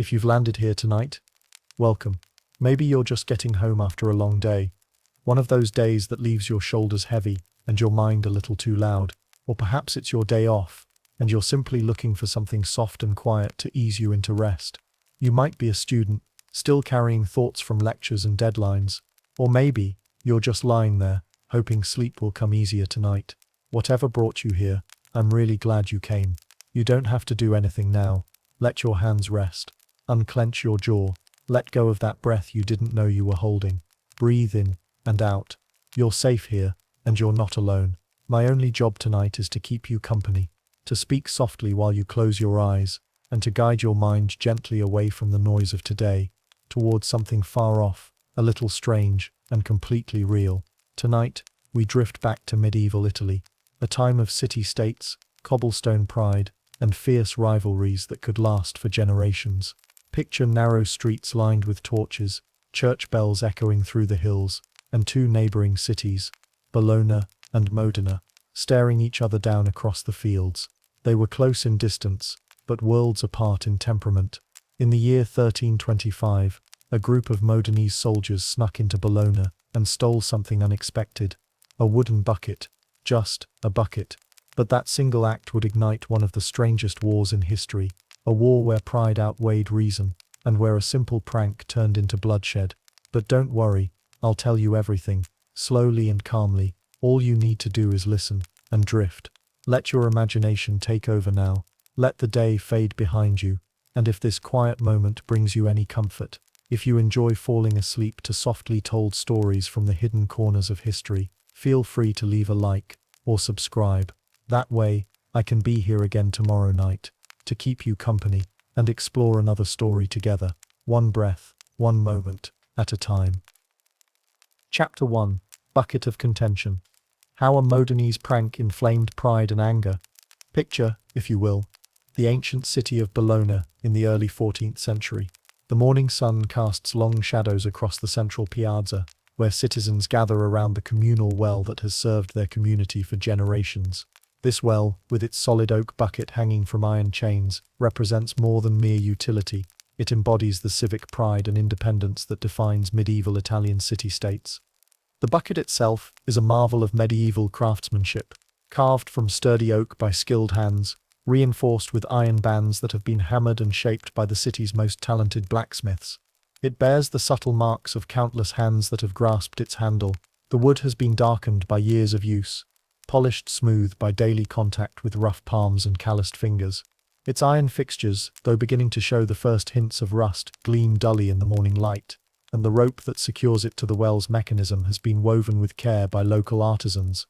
If you've landed here tonight, welcome. Maybe you're just getting home after a long day. One of those days that leaves your shoulders heavy and your mind a little too loud. Or perhaps it's your day off, and you're simply looking for something soft and quiet to ease you into rest. You might be a student, still carrying thoughts from lectures and deadlines. Or maybe you're just lying there, hoping sleep will come easier tonight. Whatever brought you here, I'm really glad you came. You don't have to do anything now. Let your hands rest. Unclench your jaw. Let go of that breath you didn't know you were holding. Breathe in and out. You're safe here, and you're not alone. My only job tonight is to keep you company, to speak softly while you close your eyes, and to guide your mind gently away from the noise of today, towards something far off, a little strange, and completely real. Tonight, we drift back to medieval Italy, a time of city-states, cobblestone pride, and fierce rivalries that could last for generations. Picture narrow streets lined with torches, church bells echoing through the hills, and two neighboring cities, Bologna and Modena, staring each other down across the fields. They were close in distance, but worlds apart in temperament. In the year 1325, a group of Modenese soldiers snuck into Bologna and stole something unexpected. A wooden bucket. Just a bucket. But that single act would ignite one of the strangest wars in history. A war where pride outweighed reason, and where a simple prank turned into bloodshed. But don't worry, I'll tell you everything, slowly and calmly. All you need to do is listen and drift. Let your imagination take over now. Let the day fade behind you. And if this quiet moment brings you any comfort, if you enjoy falling asleep to softly told stories from the hidden corners of history, feel free to leave a like or subscribe. That way, I can be here again tomorrow night to keep you company and explore another story together, one breath, one moment at a time. Chapter 1. Bucket of Contention. How a Modenese prank inflamed pride and anger. Picture, if you will, the ancient city of Bologna in the early 14th century. The morning sun casts long shadows across the central piazza, where citizens gather around the communal well that has served their community for generations. This well, with its solid oak bucket hanging from iron chains, represents more than mere utility. It embodies the civic pride and independence that defines medieval Italian city-states. The bucket itself is a marvel of medieval craftsmanship, carved from sturdy oak by skilled hands, reinforced with iron bands that have been hammered and shaped by the city's most talented blacksmiths. It bears the subtle marks of countless hands that have grasped its handle. The wood has been darkened by years of use, polished smooth by daily contact with rough palms and calloused fingers. Its iron fixtures, though beginning to show the first hints of rust, gleam dully in the morning light, and the rope that secures it to the well's mechanism has been woven with care by local artisans.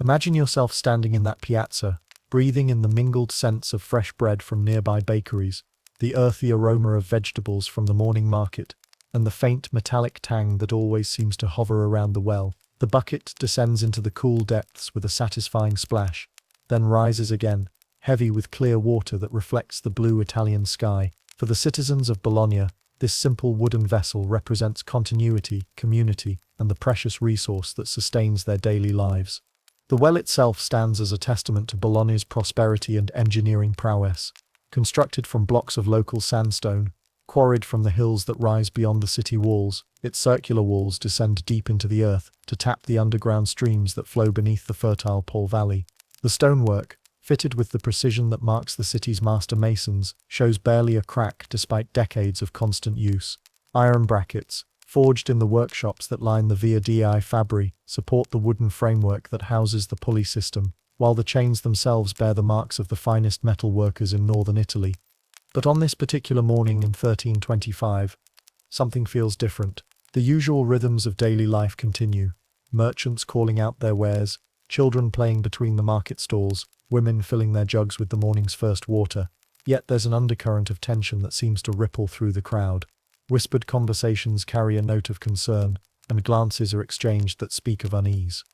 Imagine yourself standing in that piazza, breathing in the mingled scents of fresh bread from nearby bakeries, the earthy aroma of vegetables from the morning market, and the faint metallic tang that always seems to hover around the well. The bucket descends into the cool depths with a satisfying splash, then rises again, heavy with clear water that reflects the blue Italian sky. For the citizens of Bologna, this simple wooden vessel represents continuity, community, and the precious resource that sustains their daily lives. The well itself stands as a testament to Bologna's prosperity and engineering prowess. Constructed from blocks of local sandstone, quarried from the hills that rise beyond the city walls, its circular walls descend deep into the earth to tap the underground streams that flow beneath the fertile Po Valley. The stonework, fitted with the precision that marks the city's master masons, shows barely a crack despite decades of constant use. Iron brackets, forged in the workshops that line the Via dei Fabbri, support the wooden framework that houses the pulley system, while the chains themselves bear the marks of the finest metal workers in northern Italy. But on this particular morning in 1325, something feels different. The usual rhythms of daily life continue. Merchants calling out their wares, children playing between the market stalls, women filling their jugs with the morning's first water. Yet there's an undercurrent of tension that seems to ripple through the crowd. Whispered conversations carry a note of concern, and glances are exchanged that speak of unease.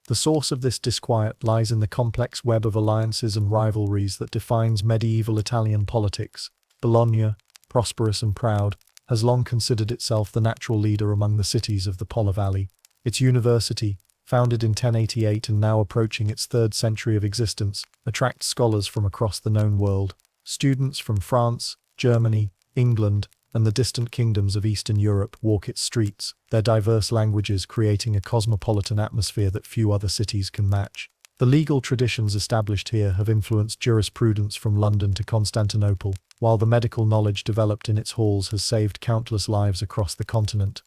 The source of this disquiet lies in the complex web of alliances and rivalries that defines medieval Italian politics. Bologna, prosperous and proud, has long considered itself the natural leader among the cities of the Po Valley. Its university, founded in 1088 and now approaching its third century of existence, attracts scholars from across the known world. Students from France, Germany, England, and the distant kingdoms of Eastern Europe walk its streets, their diverse languages creating a cosmopolitan atmosphere that few other cities can match. The legal traditions established here have influenced jurisprudence from London to Constantinople, while the medical knowledge developed in its halls has saved countless lives across the continent.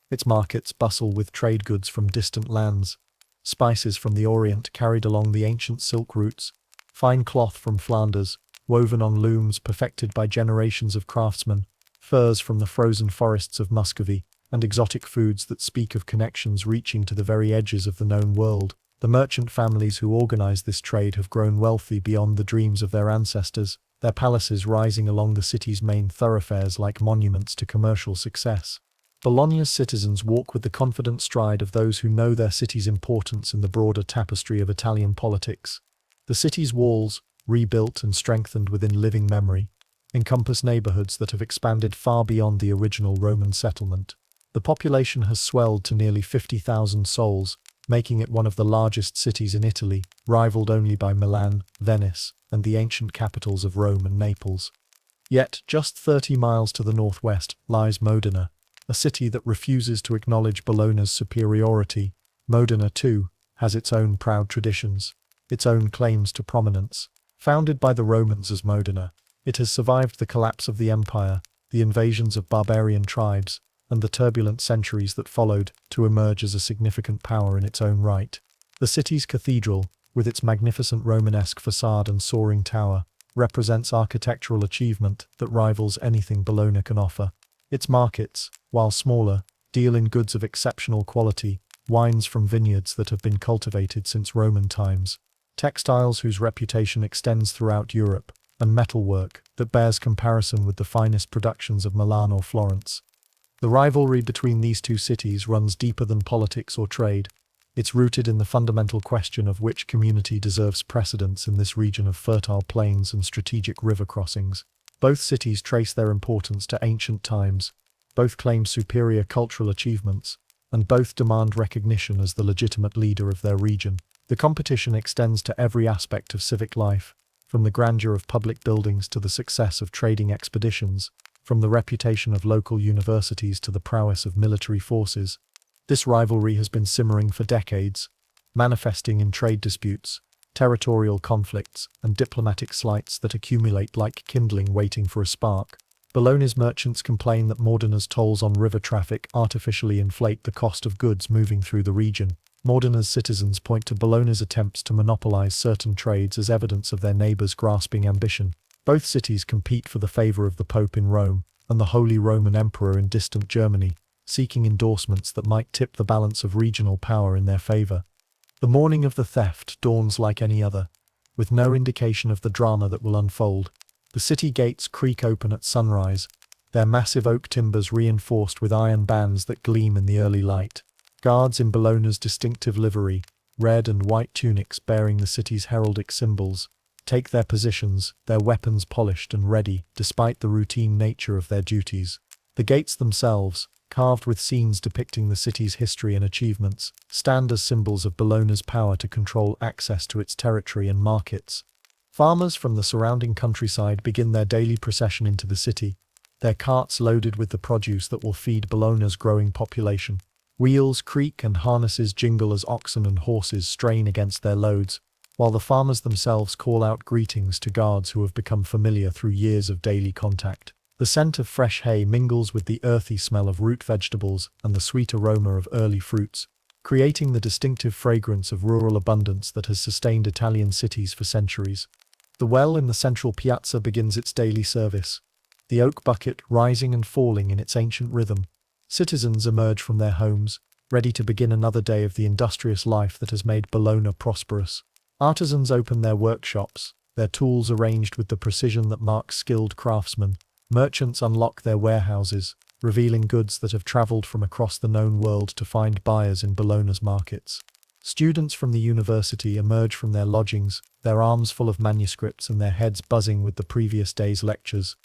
Its markets bustle with trade goods from distant lands, spices from the Orient carried along the ancient silk routes, fine cloth from Flanders, woven on looms perfected by generations of craftsmen, furs from the frozen forests of Muscovy, and exotic foods that speak of connections reaching to the very edges of the known world. The merchant families who organize this trade have grown wealthy beyond the dreams of their ancestors, their palaces rising along the city's main thoroughfares like monuments to commercial success. Bologna's citizens walk with the confident stride of those who know their city's importance in the broader tapestry of Italian politics. The city's walls, rebuilt and strengthened within living memory, encompass neighborhoods that have expanded far beyond the original Roman settlement. The population has swelled to nearly 50,000 souls, making it one of the largest cities in Italy, rivaled only by Milan, Venice, and the ancient capitals of Rome and Naples. Yet, just 30 miles to the northwest lies Modena, a city that refuses to acknowledge Bologna's superiority. Modena, too, has its own proud traditions, its own claims to prominence. Founded by the Romans as Modena, it has survived the collapse of the empire, the invasions of barbarian tribes, and the turbulent centuries that followed to emerge as a significant power in its own right. The city's cathedral, with its magnificent Romanesque facade and soaring tower, represents architectural achievement that rivals anything Bologna can offer. Its markets, while smaller, deal in goods of exceptional quality, wines from vineyards that have been cultivated since Roman times, textiles whose reputation extends throughout Europe, and metalwork that bears comparison with the finest productions of Milan or Florence. The rivalry between these two cities runs deeper than politics or trade. It's rooted in the fundamental question of which community deserves precedence in this region of fertile plains and strategic river crossings. Both cities trace their importance to ancient times, both claim superior cultural achievements, and both demand recognition as the legitimate leader of their region. The competition extends to every aspect of civic life, from the grandeur of public buildings to the success of trading expeditions, from the reputation of local universities to the prowess of military forces. This rivalry has been simmering for decades, manifesting in trade disputes, territorial conflicts, and diplomatic slights that accumulate like kindling waiting for a spark. Bologna's merchants complain that Modena's tolls on river traffic artificially inflate the cost of goods moving through the region. Modena's citizens point to Bologna's attempts to monopolize certain trades as evidence of their neighbors' grasping ambition. Both cities compete for the favor of the Pope in Rome and the Holy Roman Emperor in distant Germany, seeking endorsements that might tip the balance of regional power in their favor. The morning of the theft dawns like any other, with no indication of the drama that will unfold. The city gates creak open at sunrise, their massive oak timbers reinforced with iron bands that gleam in the early light. Guards in Bologna's distinctive livery, red and white tunics bearing the city's heraldic symbols, take their positions, their weapons polished and ready, despite the routine nature of their duties. The gates themselves, carved with scenes depicting the city's history and achievements, stand as symbols of Bologna's power to control access to its territory and markets. Farmers from the surrounding countryside begin their daily procession into the city, their carts loaded with the produce that will feed Bologna's growing population. Wheels creak and harnesses jingle as oxen and horses strain against their loads, while the farmers themselves call out greetings to guards who have become familiar through years of daily contact. The scent of fresh hay mingles with the earthy smell of root vegetables and the sweet aroma of early fruits, creating the distinctive fragrance of rural abundance that has sustained Italian cities for centuries. The well in the central piazza begins its daily service, the oak bucket rising and falling in its ancient rhythm. Citizens emerge from their homes, ready to begin another day of the industrious life that has made Bologna prosperous. Artisans open their workshops, their tools arranged with the precision that marks skilled craftsmen. Merchants unlock their warehouses, revealing goods that have traveled from across the known world to find buyers in Bologna's markets. Students from the university emerge from their lodgings, their arms full of manuscripts and their heads buzzing with the previous day's lectures.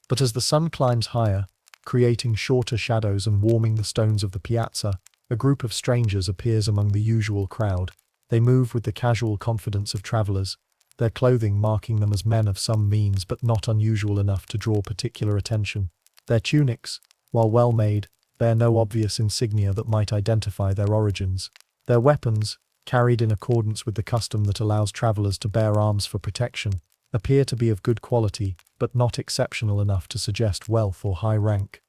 But as the sun climbs higher, creating shorter shadows and warming the stones of the piazza, a group of strangers appears among the usual crowd. They move with the casual confidence of travelers, their clothing marking them as men of some means but not unusual enough to draw particular attention. Their tunics, while well made, bear no obvious insignia that might identify their origins. Their weapons, carried in accordance with the custom that allows travelers to bear arms for protection, appear to be of good quality, but not exceptional enough to suggest wealth or high rank.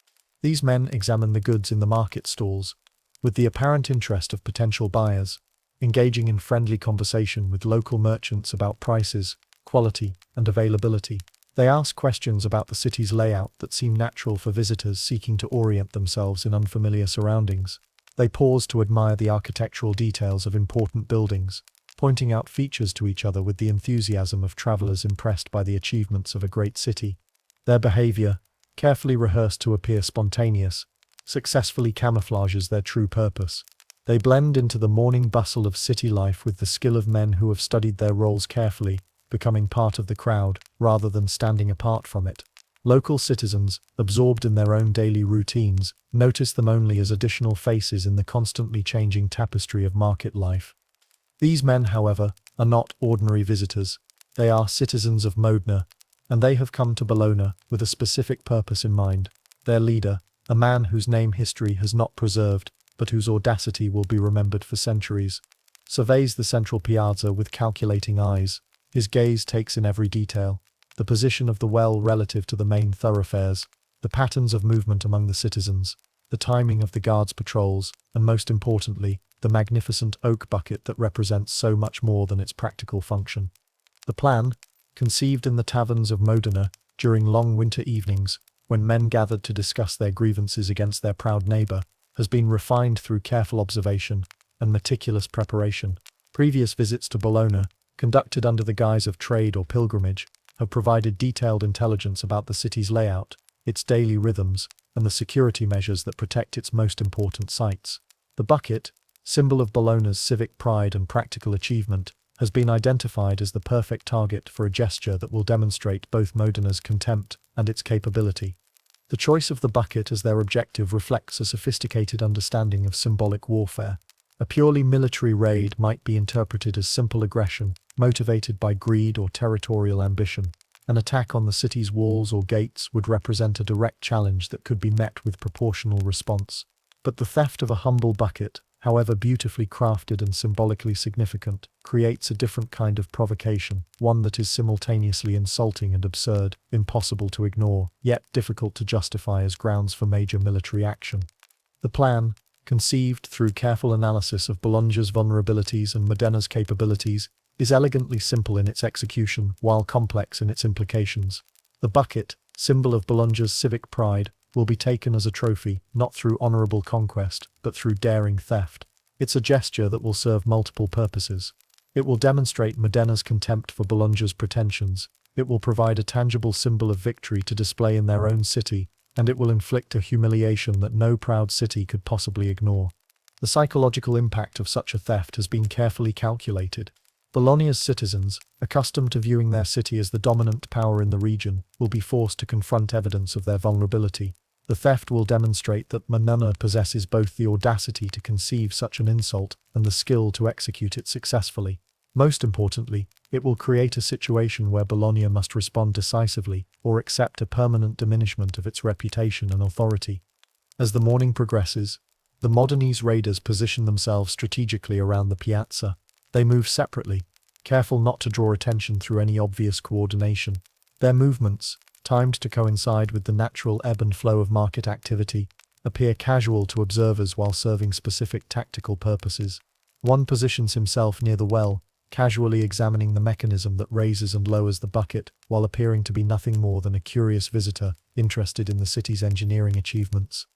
These men examine the goods in the market stalls, with the apparent interest of potential buyers, engaging in friendly conversation with local merchants about prices, quality, and availability. They ask questions about the city's layout that seem natural for visitors seeking to orient themselves in unfamiliar surroundings. They pause to admire the architectural details of important buildings, pointing out features to each other with the enthusiasm of travelers impressed by the achievements of a great city. Their behavior, carefully rehearsed to appear spontaneous, successfully camouflages their true purpose. They blend into the morning bustle of city life with the skill of men who have studied their roles carefully, becoming part of the crowd rather than standing apart from it. Local citizens, absorbed in their own daily routines, notice them only as additional faces in the constantly changing tapestry of market life. These men, however, are not ordinary visitors. They are citizens of Modena, and they have come to Bologna with a specific purpose in mind. Their leader, a man whose name history has not preserved, but whose audacity will be remembered for centuries, surveys the central piazza with calculating eyes. His gaze takes in every detail: the position of the well relative to the main thoroughfares, the patterns of movement among the citizens, the timing of the guards' patrols, and most importantly, the magnificent oak bucket that represents so much more than its practical function. The plan, conceived in the taverns of Modena during long winter evenings, when men gathered to discuss their grievances against their proud neighbor, has been refined through careful observation and meticulous preparation. Previous visits to Bologna, conducted under the guise of trade or pilgrimage, have provided detailed intelligence about the city's layout, its daily rhythms, and the security measures that protect its most important sites. The bucket, symbol of Bologna's civic pride and practical achievement, has been identified as the perfect target for a gesture that will demonstrate both Modena's contempt and its capability. The choice of the bucket as their objective reflects a sophisticated understanding of symbolic warfare. A purely military raid might be interpreted as simple aggression, motivated by greed or territorial ambition. An attack on the city's walls or gates would represent a direct challenge that could be met with proportional response. But the theft of a humble bucket, however beautifully crafted and symbolically significant, creates a different kind of provocation, one that is simultaneously insulting and absurd, impossible to ignore, yet difficult to justify as grounds for major military action. The plan, conceived through careful analysis of Bologna's vulnerabilities and Modena's capabilities, is elegantly simple in its execution while complex in its implications. The bucket, symbol of Bologna's civic pride, will be taken as a trophy, not through honorable conquest, but through daring theft. It's a gesture that will serve multiple purposes. It will demonstrate Modena's contempt for Bologna's pretensions, it will provide a tangible symbol of victory to display in their own city, and it will inflict a humiliation that no proud city could possibly ignore. The psychological impact of such a theft has been carefully calculated. Bologna's citizens, accustomed to viewing their city as the dominant power in the region, will be forced to confront evidence of their vulnerability. The theft will demonstrate that Modena possesses both the audacity to conceive such an insult and the skill to execute it successfully. Most importantly, it will create a situation where Bologna must respond decisively or accept a permanent diminishment of its reputation and authority. As the morning progresses, the Modenese raiders position themselves strategically around the piazza. They move separately, careful not to draw attention through any obvious coordination. Their movements, timed to coincide with the natural ebb and flow of market activity, appear casual to observers while serving specific tactical purposes. One positions himself near the well, casually examining the mechanism that raises and lowers the bucket, while appearing to be nothing more than a curious visitor, interested in the city's engineering achievements.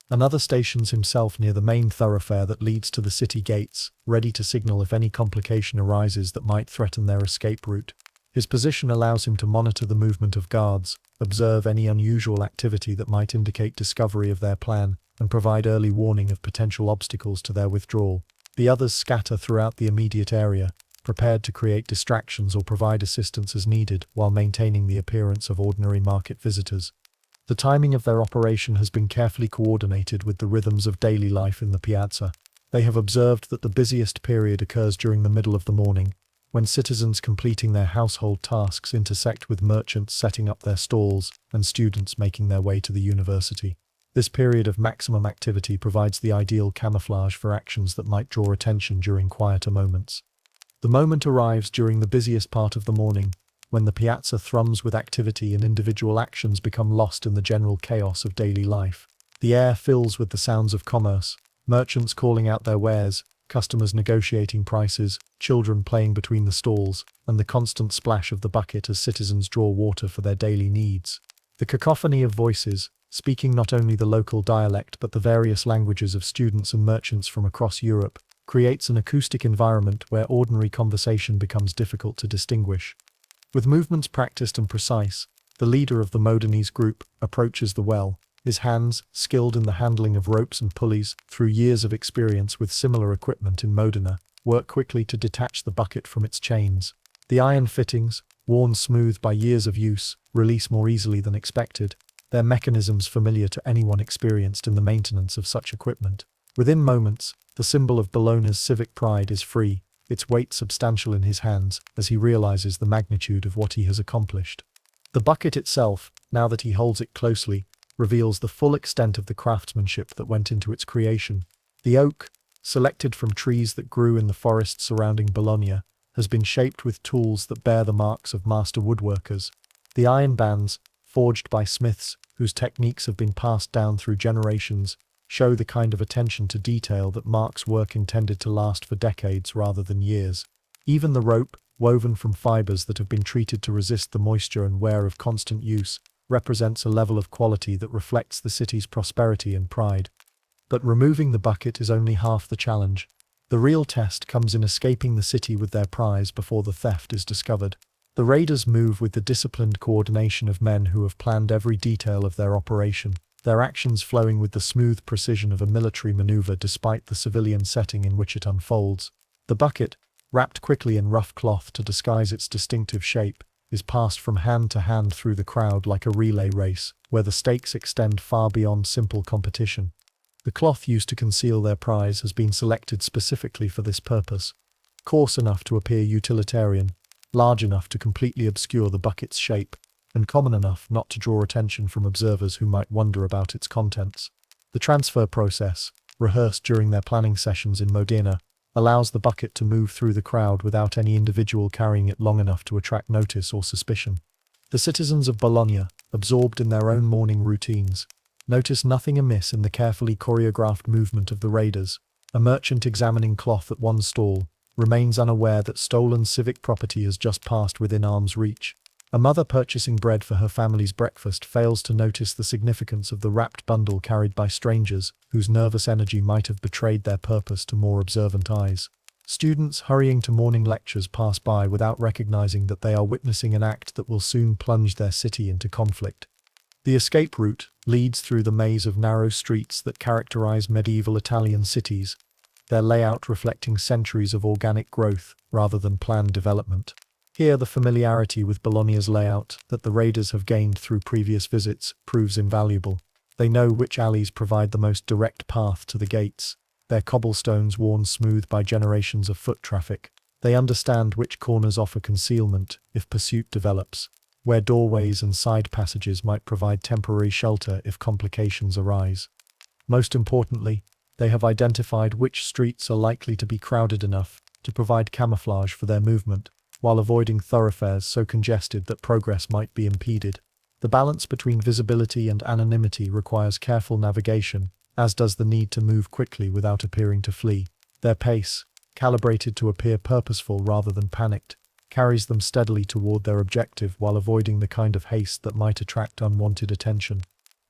Another stations himself near the main thoroughfare that leads to the city gates, ready to signal if any complication arises that might threaten their escape route. His position allows him to monitor the movement of guards, observe any unusual activity that might indicate discovery of their plan, and provide early warning of potential obstacles to their withdrawal. The others scatter throughout the immediate area, prepared to create distractions or provide assistance as needed while maintaining the appearance of ordinary market visitors. The timing of their operation has been carefully coordinated with the rhythms of daily life in the piazza. They have observed that the busiest period occurs during the middle of the morning, when citizens completing their household tasks intersect with merchants setting up their stalls and students making their way to the university. This period of maximum activity provides the ideal camouflage for actions that might draw attention during quieter moments. The moment arrives during the busiest part of the morning, when the piazza thrums with activity and individual actions become lost in the general chaos of daily life. The air fills with the sounds of commerce, merchants calling out their wares, customers negotiating prices, children playing between the stalls, and the constant splash of the bucket as citizens draw water for their daily needs. The cacophony of voices, speaking not only the local dialect but the various languages of students and merchants from across Europe, creates an acoustic environment where ordinary conversation becomes difficult to distinguish. With movements practiced and precise, the leader of the Modenese group approaches the well, his hands, skilled in the handling of ropes and pulleys, through years of experience with similar equipment in Modena, work quickly to detach the bucket from its chains. The iron fittings, worn smooth by years of use, release more easily than expected, their mechanisms familiar to anyone experienced in the maintenance of such equipment. Within moments, the symbol of Bologna's civic pride is free, its weight substantial in his hands, as he realizes the magnitude of what he has accomplished. The bucket itself, now that he holds it closely, reveals the full extent of the craftsmanship that went into its creation. The oak, selected from trees that grew in the forest surrounding Bologna, has been shaped with tools that bear the marks of master woodworkers. The iron bands, forged by smiths, whose techniques have been passed down through generations, show the kind of attention to detail that marks work intended to last for decades rather than years. Even the rope, woven from fibers that have been treated to resist the moisture and wear of constant use, represents a level of quality that reflects the city's prosperity and pride. But removing the bucket is only half the challenge. The real test comes in escaping the city with their prize before the theft is discovered. The raiders move with the disciplined coordination of men who have planned every detail of their operation, their actions flowing with the smooth precision of a military maneuver despite the civilian setting in which it unfolds. The bucket, wrapped quickly in rough cloth to disguise its distinctive shape, is passed from hand to hand through the crowd like a relay race, where the stakes extend far beyond simple competition. The cloth used to conceal their prize has been selected specifically for this purpose, coarse enough to appear utilitarian, large enough to completely obscure the bucket's shape, and common enough not to draw attention from observers who might wonder about its contents. The transfer process, rehearsed during their planning sessions in Modena, allows the bucket to move through the crowd without any individual carrying it long enough to attract notice or suspicion. The citizens of Bologna, absorbed in their own morning routines, notice nothing amiss in the carefully choreographed movement of the raiders. A merchant examining cloth at one stall remains unaware that stolen civic property has just passed within arm's reach. A mother purchasing bread for her family's breakfast fails to notice the significance of the wrapped bundle carried by strangers, whose nervous energy might have betrayed their purpose to more observant eyes. Students hurrying to morning lectures pass by without recognizing that they are witnessing an act that will soon plunge their city into conflict. The escape route leads through the maze of narrow streets that characterize medieval Italian cities, their layout reflecting centuries of organic growth rather than planned development. Here, the familiarity with Bologna's layout that the raiders have gained through previous visits proves invaluable. They know which alleys provide the most direct path to the gates, their cobblestones worn smooth by generations of foot traffic. They understand which corners offer concealment if pursuit develops, where doorways and side passages might provide temporary shelter if complications arise. Most importantly, they have identified which streets are likely to be crowded enough to provide camouflage for their movement, while avoiding thoroughfares so congested that progress might be impeded. The balance between visibility and anonymity requires careful navigation, as does the need to move quickly without appearing to flee. Their pace, calibrated to appear purposeful rather than panicked, carries them steadily toward their objective while avoiding the kind of haste that might attract unwanted attention.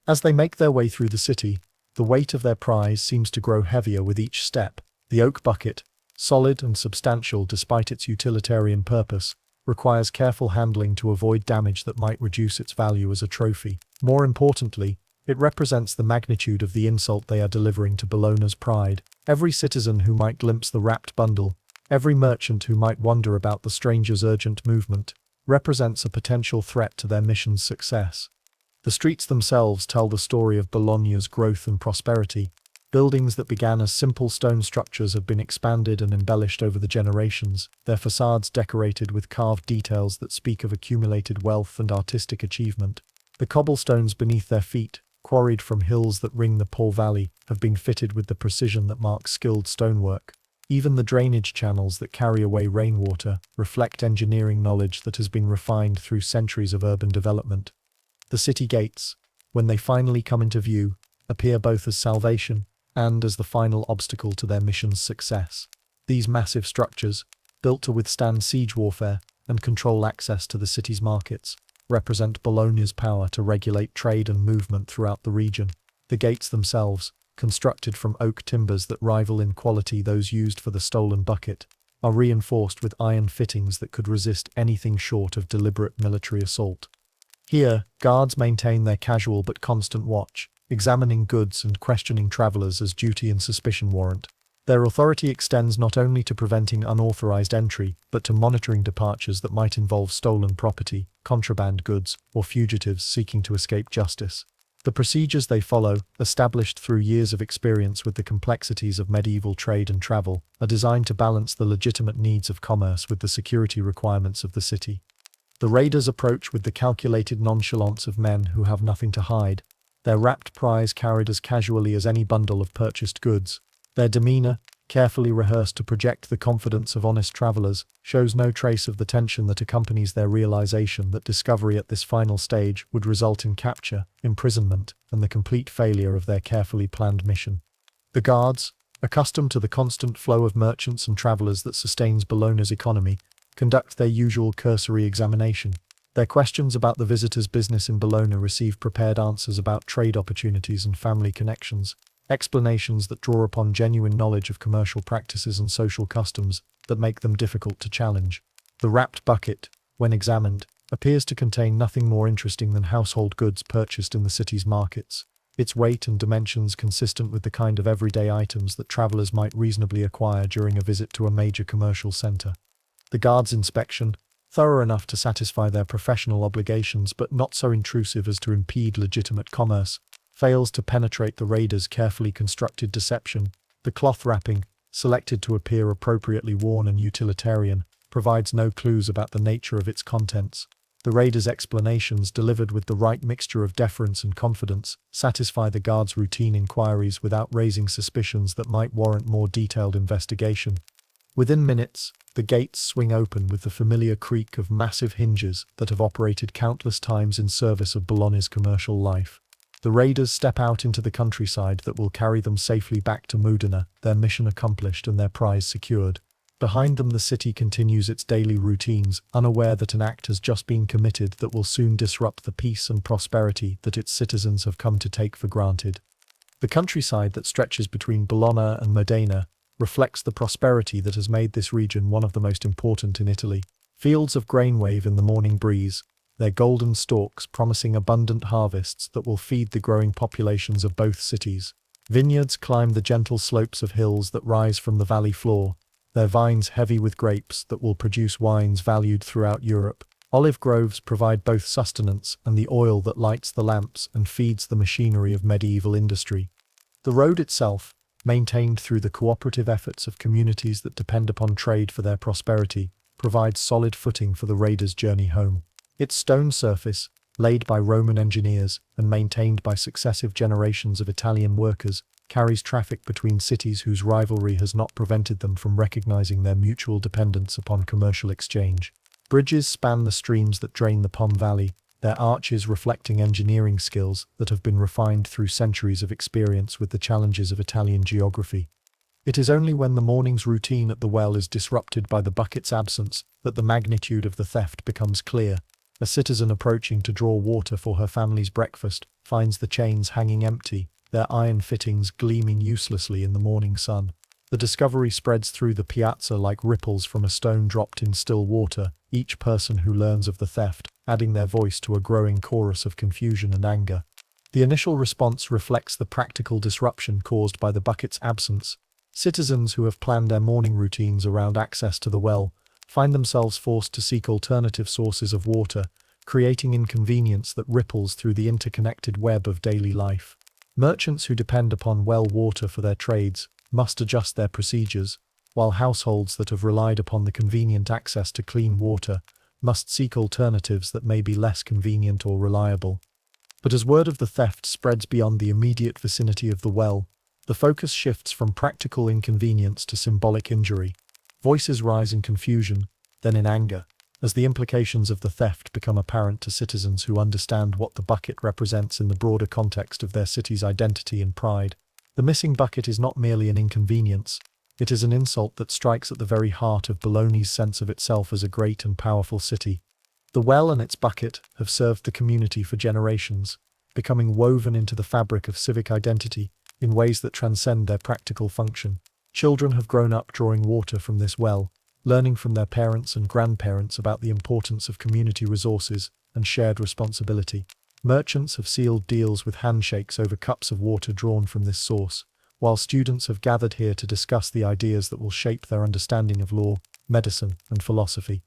As they make their way through the city, the weight of their prize seems to grow heavier with each step. The oak bucket, solid and substantial despite its utilitarian purpose, requires careful handling to avoid damage that might reduce its value as a trophy. More importantly, it represents the magnitude of the insult they are delivering to Bologna's pride. Every citizen who might glimpse the wrapped bundle, every merchant who might wonder about the stranger's urgent movement, represents a potential threat to their mission's success. The streets themselves tell the story of Bologna's growth and prosperity. Buildings that began as simple stone structures have been expanded and embellished over the generations, their facades decorated with carved details that speak of accumulated wealth and artistic achievement. The cobblestones beneath their feet, quarried from hills that ring the Po Valley, have been fitted with the precision that marks skilled stonework. Even the drainage channels that carry away rainwater reflect engineering knowledge that has been refined through centuries of urban development. The city gates, when they finally come into view, appear both as salvation and as the final obstacle to their mission's success. These massive structures, built to withstand siege warfare and control access to the city's markets, represent Bologna's power to regulate trade and movement throughout the region. The gates themselves, constructed from oak timbers that rival in quality those used for the stolen bucket, are reinforced with iron fittings that could resist anything short of deliberate military assault. Here, guards maintain their casual but constant watch, examining goods and questioning travelers as duty and suspicion warrant. Their authority extends not only to preventing unauthorized entry, but to monitoring departures that might involve stolen property, contraband goods, or fugitives seeking to escape justice. The procedures they follow, established through years of experience with the complexities of medieval trade and travel, are designed to balance the legitimate needs of commerce with the security requirements of the city. The raiders approach with the calculated nonchalance of men who have nothing to hide, their wrapped prize carried as casually as any bundle of purchased goods. Their demeanor, carefully rehearsed to project the confidence of honest travelers, shows no trace of the tension that accompanies their realization that discovery at this final stage would result in capture, imprisonment, and the complete failure of their carefully planned mission. The guards, accustomed to the constant flow of merchants and travelers that sustains Bologna's economy, conduct their usual cursory examination. Their questions about the visitors' business in Bologna receive prepared answers about trade opportunities and family connections, explanations that draw upon genuine knowledge of commercial practices and social customs that make them difficult to challenge. The wrapped bucket, when examined, appears to contain nothing more interesting than household goods purchased in the city's markets, its weight and dimensions consistent with the kind of everyday items that travelers might reasonably acquire during a visit to a major commercial center. The guard's inspection, thorough enough to satisfy their professional obligations but not so intrusive as to impede legitimate commerce, fails to penetrate the raiders' carefully constructed deception. The cloth wrapping, selected to appear appropriately worn and utilitarian, provides no clues about the nature of its contents. The raiders' explanations, delivered with the right mixture of deference and confidence, satisfy the guards' routine inquiries without raising suspicions that might warrant more detailed investigation. Within minutes, the gates swing open with the familiar creak of massive hinges that have operated countless times in service of Bologna's commercial life. The raiders step out into the countryside that will carry them safely back to Modena, their mission accomplished and their prize secured. Behind them the city continues its daily routines, unaware that an act has just been committed that will soon disrupt the peace and prosperity that its citizens have come to take for granted. The countryside that stretches between Bologna and Modena reflects the prosperity that has made this region one of the most important in Italy. Fields of grain wave in the morning breeze, their golden stalks promising abundant harvests that will feed the growing populations of both cities. Vineyards climb the gentle slopes of hills that rise from the valley floor, their vines heavy with grapes that will produce wines valued throughout Europe. Olive groves provide both sustenance and the oil that lights the lamps and feeds the machinery of medieval industry. The road itself, maintained through the cooperative efforts of communities that depend upon trade for their prosperity, provides solid footing for the raiders' journey home. Its stone surface, laid by Roman engineers and maintained by successive generations of Italian workers, carries traffic between cities whose rivalry has not prevented them from recognizing their mutual dependence upon commercial exchange. Bridges span the streams that drain the Po Valley, their arches reflecting engineering skills that have been refined through centuries of experience with the challenges of Italian geography. It is only when the morning's routine at the well is disrupted by the bucket's absence that the magnitude of the theft becomes clear. A citizen approaching to draw water for her family's breakfast finds the chains hanging empty, their iron fittings gleaming uselessly in the morning sun. The discovery spreads through the piazza like ripples from a stone dropped in still water, each person who learns of the theft adding their voice to a growing chorus of confusion and anger. The initial response reflects the practical disruption caused by the bucket's absence. Citizens who have planned their morning routines around access to the well find themselves forced to seek alternative sources of water, creating inconvenience that ripples through the interconnected web of daily life. Merchants who depend upon well water for their trades must adjust their procedures, while households that have relied upon the convenient access to clean water must seek alternatives that may be less convenient or reliable. But as word of the theft spreads beyond the immediate vicinity of the well, the focus shifts from practical inconvenience to symbolic injury. Voices rise in confusion, then in anger, as the implications of the theft become apparent to citizens who understand what the bucket represents in the broader context of their city's identity and pride. The missing bucket is not merely an inconvenience, it is an insult that strikes at the very heart of Bologna's sense of itself as a great and powerful city. The well and its bucket have served the community for generations, becoming woven into the fabric of civic identity in ways that transcend their practical function. Children have grown up drawing water from this well, learning from their parents and grandparents about the importance of community resources and shared responsibility. Merchants have sealed deals with handshakes over cups of water drawn from this source, while students have gathered here to discuss the ideas that will shape their understanding of law, medicine, and philosophy.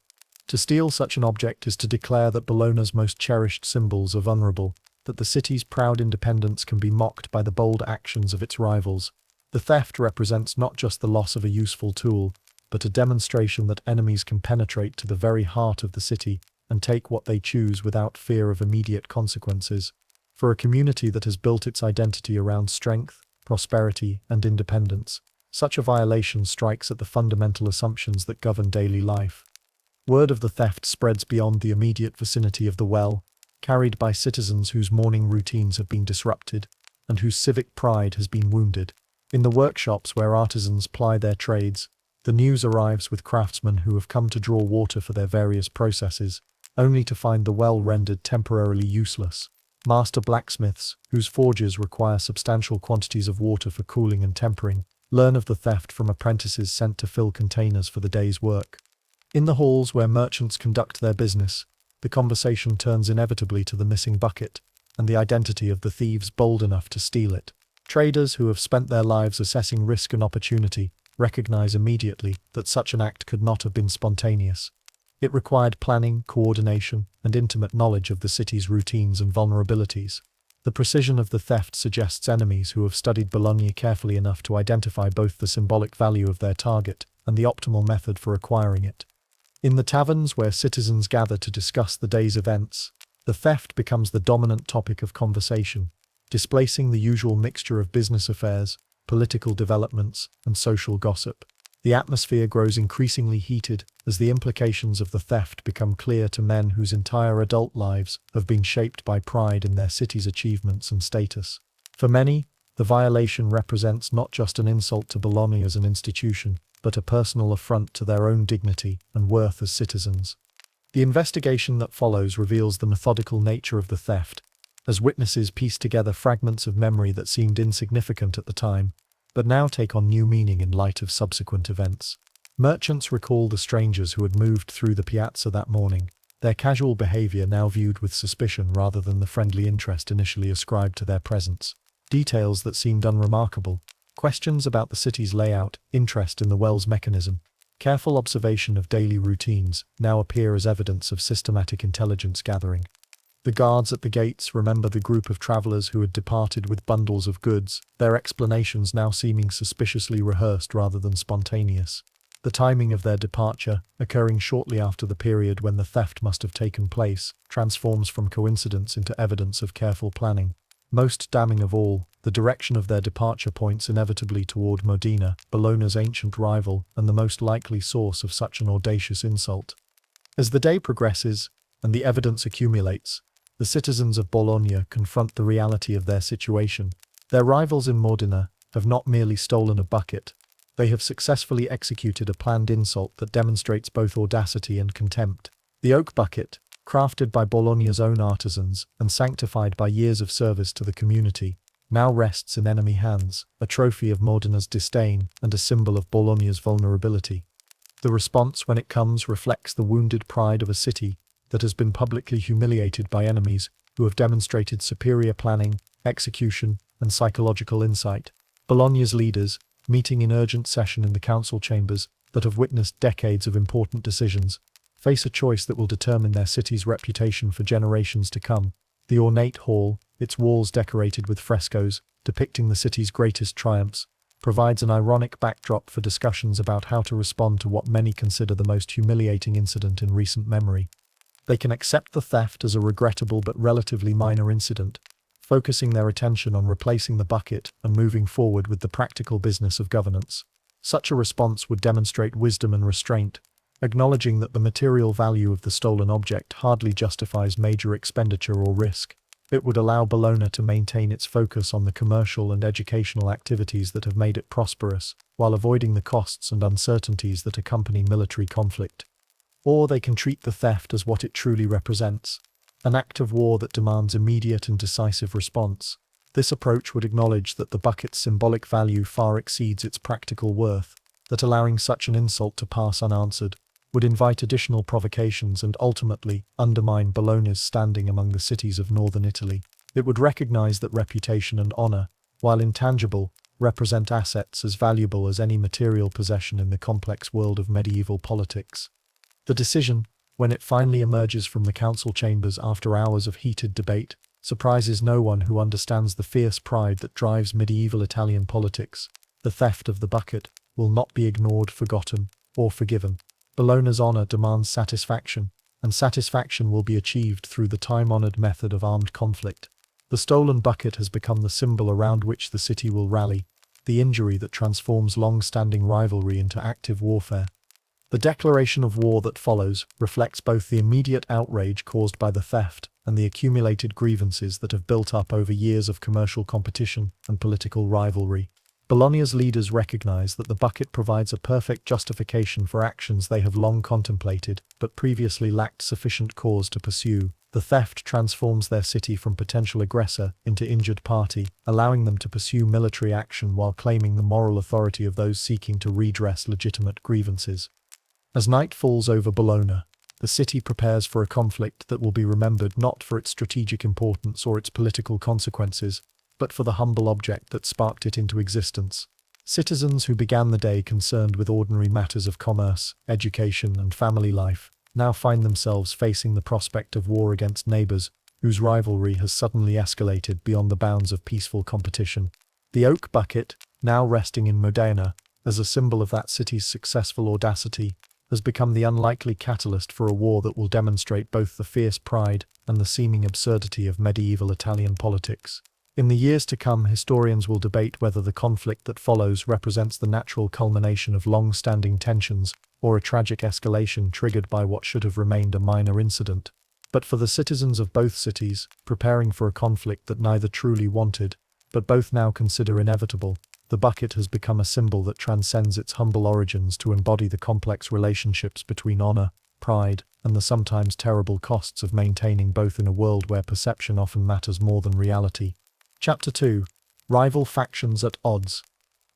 To steal such an object is to declare that Bologna's most cherished symbols are vulnerable, that the city's proud independence can be mocked by the bold actions of its rivals. The theft represents not just the loss of a useful tool, but a demonstration that enemies can penetrate to the very heart of the city and take what they choose without fear of immediate consequences. For a community that has built its identity around strength, prosperity, and independence, such a violation strikes at the fundamental assumptions that govern daily life. Word of the theft spreads beyond the immediate vicinity of the well, carried by citizens whose morning routines have been disrupted and whose civic pride has been wounded. In the workshops where artisans ply their trades, the news arrives with craftsmen who have come to draw water for their various processes, only to find the well rendered temporarily useless. Master blacksmiths, whose forges require substantial quantities of water for cooling and tempering, learn of the theft from apprentices sent to fill containers for the day's work. In the halls where merchants conduct their business, the conversation turns inevitably to the missing bucket and the identity of the thieves bold enough to steal it. Traders who have spent their lives assessing risk and opportunity recognize immediately that such an act could not have been spontaneous. It required planning, coordination, and intimate knowledge of the city's routines and vulnerabilities. The precision of the theft suggests enemies who have studied Bologna carefully enough to identify both the symbolic value of their target and the optimal method for acquiring it. In the taverns where citizens gather to discuss the day's events, the theft becomes the dominant topic of conversation, displacing the usual mixture of business affairs, political developments, and social gossip. The atmosphere grows increasingly heated as the implications of the theft become clear to men whose entire adult lives have been shaped by pride in their city's achievements and status. For many, the violation represents not just an insult to Bologna as an institution, but a personal affront to their own dignity and worth as citizens. The investigation that follows reveals the methodical nature of the theft, as witnesses piece together fragments of memory that seemed insignificant at the time, but now take on new meaning in light of subsequent events. Merchants recall the strangers who had moved through the piazza that morning, their casual behavior now viewed with suspicion rather than the friendly interest initially ascribed to their presence. Details that seemed unremarkable, questions about the city's layout, interest in the well's mechanism, careful observation of daily routines now appear as evidence of systematic intelligence gathering. The guards at the gates remember the group of travelers who had departed with bundles of goods, their explanations now seeming suspiciously rehearsed rather than spontaneous. The timing of their departure, occurring shortly after the period when the theft must have taken place, transforms from coincidence into evidence of careful planning. Most damning of all, the direction of their departure points inevitably toward Modena, Bologna's ancient rival and the most likely source of such an audacious insult. As the day progresses, and the evidence accumulates, the citizens of Bologna confront the reality of their situation. Their rivals in Modena have not merely stolen a bucket, they have successfully executed a planned insult that demonstrates both audacity and contempt. The oak bucket, crafted by Bologna's own artisans and sanctified by years of service to the community, now rests in enemy hands, a trophy of Modena's disdain and a symbol of Bologna's vulnerability. The response when it comes reflects the wounded pride of a city that has been publicly humiliated by enemies who have demonstrated superior planning, execution, and psychological insight. Bologna's leaders, meeting in urgent session in the council chambers that have witnessed decades of important decisions, face a choice that will determine their city's reputation for generations to come. The ornate hall, its walls decorated with frescoes depicting the city's greatest triumphs, provides an ironic backdrop for discussions about how to respond to what many consider the most humiliating incident in recent memory. They can accept the theft as a regrettable but relatively minor incident, focusing their attention on replacing the bucket and moving forward with the practical business of governance. Such a response would demonstrate wisdom and restraint, acknowledging that the material value of the stolen object hardly justifies major expenditure or risk. It would allow Bologna to maintain its focus on the commercial and educational activities that have made it prosperous, while avoiding the costs and uncertainties that accompany military conflict. Or they can treat the theft as what it truly represents, an act of war that demands immediate and decisive response. This approach would acknowledge that the bucket's symbolic value far exceeds its practical worth, that allowing such an insult to pass unanswered would invite additional provocations and ultimately undermine Bologna's standing among the cities of northern Italy. It would recognize that reputation and honor, while intangible, represent assets as valuable as any material possession in the complex world of medieval politics. The decision, when it finally emerges from the council chambers after hours of heated debate, surprises no one who understands the fierce pride that drives medieval Italian politics. The theft of the bucket will not be ignored, forgotten, or forgiven. Bologna's honor demands satisfaction, and satisfaction will be achieved through the time-honored method of armed conflict. The stolen bucket has become the symbol around which the city will rally, the injury that transforms long-standing rivalry into active warfare. The declaration of war that follows reflects both the immediate outrage caused by the theft and the accumulated grievances that have built up over years of commercial competition and political rivalry. Bologna's leaders recognize that the bucket provides a perfect justification for actions they have long contemplated, but previously lacked sufficient cause to pursue. The theft transforms their city from potential aggressor into injured party, allowing them to pursue military action while claiming the moral authority of those seeking to redress legitimate grievances. As night falls over Bologna, the city prepares for a conflict that will be remembered not for its strategic importance or its political consequences, but for the humble object that sparked it into existence. Citizens who began the day concerned with ordinary matters of commerce, education, and family life now find themselves facing the prospect of war against neighbors whose rivalry has suddenly escalated beyond the bounds of peaceful competition. The oak bucket, now resting in Modena, as a symbol of that city's successful audacity, has become the unlikely catalyst for a war that will demonstrate both the fierce pride and the seeming absurdity of medieval Italian politics. In the years to come, historians will debate whether the conflict that follows represents the natural culmination of long-standing tensions or a tragic escalation triggered by what should have remained a minor incident. But for the citizens of both cities, preparing for a conflict that neither truly wanted, but both now consider inevitable, the bucket has become a symbol that transcends its humble origins to embody the complex relationships between honor, pride, and the sometimes terrible costs of maintaining both in a world where perception often matters more than reality. Chapter 2. Rival factions at odds.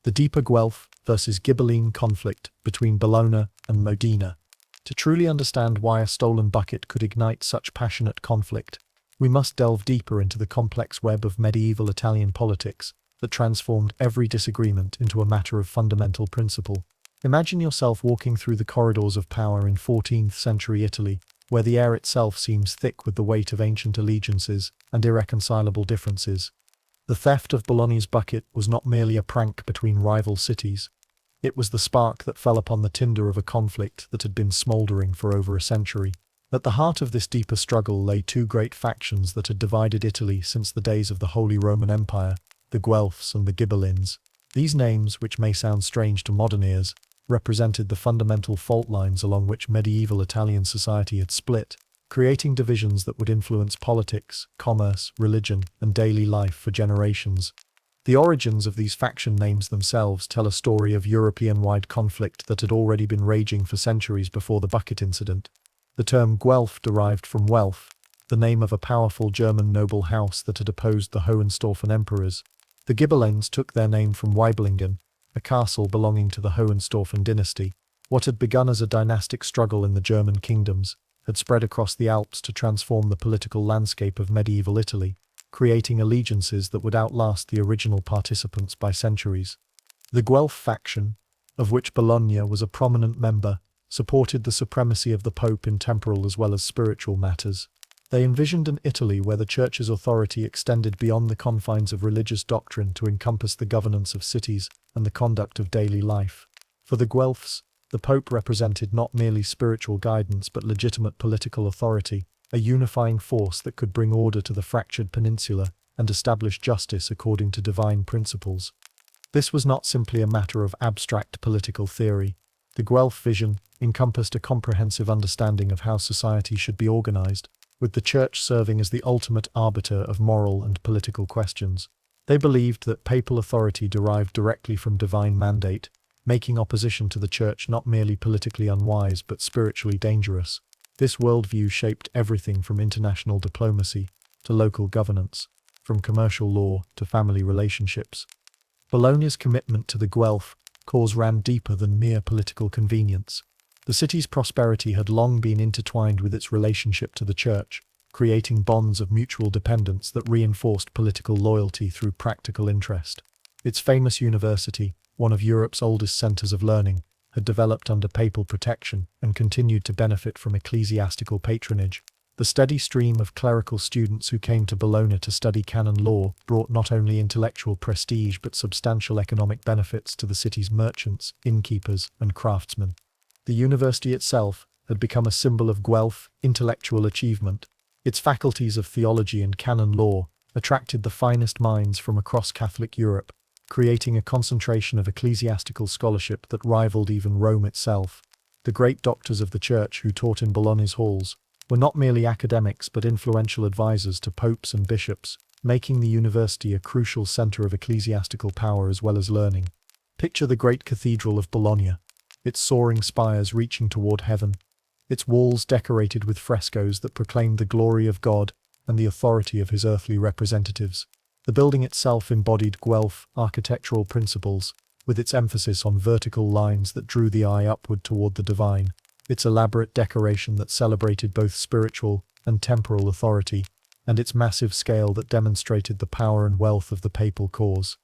The deeper Guelph versus Ghibelline conflict between Bologna and Modena. To truly understand why a stolen bucket could ignite such passionate conflict, we must delve deeper into the complex web of medieval Italian politics that transformed every disagreement into a matter of fundamental principle. Imagine yourself walking through the corridors of power in 14th century Italy, where the air itself seems thick with the weight of ancient allegiances and irreconcilable differences. The theft of Bologna's bucket was not merely a prank between rival cities. It was the spark that fell upon the tinder of a conflict that had been smoldering for over a century. At the heart of this deeper struggle lay two great factions that had divided Italy since the days of the Holy Roman Empire, the Guelphs and the Ghibellines. These names, which may sound strange to modern ears, represented the fundamental fault lines along which medieval Italian society had split, creating divisions that would influence politics, commerce, religion, and daily life for generations. The origins of these faction names themselves tell a story of European-wide conflict that had already been raging for centuries before the bucket incident. The term Guelph derived from Welf, the name of a powerful German noble house that had opposed the Hohenstaufen emperors. The Ghibellines took their name from Weiblingen, a castle belonging to the Hohenstaufen dynasty. What had begun as a dynastic struggle in the German kingdoms had spread across the Alps to transform the political landscape of medieval Italy, creating allegiances that would outlast the original participants by centuries. The Guelph faction, of which Bologna was a prominent member, supported the supremacy of the Pope in temporal as well as spiritual matters. They envisioned an Italy where the Church's authority extended beyond the confines of religious doctrine to encompass the governance of cities and the conduct of daily life. For the Guelphs, the Pope represented not merely spiritual guidance but legitimate political authority, a unifying force that could bring order to the fractured peninsula and establish justice according to divine principles. This was not simply a matter of abstract political theory. The Guelph vision encompassed a comprehensive understanding of how society should be organized, with the Church serving as the ultimate arbiter of moral and political questions. They believed that papal authority derived directly from divine mandate, making opposition to the Church not merely politically unwise but spiritually dangerous. This worldview shaped everything from international diplomacy to local governance, from commercial law to family relationships. Bologna's commitment to the Guelph cause ran deeper than mere political convenience. The city's prosperity had long been intertwined with its relationship to the Church, creating bonds of mutual dependence that reinforced political loyalty through practical interest. Its famous university, one of Europe's oldest centers of learning, had developed under papal protection and continued to benefit from ecclesiastical patronage. The steady stream of clerical students who came to Bologna to study canon law brought not only intellectual prestige but substantial economic benefits to the city's merchants, innkeepers, and craftsmen. The university itself had become a symbol of Guelph intellectual achievement. Its faculties of theology and canon law attracted the finest minds from across Catholic Europe, creating a concentration of ecclesiastical scholarship that rivaled even Rome itself. The great doctors of the Church who taught in Bologna's halls were not merely academics but influential advisors to popes and bishops, making the university a crucial center of ecclesiastical power as well as learning. Picture the great cathedral of Bologna, its soaring spires reaching toward heaven, its walls decorated with frescoes that proclaimed the glory of God and the authority of his earthly representatives. The building itself embodied Guelph architectural principles, with its emphasis on vertical lines that drew the eye upward toward the divine, its elaborate decoration that celebrated both spiritual and temporal authority, and its massive scale that demonstrated the power and wealth of the papal cause.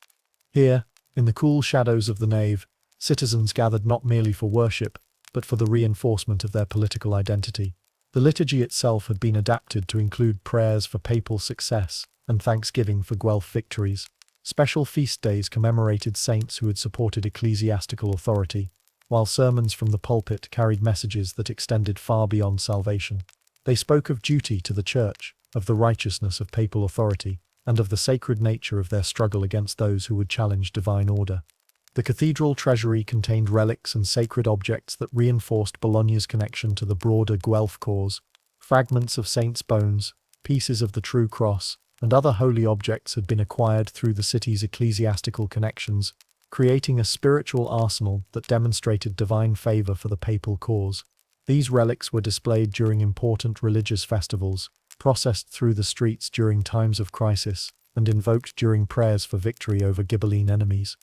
Here, in the cool shadows of the nave, citizens gathered not merely for worship, but for the reinforcement of their political identity. The liturgy itself had been adapted to include prayers for papal success and thanksgiving for Guelph victories. Special feast days commemorated saints who had supported ecclesiastical authority, while sermons from the pulpit carried messages that extended far beyond salvation. They spoke of duty to the Church, of the righteousness of papal authority, and of the sacred nature of their struggle against those who would challenge divine order. The cathedral treasury contained relics and sacred objects that reinforced Bologna's connection to the broader Guelph cause. Fragments of saints' bones, pieces of the true cross, and other holy objects had been acquired through the city's ecclesiastical connections, creating a spiritual arsenal that demonstrated divine favor for the papal cause. These relics were displayed during important religious festivals, processed through the streets during times of crisis, and invoked during prayers for victory over Ghibelline enemies.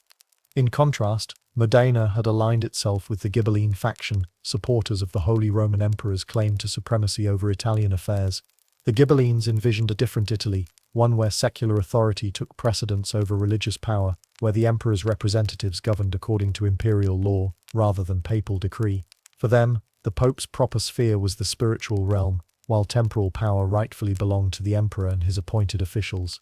In contrast, Modena had aligned itself with the Ghibelline faction, supporters of the Holy Roman Emperor's claim to supremacy over Italian affairs. The Ghibellines envisioned a different Italy, one where secular authority took precedence over religious power, where the emperor's representatives governed according to imperial law, rather than papal decree. For them, the pope's proper sphere was the spiritual realm, while temporal power rightfully belonged to the emperor and his appointed officials.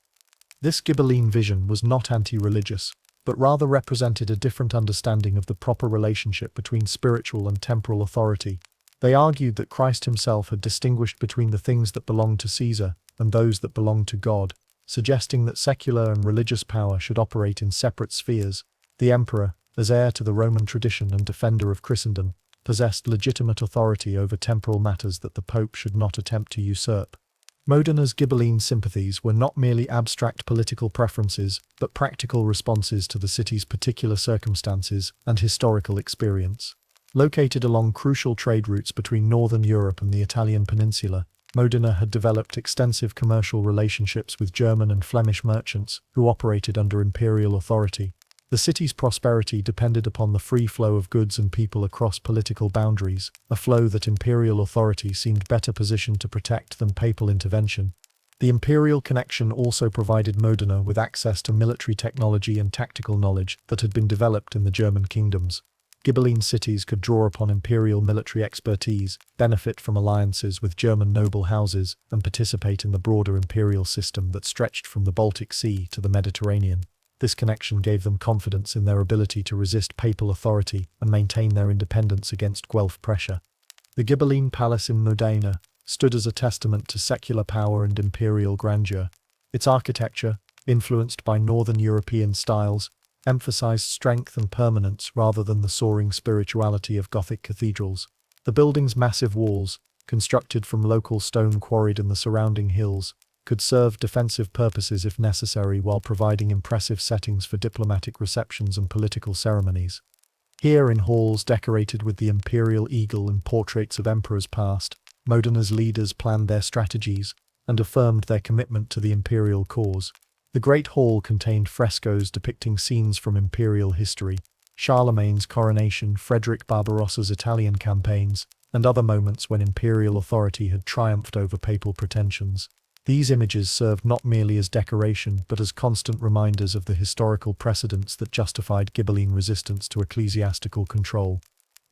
This Ghibelline vision was not anti-religious, but rather represented a different understanding of the proper relationship between spiritual and temporal authority. They argued that Christ himself had distinguished between the things that belonged to Caesar and those that belonged to God, suggesting that secular and religious power should operate in separate spheres. The emperor, as heir to the Roman tradition and defender of Christendom, possessed legitimate authority over temporal matters that the Pope should not attempt to usurp. Modena's Ghibelline sympathies were not merely abstract political preferences, but practical responses to the city's particular circumstances and historical experience. Located along crucial trade routes between northern Europe and the Italian peninsula, Modena had developed extensive commercial relationships with German and Flemish merchants who operated under imperial authority. The city's prosperity depended upon the free flow of goods and people across political boundaries, a flow that imperial authority seemed better positioned to protect than papal intervention. The imperial connection also provided Modena with access to military technology and tactical knowledge that had been developed in the German kingdoms. Ghibelline cities could draw upon imperial military expertise, benefit from alliances with German noble houses, and participate in the broader imperial system that stretched from the Baltic Sea to the Mediterranean. This connection gave them confidence in their ability to resist papal authority and maintain their independence against Guelph pressure. The Ghibelline Palace in Modena stood as a testament to secular power and imperial grandeur. Its architecture, influenced by Northern European styles, emphasized strength and permanence rather than the soaring spirituality of Gothic cathedrals. The building's massive walls, constructed from local stone quarried in the surrounding hills, could serve defensive purposes if necessary while providing impressive settings for diplomatic receptions and political ceremonies. Here, in halls decorated with the imperial eagle and portraits of emperors past, Modena's leaders planned their strategies and affirmed their commitment to the imperial cause. The Great Hall contained frescoes depicting scenes from imperial history, Charlemagne's coronation, Frederick Barbarossa's Italian campaigns, and other moments when imperial authority had triumphed over papal pretensions. These images served not merely as decoration but as constant reminders of the historical precedents that justified Ghibelline resistance to ecclesiastical control.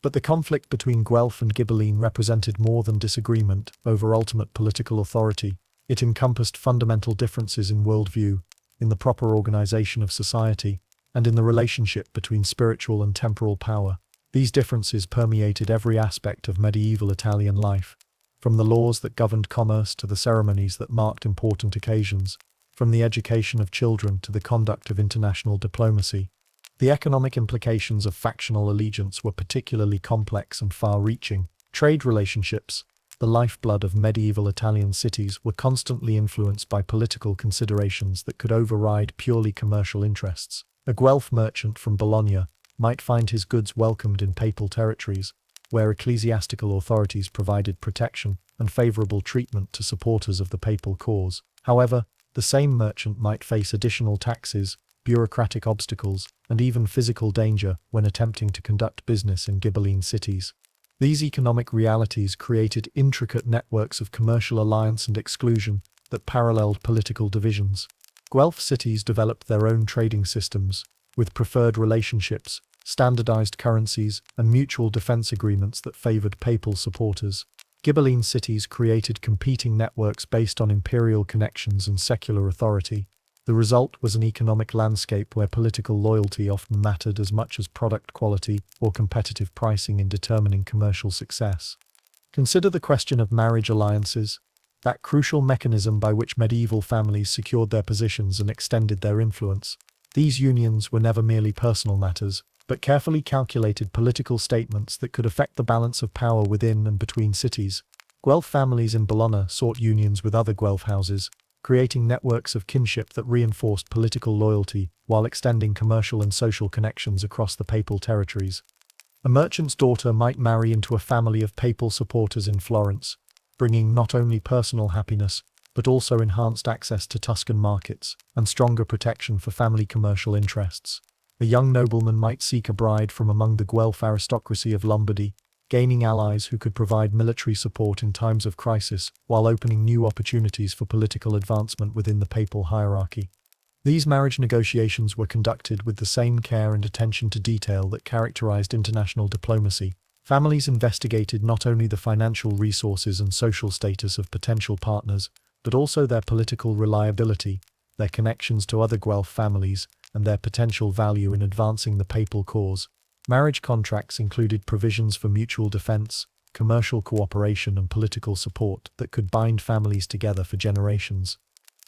But the conflict between Guelph and Ghibelline represented more than disagreement over ultimate political authority. It encompassed fundamental differences in worldview, in the proper organization of society, and in the relationship between spiritual and temporal power. These differences permeated every aspect of medieval Italian life, from the laws that governed commerce to the ceremonies that marked important occasions, from the education of children to the conduct of international diplomacy. The economic implications of factional allegiance were particularly complex and far-reaching. Trade relationships, the lifeblood of medieval Italian cities, were constantly influenced by political considerations that could override purely commercial interests. A Guelph merchant from Bologna might find his goods welcomed in papal territories, where ecclesiastical authorities provided protection and favorable treatment to supporters of the papal cause. However, the same merchant might face additional taxes, bureaucratic obstacles, and even physical danger when attempting to conduct business in Ghibelline cities. These economic realities created intricate networks of commercial alliance and exclusion that paralleled political divisions. Guelph cities developed their own trading systems, with preferred relationships, standardized currencies, and mutual defense agreements that favored papal supporters. Ghibelline cities created competing networks based on imperial connections and secular authority. The result was an economic landscape where political loyalty often mattered as much as product quality or competitive pricing in determining commercial success. Consider the question of marriage alliances, that crucial mechanism by which medieval families secured their positions and extended their influence. These unions were never merely personal matters, but carefully calculated political statements that could affect the balance of power within and between cities. Guelph families in Bologna sought unions with other Guelph houses, creating networks of kinship that reinforced political loyalty while extending commercial and social connections across the papal territories. A merchant's daughter might marry into a family of papal supporters in Florence, bringing not only personal happiness, but also enhanced access to Tuscan markets and stronger protection for family commercial interests. A young nobleman might seek a bride from among the Guelph aristocracy of Lombardy, gaining allies who could provide military support in times of crisis while opening new opportunities for political advancement within the papal hierarchy. These marriage negotiations were conducted with the same care and attention to detail that characterized international diplomacy. Families investigated not only the financial resources and social status of potential partners, but also their political reliability, their connections to other Guelph families, and their potential value in advancing the papal cause. Marriage contracts included provisions for mutual defense, commercial cooperation, and political support that could bind families together for generations.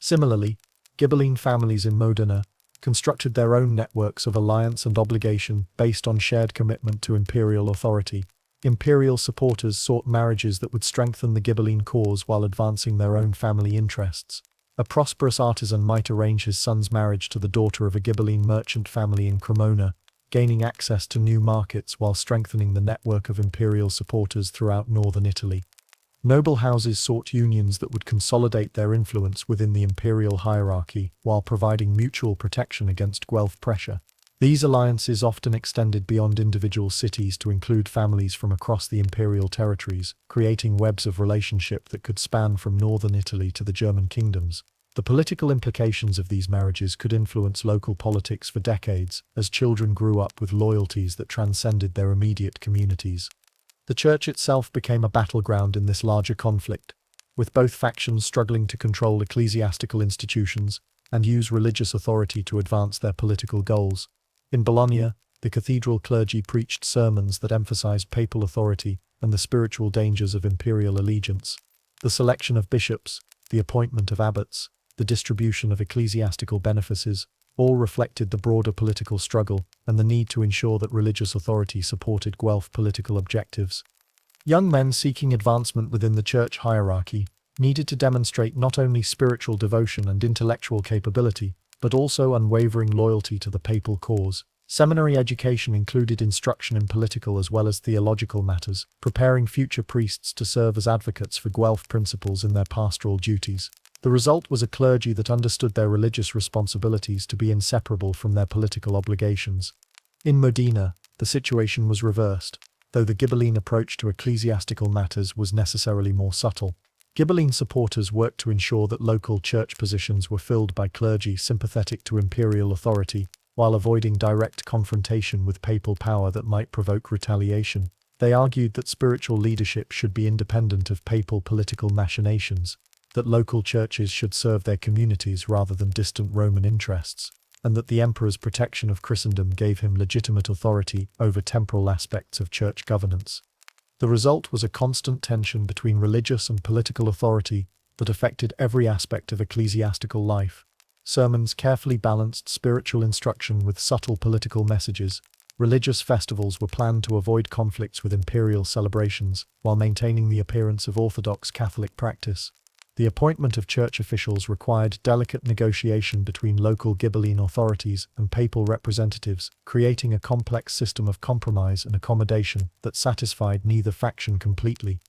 Similarly, Ghibelline families in Modena constructed their own networks of alliance and obligation based on shared commitment to imperial authority. Imperial supporters sought marriages that would strengthen the Ghibelline cause while advancing their own family interests. A prosperous artisan might arrange his son's marriage to the daughter of a Ghibelline merchant family in Cremona, gaining access to new markets while strengthening the network of imperial supporters throughout northern Italy. Noble houses sought unions that would consolidate their influence within the imperial hierarchy while providing mutual protection against Guelph pressure. These alliances often extended beyond individual cities to include families from across the imperial territories, creating webs of relationship that could span from northern Italy to the German kingdoms. The political implications of these marriages could influence local politics for decades, as children grew up with loyalties that transcended their immediate communities. The church itself became a battleground in this larger conflict, with both factions struggling to control ecclesiastical institutions and use religious authority to advance their political goals. In Bologna, the cathedral clergy preached sermons that emphasized papal authority and the spiritual dangers of imperial allegiance. The selection of bishops, the appointment of abbots, the distribution of ecclesiastical benefices, all reflected the broader political struggle and the need to ensure that religious authority supported Guelph political objectives. Young men seeking advancement within the church hierarchy needed to demonstrate not only spiritual devotion and intellectual capability, but also unwavering loyalty to the papal cause. Seminary education included instruction in political as well as theological matters, preparing future priests to serve as advocates for Guelph principles in their pastoral duties. The result was a clergy that understood their religious responsibilities to be inseparable from their political obligations. In Modena, the situation was reversed, though the Ghibelline approach to ecclesiastical matters was necessarily more subtle. Ghibelline supporters worked to ensure that local church positions were filled by clergy sympathetic to imperial authority, while avoiding direct confrontation with papal power that might provoke retaliation. They argued that spiritual leadership should be independent of papal political machinations, that local churches should serve their communities rather than distant Roman interests, and that the emperor's protection of Christendom gave him legitimate authority over temporal aspects of church governance. The result was a constant tension between religious and political authority that affected every aspect of ecclesiastical life. Sermons carefully balanced spiritual instruction with subtle political messages. Religious festivals were planned to avoid conflicts with imperial celebrations, while maintaining the appearance of Orthodox Catholic practice. The appointment of church officials required delicate negotiation between local Ghibelline authorities and papal representatives, creating a complex system of compromise and accommodation that satisfied neither faction completely.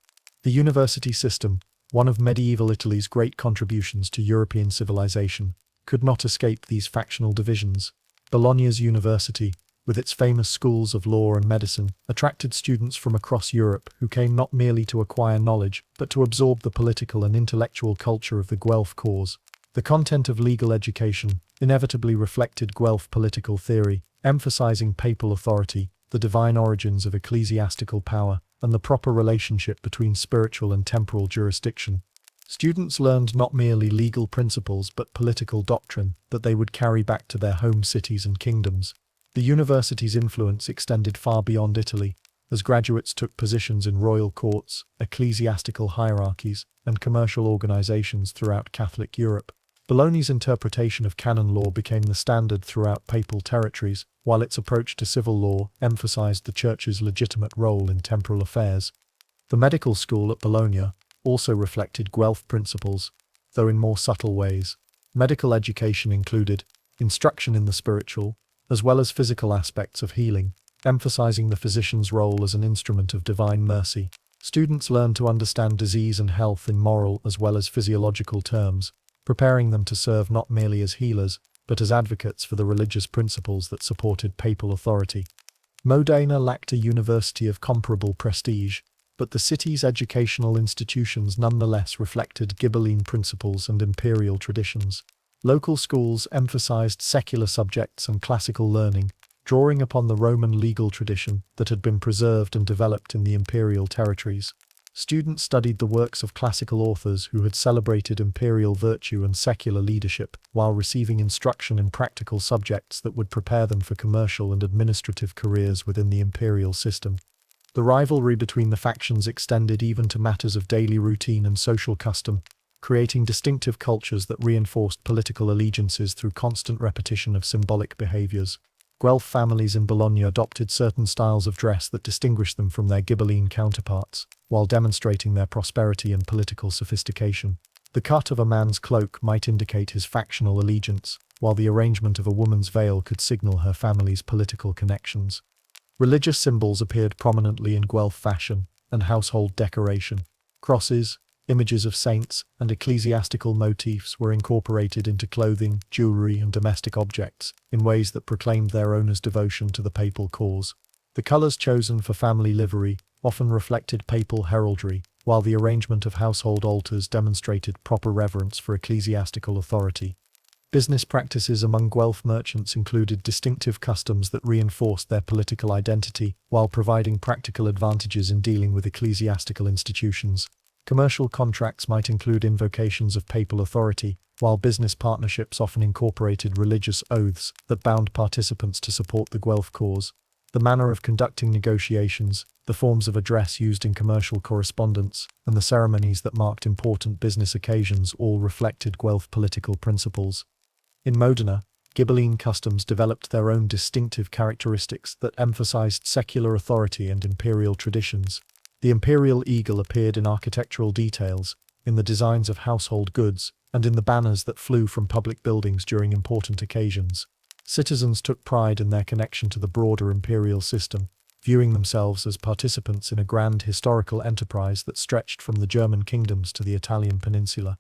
The university system, one of medieval Italy's great contributions to European civilization, could not escape these factional divisions. Bologna's university, with its famous schools of law and medicine, attracted students from across Europe who came not merely to acquire knowledge, but to absorb the political and intellectual culture of the Guelph cause. The content of legal education inevitably reflected Guelph political theory, emphasizing papal authority, the divine origins of ecclesiastical power, and the proper relationship between spiritual and temporal jurisdiction. Students learned not merely legal principles but political doctrine that they would carry back to their home cities and kingdoms. The university's influence extended far beyond Italy, as graduates took positions in royal courts, ecclesiastical hierarchies, and commercial organizations throughout Catholic Europe. Bologna's interpretation of canon law became the standard throughout papal territories, while its approach to civil law emphasized the church's legitimate role in temporal affairs. The medical school at Bologna also reflected Guelph principles, though in more subtle ways. Medical education included instruction in the spiritual, as well as physical aspects of healing, emphasizing the physician's role as an instrument of divine mercy. Students learned to understand disease and health in moral as well as physiological terms, preparing them to serve not merely as healers, but as advocates for the religious principles that supported papal authority. Modena lacked a university of comparable prestige, but the city's educational institutions nonetheless reflected Ghibelline principles and imperial traditions. Local schools emphasized secular subjects and classical learning, drawing upon the Roman legal tradition that had been preserved and developed in the imperial territories. Students studied the works of classical authors who had celebrated imperial virtue and secular leadership, while receiving instruction in practical subjects that would prepare them for commercial and administrative careers within the imperial system. The rivalry between the factions extended even to matters of daily routine and social custom, creating distinctive cultures that reinforced political allegiances through constant repetition of symbolic behaviors. Guelph families in Bologna adopted certain styles of dress that distinguished them from their Ghibelline counterparts, while demonstrating their prosperity and political sophistication. The cut of a man's cloak might indicate his factional allegiance, while the arrangement of a woman's veil could signal her family's political connections. Religious symbols appeared prominently in Guelph fashion and household decoration. Crosses, images of saints, and ecclesiastical motifs were incorporated into clothing, jewelry, and domestic objects in ways that proclaimed their owners' devotion to the papal cause. The colors chosen for family livery often reflected papal heraldry, while the arrangement of household altars demonstrated proper reverence for ecclesiastical authority. Business practices among Guelph merchants included distinctive customs that reinforced their political identity while providing practical advantages in dealing with ecclesiastical institutions. Commercial contracts might include invocations of papal authority, while business partnerships often incorporated religious oaths that bound participants to support the Guelph cause. The manner of conducting negotiations, the forms of address used in commercial correspondence, and the ceremonies that marked important business occasions all reflected Guelph political principles. In Modena, Ghibelline customs developed their own distinctive characteristics that emphasized secular authority and imperial traditions. The imperial eagle appeared in architectural details, in the designs of household goods, and in the banners that flew from public buildings during important occasions. Citizens took pride in their connection to the broader imperial system, viewing themselves as participants in a grand historical enterprise that stretched from the German kingdoms to the Italian peninsula.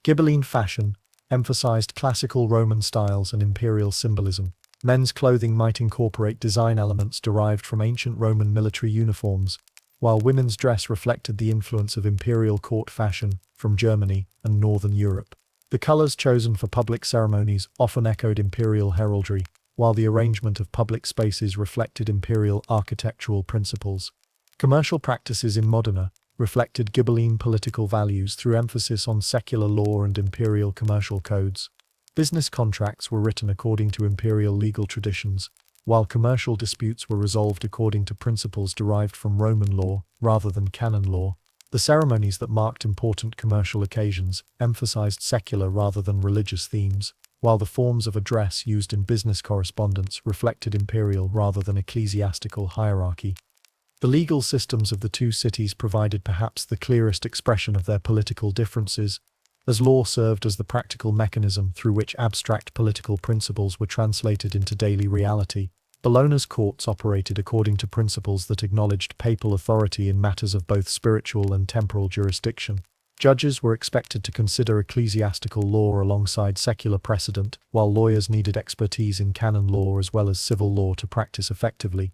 Ghibelline fashion emphasized classical Roman styles and imperial symbolism. Men's clothing might incorporate design elements derived from ancient Roman military uniforms, while women's dress reflected the influence of imperial court fashion from Germany and Northern Europe. The colors chosen for public ceremonies often echoed imperial heraldry, while the arrangement of public spaces reflected imperial architectural principles. Commercial practices in Modena reflected Ghibelline political values through emphasis on secular law and imperial commercial codes. Business contracts were written according to imperial legal traditions, while commercial disputes were resolved according to principles derived from Roman law rather than canon law. The ceremonies that marked important commercial occasions emphasized secular rather than religious themes, while the forms of address used in business correspondence reflected imperial rather than ecclesiastical hierarchy. The legal systems of the two cities provided perhaps the clearest expression of their political differences, as law served as the practical mechanism through which abstract political principles were translated into daily reality. Bologna's courts operated according to principles that acknowledged papal authority in matters of both spiritual and temporal jurisdiction. Judges were expected to consider ecclesiastical law alongside secular precedent, while lawyers needed expertise in canon law as well as civil law to practice effectively.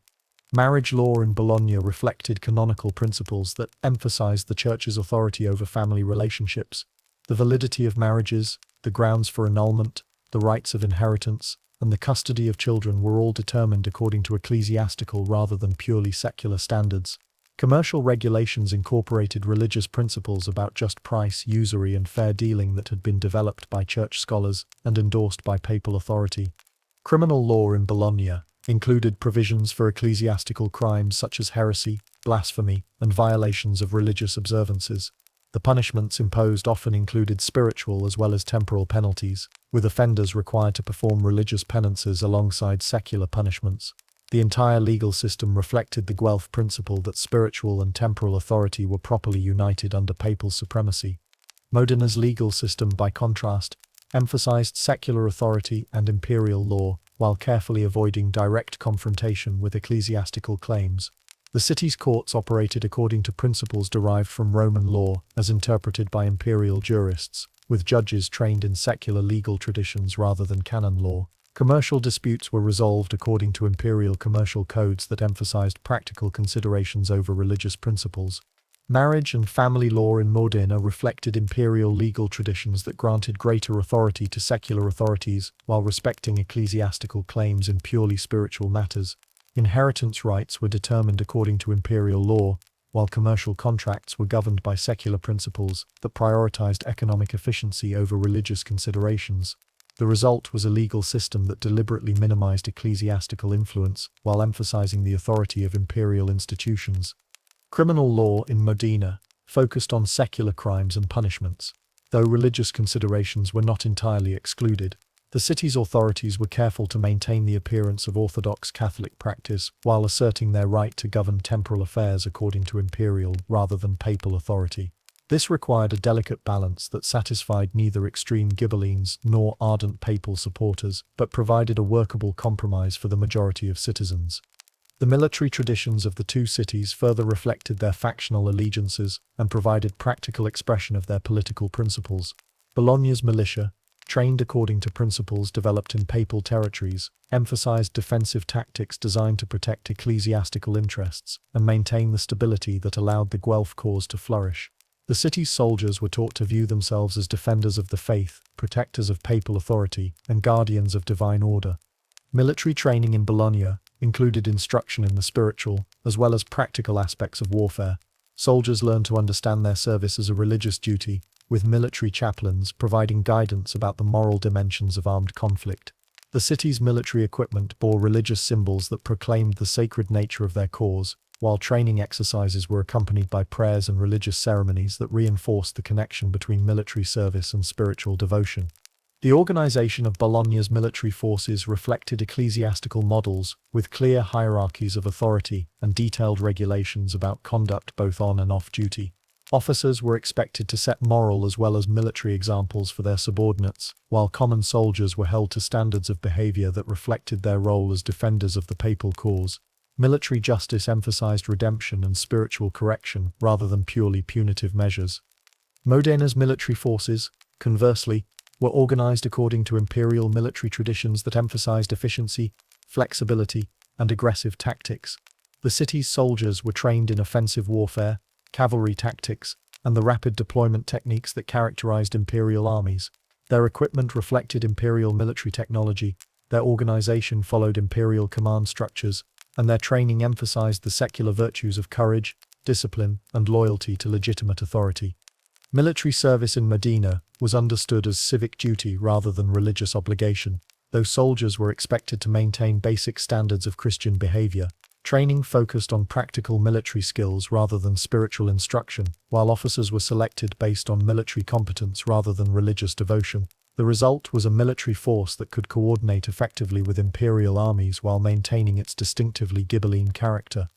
Marriage law in Bologna reflected canonical principles that emphasized the Church's authority over family relationships. The validity of marriages, the grounds for annulment, the rights of inheritance, and the custody of children were all determined according to ecclesiastical rather than purely secular standards. Commercial regulations incorporated religious principles about just price, usury, and fair dealing that had been developed by church scholars and endorsed by papal authority. Criminal law in Bologna included provisions for ecclesiastical crimes such as heresy, blasphemy, and violations of religious observances. The punishments imposed often included spiritual as well as temporal penalties, with offenders required to perform religious penances alongside secular punishments. The entire legal system reflected the Guelph principle that spiritual and temporal authority were properly united under papal supremacy. Modena's legal system, by contrast, emphasized secular authority and imperial law, while carefully avoiding direct confrontation with ecclesiastical claims. The city's courts operated according to principles derived from Roman law, as interpreted by imperial jurists, with judges trained in secular legal traditions rather than canon law. Commercial disputes were resolved according to imperial commercial codes that emphasized practical considerations over religious principles. Marriage and family law in Modena reflected imperial legal traditions that granted greater authority to secular authorities while respecting ecclesiastical claims in purely spiritual matters. Inheritance rights were determined according to imperial law, while commercial contracts were governed by secular principles that prioritized economic efficiency over religious considerations. The result was a legal system that deliberately minimized ecclesiastical influence while emphasizing the authority of imperial institutions. Criminal law in Modena focused on secular crimes and punishments, though religious considerations were not entirely excluded. The city's authorities were careful to maintain the appearance of Orthodox Catholic practice while asserting their right to govern temporal affairs according to imperial rather than papal authority. This required a delicate balance that satisfied neither extreme Ghibellines nor ardent papal supporters, but provided a workable compromise for the majority of citizens. The military traditions of the two cities further reflected their factional allegiances and provided practical expression of their political principles. Bologna's militia, trained according to principles developed in papal territories, emphasized defensive tactics designed to protect ecclesiastical interests and maintain the stability that allowed the Guelph cause to flourish. The city's soldiers were taught to view themselves as defenders of the faith, protectors of papal authority, and guardians of divine order. Military training in Bologna included instruction in the spiritual, as well as practical aspects of warfare. Soldiers learned to understand their service as a religious duty, with military chaplains providing guidance about the moral dimensions of armed conflict. The city's military equipment bore religious symbols that proclaimed the sacred nature of their cause, while training exercises were accompanied by prayers and religious ceremonies that reinforced the connection between military service and spiritual devotion. The organization of Bologna's military forces reflected ecclesiastical models, with clear hierarchies of authority and detailed regulations about conduct both on and off duty. Officers were expected to set moral as well as military examples for their subordinates, while common soldiers were held to standards of behavior that reflected their role as defenders of the papal cause. Military justice emphasized redemption and spiritual correction rather than purely punitive measures. Modena's military forces, conversely, were organized according to imperial military traditions that emphasized efficiency, flexibility, and aggressive tactics. The city's soldiers were trained in offensive warfare, cavalry tactics, and the rapid deployment techniques that characterized imperial armies. Their equipment reflected imperial military technology, their organization followed imperial command structures, and their training emphasized the secular virtues of courage, discipline, and loyalty to legitimate authority. Military service in Modena was understood as civic duty rather than religious obligation, though soldiers were expected to maintain basic standards of Christian behavior. Training focused on practical military skills rather than spiritual instruction, while officers were selected based on military competence rather than religious devotion. The result was a military force that could coordinate effectively with imperial armies while maintaining its distinctively Ghibelline character.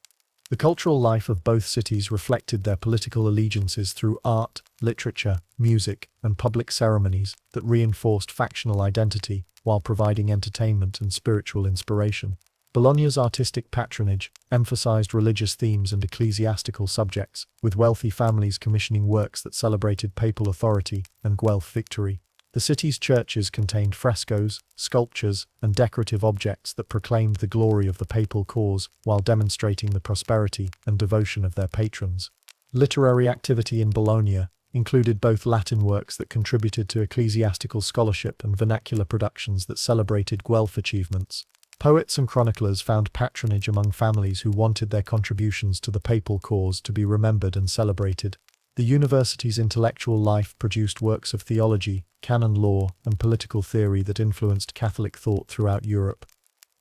The cultural life of both cities reflected their political allegiances through art, literature, music, and public ceremonies that reinforced factional identity while providing entertainment and spiritual inspiration. Bologna's artistic patronage emphasized religious themes and ecclesiastical subjects, with wealthy families commissioning works that celebrated papal authority and Guelph victory. The city's churches contained frescoes, sculptures, and decorative objects that proclaimed the glory of the papal cause while demonstrating the prosperity and devotion of their patrons. Literary activity in Bologna included both Latin works that contributed to ecclesiastical scholarship and vernacular productions that celebrated Guelph achievements. Poets and chroniclers found patronage among families who wanted their contributions to the papal cause to be remembered and celebrated. The university's intellectual life produced works of theology, canon law, and political theory that influenced Catholic thought throughout Europe.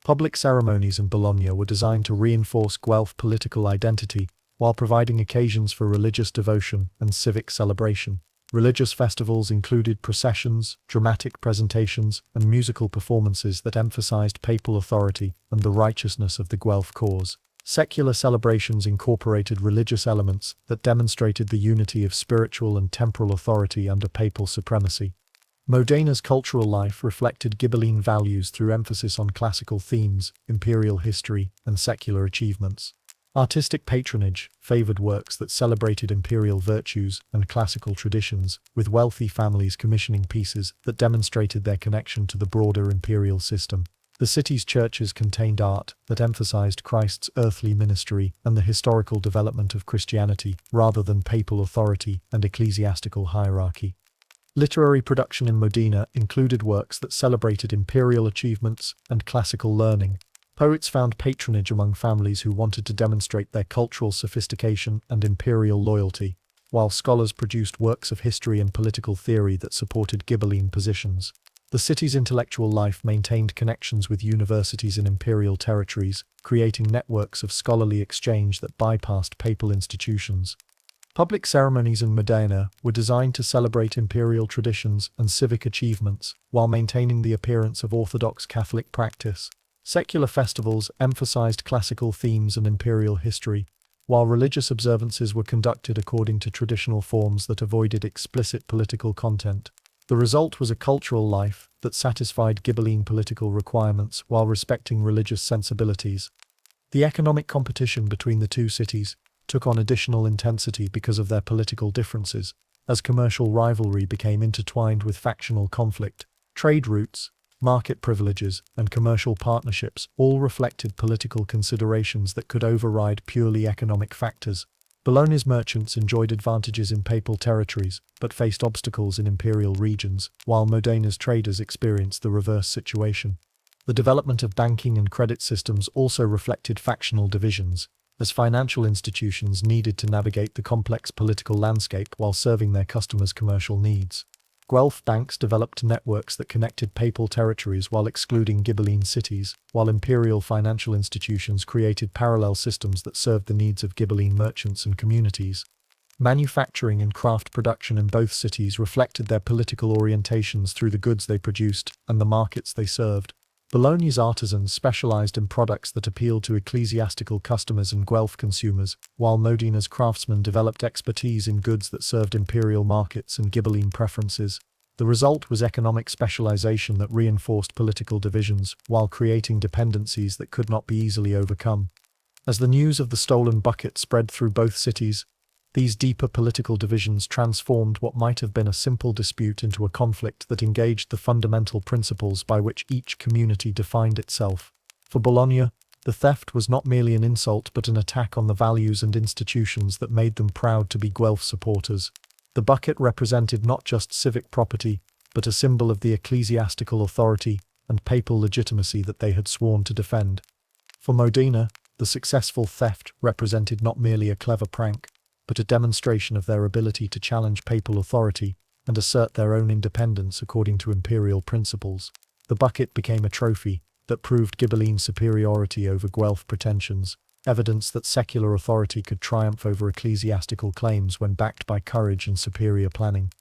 Public ceremonies in Bologna were designed to reinforce Guelph political identity while providing occasions for religious devotion and civic celebration. Religious festivals included processions, dramatic presentations, and musical performances that emphasized papal authority and the righteousness of the Guelph cause. Secular celebrations incorporated religious elements that demonstrated the unity of spiritual and temporal authority under papal supremacy. Modena's cultural life reflected Ghibelline values through emphasis on classical themes, imperial history, and secular achievements. Artistic patronage favored works that celebrated imperial virtues and classical traditions, with wealthy families commissioning pieces that demonstrated their connection to the broader imperial system. The city's churches contained art that emphasized Christ's earthly ministry and the historical development of Christianity, rather than papal authority and ecclesiastical hierarchy. Literary production in Modena included works that celebrated imperial achievements and classical learning. Poets found patronage among families who wanted to demonstrate their cultural sophistication and imperial loyalty, while scholars produced works of history and political theory that supported Ghibelline positions. The city's intellectual life maintained connections with universities in imperial territories, creating networks of scholarly exchange that bypassed papal institutions. Public ceremonies in Modena were designed to celebrate imperial traditions and civic achievements, while maintaining the appearance of Orthodox Catholic practice. Secular festivals emphasized classical themes and imperial history, while religious observances were conducted according to traditional forms that avoided explicit political content. The result was a cultural life that satisfied Ghibelline political requirements while respecting religious sensibilities. The economic competition between the two cities took on additional intensity because of their political differences, as commercial rivalry became intertwined with factional conflict. Trade routes, market privileges, and commercial partnerships all reflected political considerations that could override purely economic factors. Bologna's merchants enjoyed advantages in papal territories, but faced obstacles in imperial regions, while Modena's traders experienced the reverse situation. The development of banking and credit systems also reflected factional divisions, as financial institutions needed to navigate the complex political landscape while serving their customers' commercial needs. Guelph banks developed networks that connected papal territories while excluding Ghibelline cities, while imperial financial institutions created parallel systems that served the needs of Ghibelline merchants and communities. Manufacturing and craft production in both cities reflected their political orientations through the goods they produced and the markets they served. Bologna's artisans specialized in products that appealed to ecclesiastical customers and Guelph consumers, while Modena's craftsmen developed expertise in goods that served imperial markets and Ghibelline preferences. The result was economic specialization that reinforced political divisions, while creating dependencies that could not be easily overcome. As the news of the stolen bucket spread through both cities, these deeper political divisions transformed what might have been a simple dispute into a conflict that engaged the fundamental principles by which each community defined itself. For Bologna, the theft was not merely an insult but an attack on the values and institutions that made them proud to be Guelph supporters. The bucket represented not just civic property, but a symbol of the ecclesiastical authority and papal legitimacy that they had sworn to defend. For Modena, the successful theft represented not merely a clever prank, but a demonstration of their ability to challenge papal authority and assert their own independence according to imperial principles. The bucket became a trophy that proved Ghibelline superiority over Guelph pretensions, evidence that secular authority could triumph over ecclesiastical claims when backed by courage and superior planning.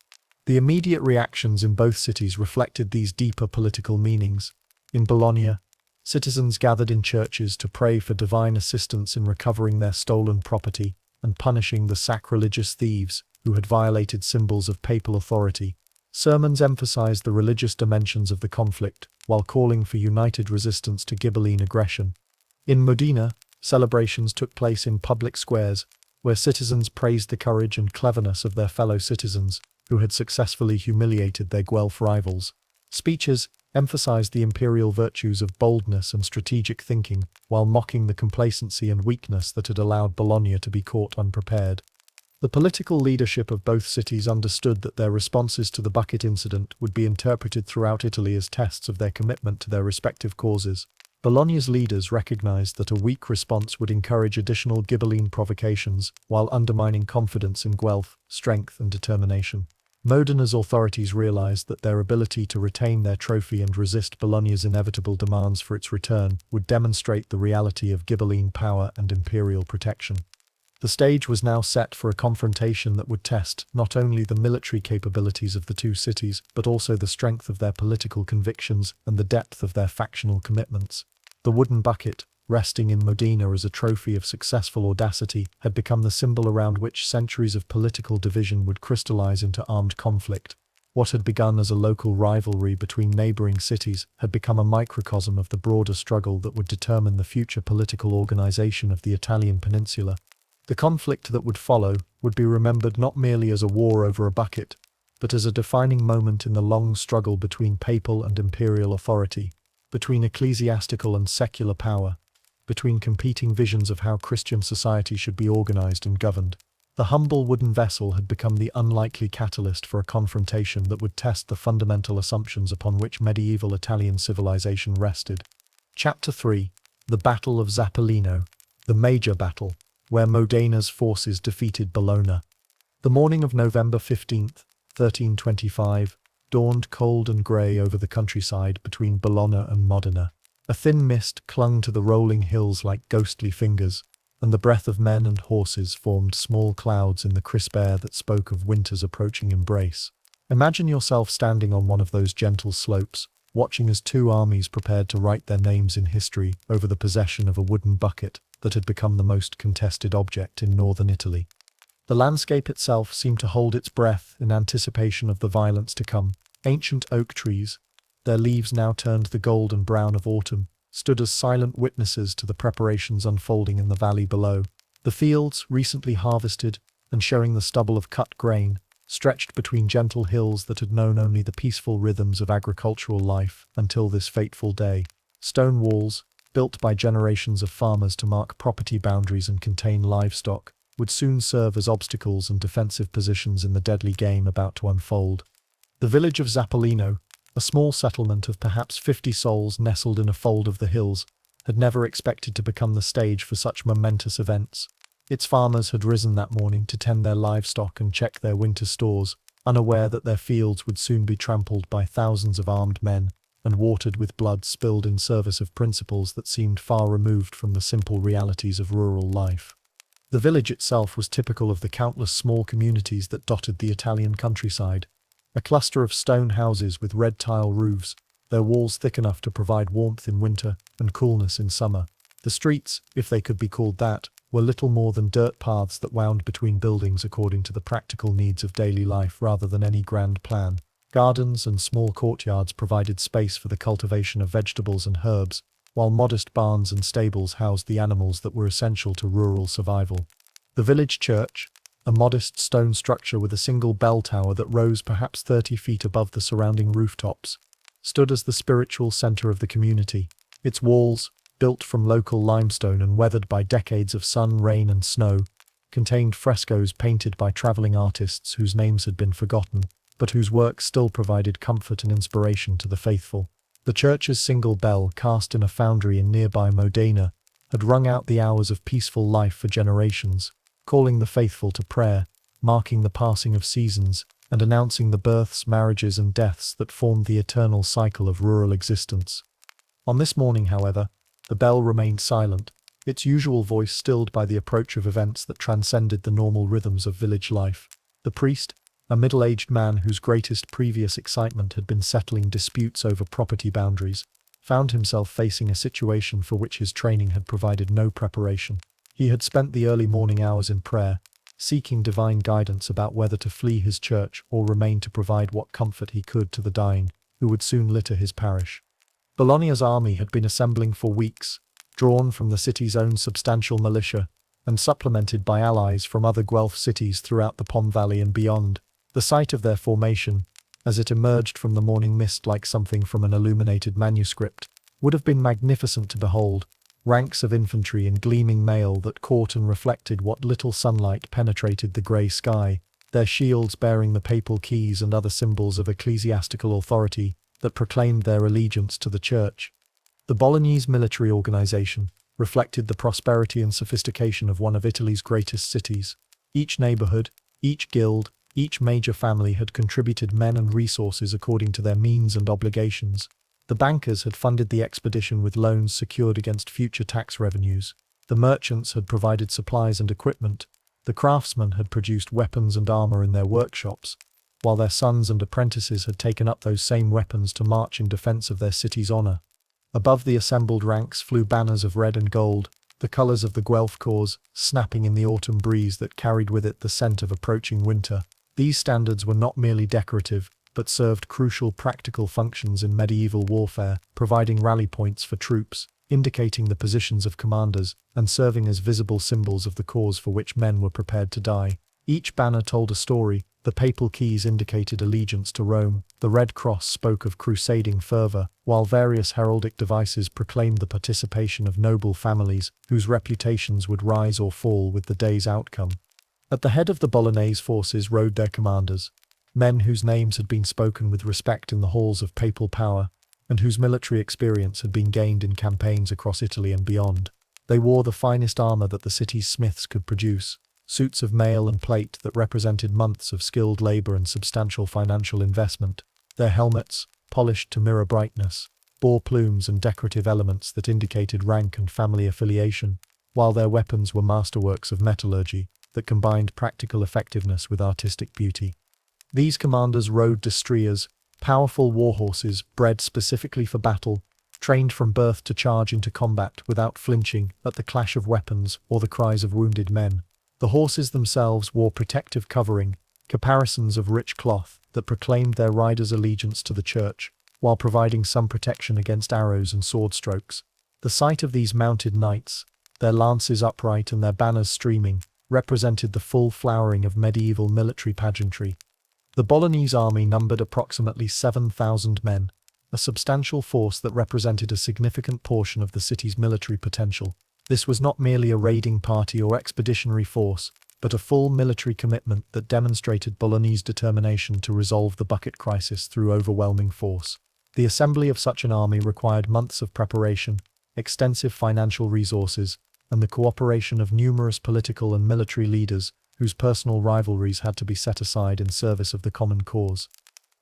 The immediate reactions in both cities reflected these deeper political meanings. In Bologna, citizens gathered in churches to pray for divine assistance in recovering their stolen property and punishing the sacrilegious thieves who had violated symbols of papal authority. Sermons emphasized the religious dimensions of the conflict, while calling for united resistance to Ghibelline aggression. In Modena, celebrations took place in public squares, where citizens praised the courage and cleverness of their fellow citizens, who had successfully humiliated their Guelph rivals. Speeches emphasized the imperial virtues of boldness and strategic thinking, while mocking the complacency and weakness that had allowed Bologna to be caught unprepared. The political leadership of both cities understood that their responses to the bucket incident would be interpreted throughout Italy as tests of their commitment to their respective causes. Bologna's leaders recognized that a weak response would encourage additional Ghibelline provocations, while undermining confidence in Guelph, strength and determination. Modena's authorities realized that their ability to retain their trophy and resist Bologna's inevitable demands for its return would demonstrate the reality of Ghibelline power and imperial protection. The stage was now set for a confrontation that would test not only the military capabilities of the two cities, but also the strength of their political convictions and the depth of their factional commitments. The wooden bucket, resting in Modena as a trophy of successful audacity, had become the symbol around which centuries of political division would crystallize into armed conflict. What had begun as a local rivalry between neighboring cities had become a microcosm of the broader struggle that would determine the future political organization of the Italian peninsula. The conflict that would follow would be remembered not merely as a war over a bucket, but as a defining moment in the long struggle between papal and imperial authority, between ecclesiastical and secular power, between competing visions of how Christian society should be organized and governed. The humble wooden vessel had become the unlikely catalyst for a confrontation that would test the fundamental assumptions upon which medieval Italian civilization rested. Chapter 3. The Battle of Zappolino, the major battle, where Modena's forces defeated Bologna. The morning of November 15th, 1325, dawned cold and grey over the countryside between Bologna and Modena. A thin mist clung to the rolling hills like ghostly fingers, and the breath of men and horses formed small clouds in the crisp air that spoke of winter's approaching embrace. Imagine yourself standing on one of those gentle slopes, watching as two armies prepared to write their names in history over the possession of a wooden bucket that had become the most contested object in northern Italy. The landscape itself seemed to hold its breath in anticipation of the violence to come. Ancient oak trees, their leaves now turned the gold and brown of autumn, stood as silent witnesses to the preparations unfolding in the valley below. The fields, recently harvested and showing the stubble of cut grain, stretched between gentle hills that had known only the peaceful rhythms of agricultural life until this fateful day. Stone walls, built by generations of farmers to mark property boundaries and contain livestock, would soon serve as obstacles and defensive positions in the deadly game about to unfold. The village of Zappolino, a small settlement of perhaps 50 souls nestled in a fold of the hills, had never expected to become the stage for such momentous events. Its farmers had risen that morning to tend their livestock and check their winter stores, unaware that their fields would soon be trampled by thousands of armed men and watered with blood spilled in service of principles that seemed far removed from the simple realities of rural life. The village itself was typical of the countless small communities that dotted the Italian countryside. A cluster of stone houses with red tile roofs, their walls thick enough to provide warmth in winter and coolness in summer. The streets, if they could be called that, were little more than dirt paths that wound between buildings according to the practical needs of daily life rather than any grand plan. Gardens and small courtyards provided space for the cultivation of vegetables and herbs, while modest barns and stables housed the animals that were essential to rural survival. The village church, a modest stone structure with a single bell tower that rose perhaps 30 feet above the surrounding rooftops, stood as the spiritual center of the community. Its walls, built from local limestone and weathered by decades of sun, rain, and snow, contained frescoes painted by traveling artists whose names had been forgotten, but whose work still provided comfort and inspiration to the faithful. The church's single bell, cast in a foundry in nearby Modena, had rung out the hours of peaceful life for generations, calling the faithful to prayer, marking the passing of seasons, and announcing the births, marriages, and deaths that formed the eternal cycle of rural existence. On this morning, however, the bell remained silent, its usual voice stilled by the approach of events that transcended the normal rhythms of village life. The priest, a middle-aged man whose greatest previous excitement had been settling disputes over property boundaries, found himself facing a situation for which his training had provided no preparation. He had spent the early morning hours in prayer, seeking divine guidance about whether to flee his church or remain to provide what comfort he could to the dying, who would soon litter his parish. Bologna's army had been assembling for weeks, drawn from the city's own substantial militia, and supplemented by allies from other Guelph cities throughout the Pom Valley and beyond. The sight of their formation, as it emerged from the morning mist like something from an illuminated manuscript, would have been magnificent to behold. Ranks of infantry in gleaming mail that caught and reflected what little sunlight penetrated the grey sky, their shields bearing the papal keys and other symbols of ecclesiastical authority that proclaimed their allegiance to the church. The Bolognese military organization reflected the prosperity and sophistication of one of Italy's greatest cities. Each neighborhood, each guild, each major family had contributed men and resources according to their means and obligations. The bankers had funded the expedition with loans secured against future tax revenues. The merchants had provided supplies and equipment. The craftsmen had produced weapons and armor in their workshops, while their sons and apprentices had taken up those same weapons to march in defense of their city's honor. Above the assembled ranks flew banners of red and gold, the colors of the Guelph cause, snapping in the autumn breeze that carried with it the scent of approaching winter. These standards were not merely decorative, but served crucial practical functions in medieval warfare, providing rally points for troops, indicating the positions of commanders, and serving as visible symbols of the cause for which men were prepared to die. Each banner told a story. The papal keys indicated allegiance to Rome, the Red Cross spoke of crusading fervor, while various heraldic devices proclaimed the participation of noble families whose reputations would rise or fall with the day's outcome. At the head of the Bolognese forces rode their commanders, men whose names had been spoken with respect in the halls of papal power, and whose military experience had been gained in campaigns across Italy and beyond. They wore the finest armor that the city's smiths could produce, suits of mail and plate that represented months of skilled labor and substantial financial investment. Their helmets, polished to mirror brightness, bore plumes and decorative elements that indicated rank and family affiliation, while their weapons were masterworks of metallurgy that combined practical effectiveness with artistic beauty. These commanders rode destriers, powerful warhorses bred specifically for battle, trained from birth to charge into combat without flinching at the clash of weapons or the cries of wounded men. The horses themselves wore protective covering, caparisons of rich cloth that proclaimed their riders' allegiance to the church, while providing some protection against arrows and sword strokes. The sight of these mounted knights, their lances upright and their banners streaming, represented the full flowering of medieval military pageantry. The Bolognese army numbered approximately 7,000 men, a substantial force that represented a significant portion of the city's military potential. This was not merely a raiding party or expeditionary force, but a full military commitment that demonstrated Bologna's determination to resolve the bucket crisis through overwhelming force. The assembly of such an army required months of preparation, extensive financial resources, and the cooperation of numerous political and military leaders whose personal rivalries had to be set aside in service of the common cause.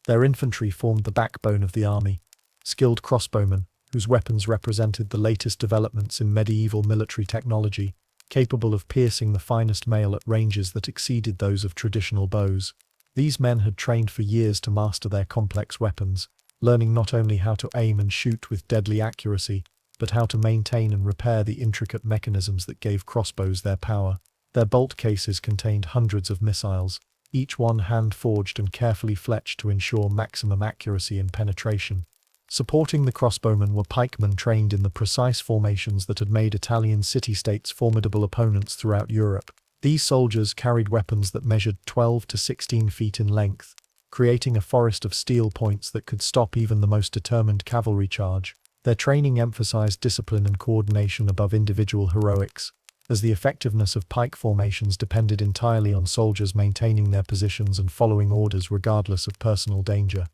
Their infantry formed the backbone of the army, skilled crossbowmen, whose weapons represented the latest developments in medieval military technology, capable of piercing the finest mail at ranges that exceeded those of traditional bows. These men had trained for years to master their complex weapons, learning not only how to aim and shoot with deadly accuracy, but how to maintain and repair the intricate mechanisms that gave crossbows their power. Their bolt cases contained hundreds of missiles, each one hand-forged and carefully fletched to ensure maximum accuracy and penetration. Supporting the crossbowmen were pikemen trained in the precise formations that had made Italian city-states formidable opponents throughout Europe. These soldiers carried weapons that measured 12 to 16 feet in length, creating a forest of steel points that could stop even the most determined cavalry charge. Their training emphasized discipline and coordination above individual heroics, as the effectiveness of pike formations depended entirely on soldiers maintaining their positions and following orders regardless of personal danger.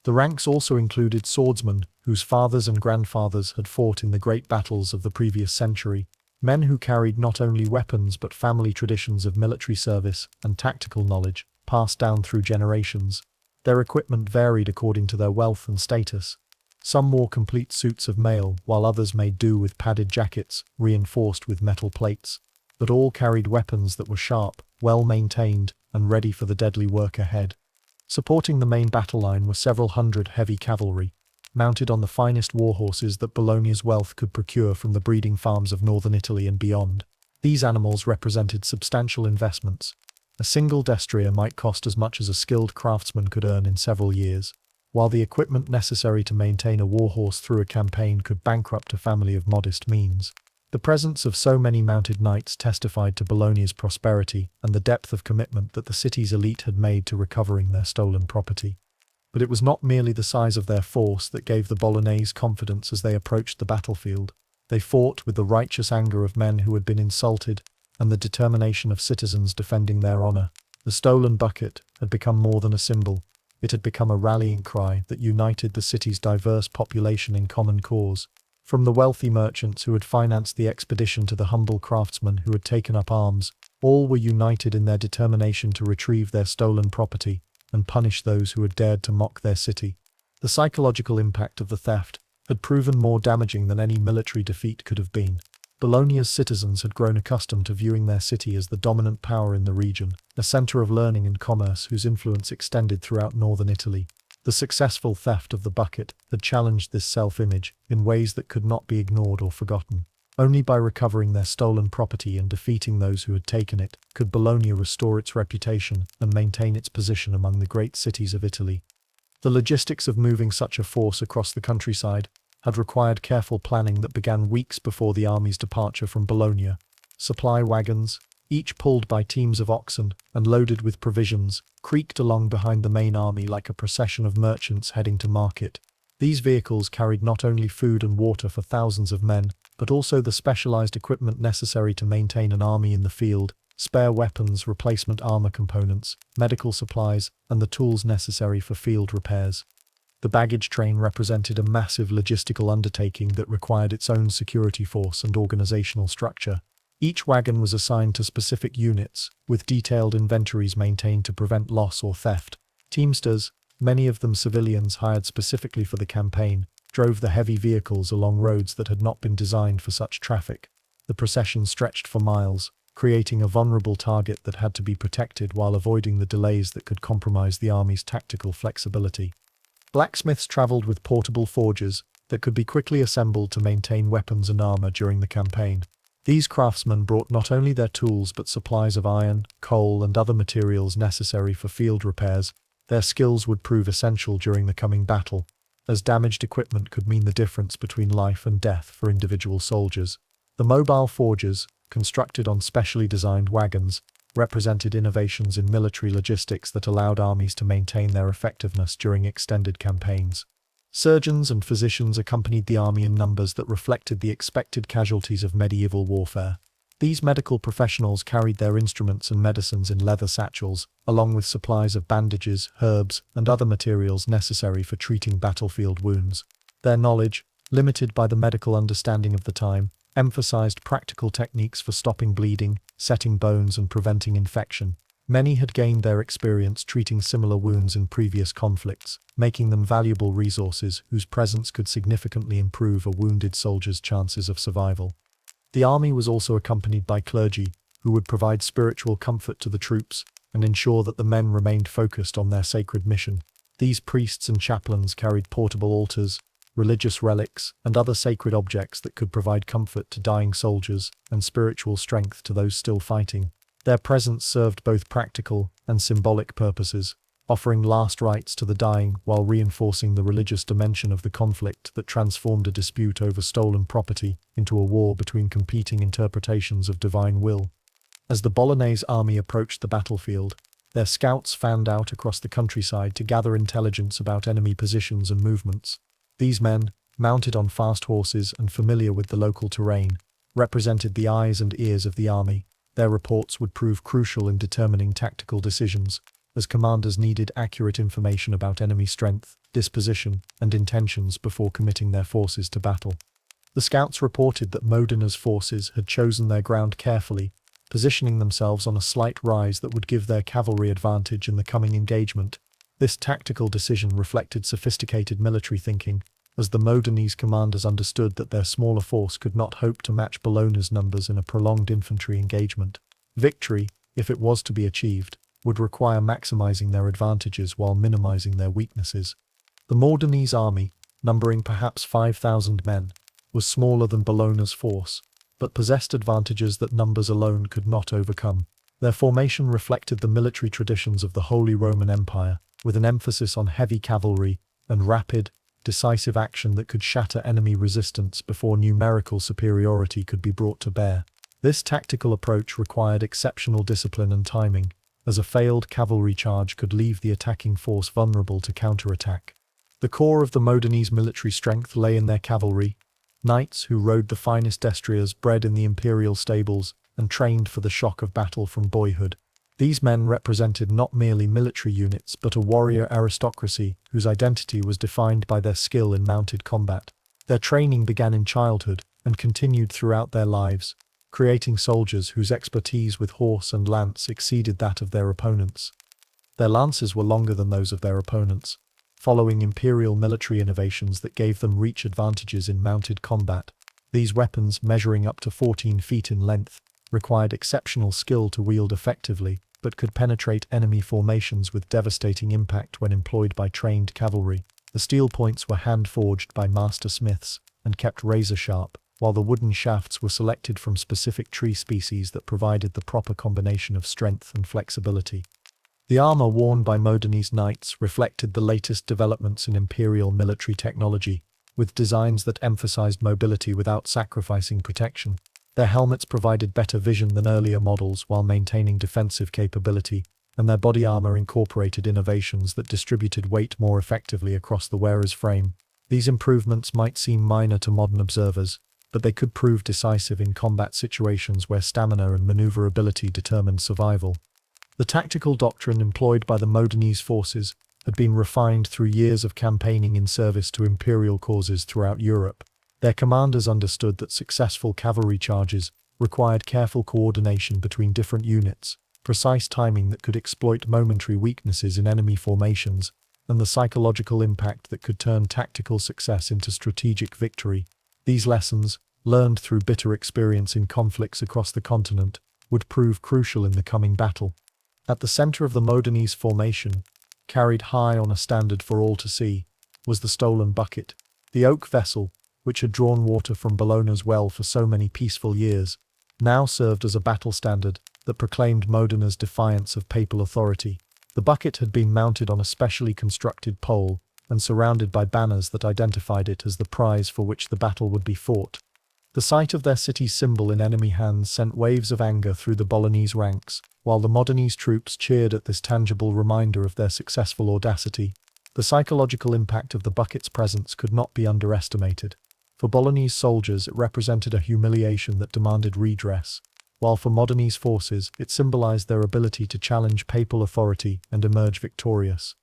The ranks also included swordsmen, whose fathers and grandfathers had fought in the great battles of the previous century, men who carried not only weapons but family traditions of military service and tactical knowledge, passed down through generations. Their equipment varied according to their wealth and status. Some wore complete suits of mail, while others made do with padded jackets, reinforced with metal plates. But all carried weapons that were sharp, well-maintained, and ready for the deadly work ahead. Supporting the main battle line were several hundred heavy cavalry, mounted on the finest war horses that Bologna's wealth could procure from the breeding farms of northern Italy and beyond. These animals represented substantial investments. A single destrier might cost as much as a skilled craftsman could earn in several years, while the equipment necessary to maintain a warhorse through a campaign could bankrupt a family of modest means. The presence of so many mounted knights testified to Bologna's prosperity and the depth of commitment that the city's elite had made to recovering their stolen property. But it was not merely the size of their force that gave the Bolognese confidence as they approached the battlefield. They fought with the righteous anger of men who had been insulted and the determination of citizens defending their honor. The stolen bucket had become more than a symbol. It had become a rallying cry that united the city's diverse population in common cause. From the wealthy merchants who had financed the expedition to the humble craftsmen who had taken up arms, all were united in their determination to retrieve their stolen property and punish those who had dared to mock their city. The psychological impact of the theft had proven more damaging than any military defeat could have been. Bologna's citizens had grown accustomed to viewing their city as the dominant power in the region, a center of learning and commerce whose influence extended throughout northern Italy. The successful theft of the bucket had challenged this self-image in ways that could not be ignored or forgotten. Only by recovering their stolen property and defeating those who had taken it could Bologna restore its reputation and maintain its position among the great cities of Italy. The logistics of moving such a force across the countryside had required careful planning that began weeks before the army's departure from Bologna. Supply wagons, each pulled by teams of oxen and loaded with provisions, creaked along behind the main army like a procession of merchants heading to market. These vehicles carried not only food and water for thousands of men, but also the specialized equipment necessary to maintain an army in the field, spare weapons, replacement armor components, medical supplies, and the tools necessary for field repairs. The baggage train represented a massive logistical undertaking that required its own security force and organizational structure. Each wagon was assigned to specific units, with detailed inventories maintained to prevent loss or theft. Teamsters, many of them civilians hired specifically for the campaign, drove the heavy vehicles along roads that had not been designed for such traffic. The procession stretched for miles, creating a vulnerable target that had to be protected while avoiding the delays that could compromise the army's tactical flexibility. Blacksmiths traveled with portable forges that could be quickly assembled to maintain weapons and armor during the campaign. These craftsmen brought not only their tools but supplies of iron, coal, and other materials necessary for field repairs. Their skills would prove essential during the coming battle, as damaged equipment could mean the difference between life and death for individual soldiers. The mobile forges, constructed on specially designed wagons, represented innovations in military logistics that allowed armies to maintain their effectiveness during extended campaigns. Surgeons and physicians accompanied the army in numbers that reflected the expected casualties of medieval warfare. These medical professionals carried their instruments and medicines in leather satchels, along with supplies of bandages, herbs, and other materials necessary for treating battlefield wounds. Their knowledge, limited by the medical understanding of the time, emphasized practical techniques for stopping bleeding, setting bones, and preventing infection. Many had gained their experience treating similar wounds in previous conflicts, making them valuable resources whose presence could significantly improve a wounded soldier's chances of survival. The army was also accompanied by clergy, who would provide spiritual comfort to the troops and ensure that the men remained focused on their sacred mission. These priests and chaplains carried portable altars, religious relics, and other sacred objects that could provide comfort to dying soldiers and spiritual strength to those still fighting. Their presence served both practical and symbolic purposes, offering last rites to the dying while reinforcing the religious dimension of the conflict that transformed a dispute over stolen property into a war between competing interpretations of divine will. As the Bolognese army approached the battlefield, their scouts fanned out across the countryside to gather intelligence about enemy positions and movements. These men, mounted on fast horses and familiar with the local terrain, represented the eyes and ears of the army. Their reports would prove crucial in determining tactical decisions, as commanders needed accurate information about enemy strength, disposition, and intentions before committing their forces to battle. The scouts reported that Modena's forces had chosen their ground carefully, positioning themselves on a slight rise that would give their cavalry advantage in the coming engagement. This tactical decision reflected sophisticated military thinking, as the Modenese commanders understood that their smaller force could not hope to match Bologna's numbers in a prolonged infantry engagement. Victory, if it was to be achieved, would require maximizing their advantages while minimizing their weaknesses. The Modenese army, numbering perhaps 5,000 men, was smaller than Bologna's force, but possessed advantages that numbers alone could not overcome. Their formation reflected the military traditions of the Holy Roman Empire, with an emphasis on heavy cavalry and rapid, decisive action that could shatter enemy resistance before numerical superiority could be brought to bear. This tactical approach required exceptional discipline and timing, as a failed cavalry charge could leave the attacking force vulnerable to counterattack. The core of the Modenese military strength lay in their cavalry, knights who rode the finest destriers bred in the imperial stables and trained for the shock of battle from boyhood. These men represented not merely military units but a warrior aristocracy whose identity was defined by their skill in mounted combat. Their training began in childhood and continued throughout their lives, creating soldiers whose expertise with horse and lance exceeded that of their opponents. Their lances were longer than those of their opponents, following imperial military innovations that gave them reach advantages in mounted combat. These weapons, measuring up to 14 feet in length, required exceptional skill to wield effectively, but could penetrate enemy formations with devastating impact when employed by trained cavalry. The steel points were hand-forged by master smiths and kept razor-sharp, while the wooden shafts were selected from specific tree species that provided the proper combination of strength and flexibility. The armor worn by Modenese knights reflected the latest developments in imperial military technology, with designs that emphasized mobility without sacrificing protection. Their helmets provided better vision than earlier models while maintaining defensive capability, and their body armor incorporated innovations that distributed weight more effectively across the wearer's frame. These improvements might seem minor to modern observers, but they could prove decisive in combat situations where stamina and maneuverability determined survival. The tactical doctrine employed by the Modenese forces had been refined through years of campaigning in service to imperial causes throughout Europe. Their commanders understood that successful cavalry charges required careful coordination between different units, precise timing that could exploit momentary weaknesses in enemy formations, and the psychological impact that could turn tactical success into strategic victory. These lessons, learned through bitter experience in conflicts across the continent, would prove crucial in the coming battle. At the center of the Modenese formation, carried high on a standard for all to see, was the stolen bucket. The oak vessel, which had drawn water from Bologna's well for so many peaceful years, now served as a battle standard that proclaimed Modena's defiance of papal authority. The bucket had been mounted on a specially constructed pole and surrounded by banners that identified it as the prize for which the battle would be fought. The sight of their city's symbol in enemy hands sent waves of anger through the Bolognese ranks, while the Modenese troops cheered at this tangible reminder of their successful audacity. The psychological impact of the bucket's presence could not be underestimated. For Bolognese soldiers, it represented a humiliation that demanded redress, while for Modenese forces, it symbolized their ability to challenge papal authority and emerge victorious.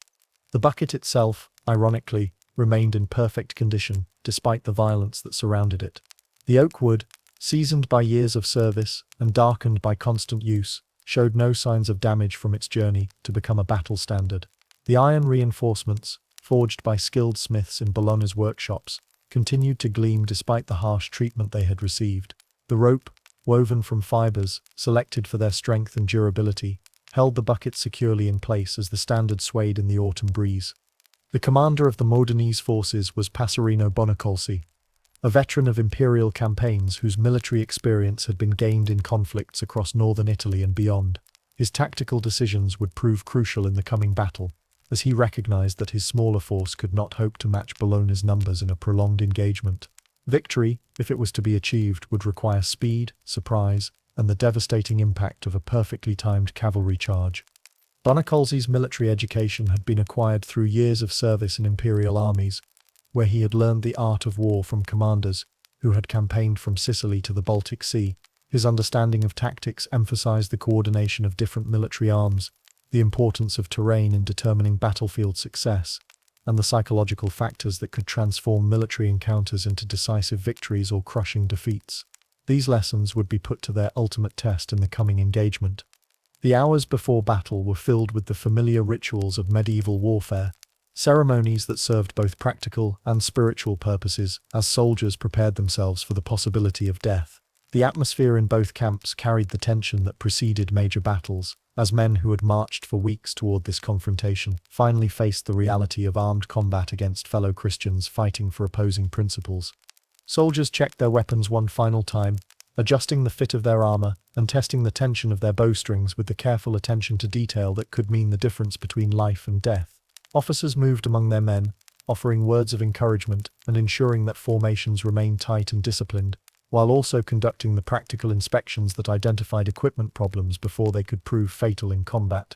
The bucket itself, ironically, remained in perfect condition, despite the violence that surrounded it. The oak wood, seasoned by years of service and darkened by constant use, showed no signs of damage from its journey to become a battle standard. The iron reinforcements, forged by skilled smiths in Bologna's workshops, continued to gleam despite the harsh treatment they had received. The rope, woven from fibers selected for their strength and durability, held the bucket securely in place as the standard swayed in the autumn breeze. The commander of the Modenese forces was Passerino Bonacolsi, a veteran of imperial campaigns whose military experience had been gained in conflicts across northern Italy and beyond. His tactical decisions would prove crucial in the coming battle, as he recognized that his smaller force could not hope to match Bologna's numbers in a prolonged engagement. Victory, if it was to be achieved, would require speed, surprise, and the devastating impact of a perfectly timed cavalry charge. Bonacolsi's military education had been acquired through years of service in imperial armies, where he had learned the art of war from commanders who had campaigned from Sicily to the Baltic Sea. His understanding of tactics emphasized the coordination of different military arms, the importance of terrain in determining battlefield success, and the psychological factors that could transform military encounters into decisive victories or crushing defeats. These lessons would be put to their ultimate test in the coming engagement. The hours before battle were filled with the familiar rituals of medieval warfare, ceremonies that served both practical and spiritual purposes as soldiers prepared themselves for the possibility of death. The atmosphere in both camps carried the tension that preceded major battles, as men who had marched for weeks toward this confrontation finally faced the reality of armed combat against fellow Christians fighting for opposing principles. Soldiers checked their weapons one final time, adjusting the fit of their armor and testing the tension of their bowstrings with the careful attention to detail that could mean the difference between life and death. Officers moved among their men, offering words of encouragement and ensuring that formations remained tight and disciplined, while also conducting the practical inspections that identified equipment problems before they could prove fatal in combat.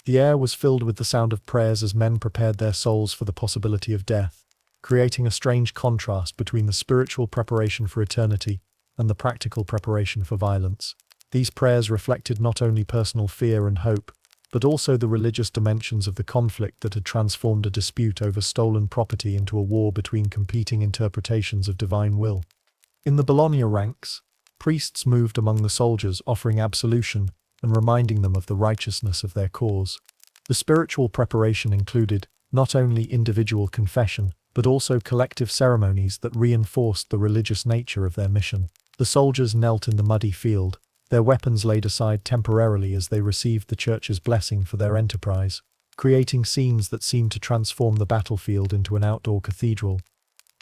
The air was filled with the sound of prayers as men prepared their souls for the possibility of death, creating a strange contrast between the spiritual preparation for eternity and the practical preparation for violence. These prayers reflected not only personal fear and hope, but also the religious dimensions of the conflict that had transformed a dispute over stolen property into a war between competing interpretations of divine will. In the Bologna ranks, priests moved among the soldiers offering absolution and reminding them of the righteousness of their cause. The spiritual preparation included not only individual confession, but also collective ceremonies that reinforced the religious nature of their mission. The soldiers knelt in the muddy field, their weapons laid aside temporarily as they received the church's blessing for their enterprise, creating scenes that seemed to transform the battlefield into an outdoor cathedral.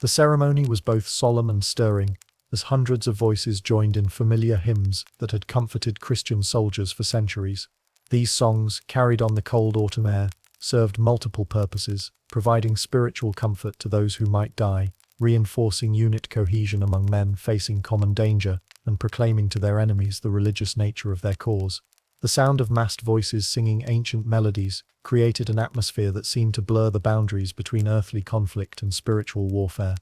The ceremony was both solemn and stirring, as hundreds of voices joined in familiar hymns that had comforted Christian soldiers for centuries. These songs, carried on the cold autumn air, served multiple purposes, providing spiritual comfort to those who might die, reinforcing unit cohesion among men facing common danger, and proclaiming to their enemies the religious nature of their cause. The sound of massed voices singing ancient melodies created an atmosphere that seemed to blur the boundaries between earthly conflict and spiritual warfare.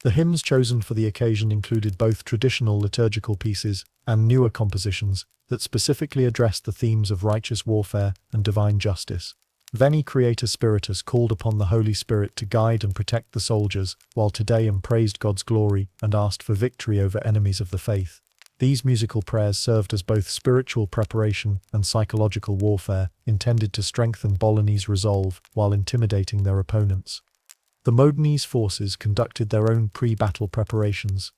The hymns chosen for the occasion included both traditional liturgical pieces and newer compositions that specifically addressed the themes of righteous warfare and divine justice. Veni Creator Spiritus called upon the Holy Spirit to guide and protect the soldiers, while Te Deum praised God's glory and asked for victory over enemies of the faith. These musical prayers served as both spiritual preparation and psychological warfare, intended to strengthen Bolognese resolve while intimidating their opponents. The Modenese forces conducted their own pre-battle preparations,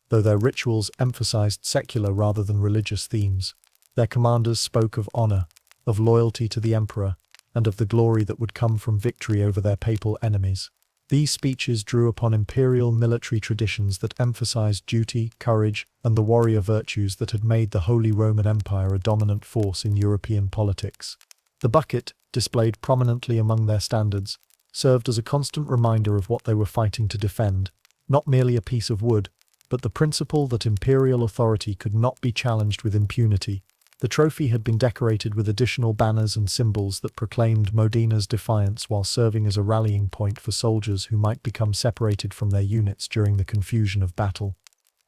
though their rituals emphasized secular rather than religious themes. Their commanders spoke of honor, of loyalty to the emperor, and of the glory that would come from victory over their papal enemies. These speeches drew upon imperial military traditions that emphasized duty, courage, and the warrior virtues that had made the Holy Roman Empire a dominant force in European politics. The bucket, displayed prominently among their standards, served as a constant reminder of what they were fighting to defend, not merely a piece of wood, but the principle that imperial authority could not be challenged with impunity. The trophy had been decorated with additional banners and symbols that proclaimed Modena's defiance while serving as a rallying point for soldiers who might become separated from their units during the confusion of battle.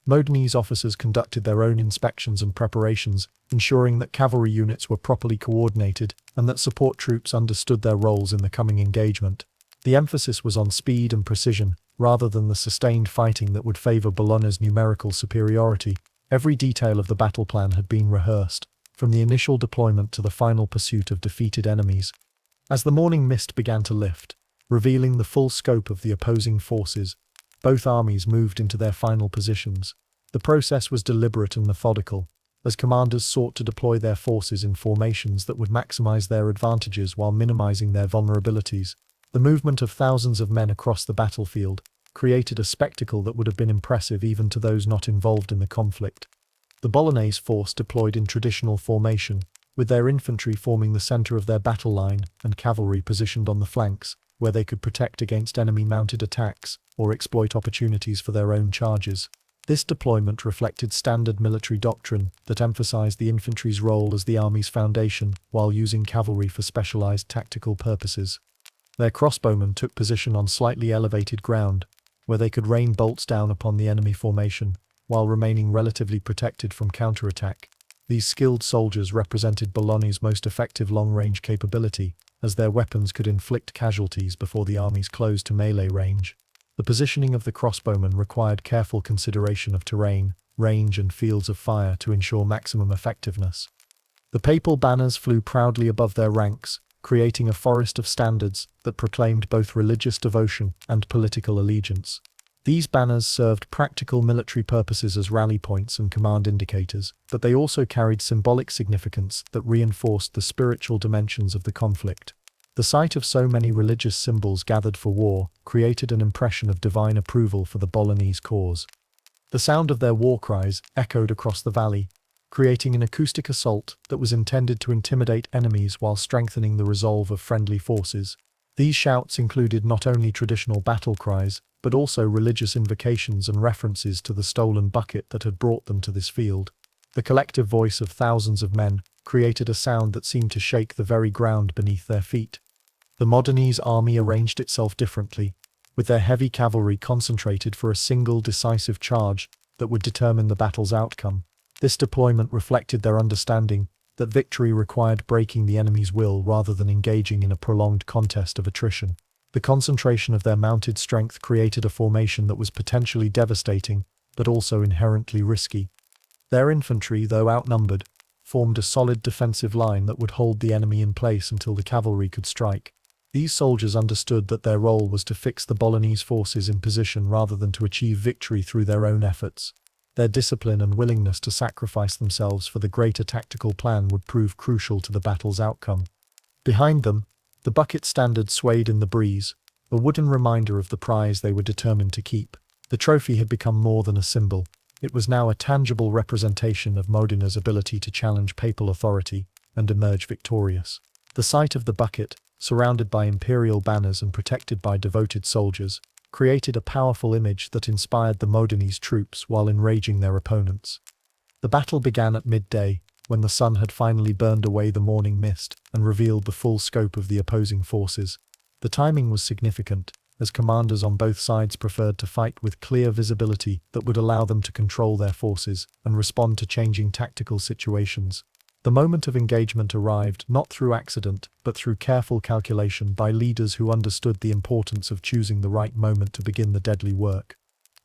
Modenese officers conducted their own inspections and preparations, ensuring that cavalry units were properly coordinated and that support troops understood their roles in the coming engagement. The emphasis was on speed and precision, rather than the sustained fighting that would favor Bologna's numerical superiority. Every detail of the battle plan had been rehearsed, from the initial deployment to the final pursuit of defeated enemies. As the morning mist began to lift, revealing the full scope of the opposing forces, both armies moved into their final positions. The process was deliberate and methodical, as commanders sought to deploy their forces in formations that would maximize their advantages while minimizing their vulnerabilities. The movement of thousands of men across the battlefield created a spectacle that would have been impressive even to those not involved in the conflict. The Bolognese force deployed in traditional formation, with their infantry forming the center of their battle line and cavalry positioned on the flanks, where they could protect against enemy-mounted attacks or exploit opportunities for their own charges. This deployment reflected standard military doctrine that emphasized the infantry's role as the army's foundation while using cavalry for specialized tactical purposes. Their crossbowmen took position on slightly elevated ground, where they could rain bolts down upon the enemy formation, while remaining relatively protected from counterattack. These skilled soldiers represented Bologna's most effective long-range capability, as their weapons could inflict casualties before the armies closed to melee range. The positioning of the crossbowmen required careful consideration of terrain, range and fields of fire to ensure maximum effectiveness. The papal banners flew proudly above their ranks, creating a forest of standards that proclaimed both religious devotion and political allegiance. These banners served practical military purposes as rally points and command indicators, but they also carried symbolic significance that reinforced the spiritual dimensions of the conflict. The sight of so many religious symbols gathered for war created an impression of divine approval for the Bolognese cause. The sound of their war cries echoed across the valley, creating an acoustic assault that was intended to intimidate enemies while strengthening the resolve of friendly forces. These shouts included not only traditional battle cries, but also religious invocations and references to the stolen bucket that had brought them to this field. The collective voice of thousands of men created a sound that seemed to shake the very ground beneath their feet. The Modenese army arranged itself differently, with their heavy cavalry concentrated for a single decisive charge that would determine the battle's outcome. This deployment reflected their understanding that victory required breaking the enemy's will rather than engaging in a prolonged contest of attrition. The concentration of their mounted strength created a formation that was potentially devastating, but also inherently risky. Their infantry, though outnumbered, formed a solid defensive line that would hold the enemy in place until the cavalry could strike. These soldiers understood that their role was to fix the Bolognese forces in position rather than to achieve victory through their own efforts. Their discipline and willingness to sacrifice themselves for the greater tactical plan would prove crucial to the battle's outcome. Behind them, the bucket standard swayed in the breeze, a wooden reminder of the prize they were determined to keep. The trophy had become more than a symbol. It was now a tangible representation of Modena's ability to challenge papal authority and emerge victorious. The sight of the bucket, surrounded by imperial banners and protected by devoted soldiers, created a powerful image that inspired the Modenese troops while enraging their opponents. The battle began at midday, when the sun had finally burned away the morning mist and revealed the full scope of the opposing forces. The timing was significant, as commanders on both sides preferred to fight with clear visibility that would allow them to control their forces and respond to changing tactical situations. The moment of engagement arrived not through accident, but through careful calculation by leaders who understood the importance of choosing the right moment to begin the deadly work.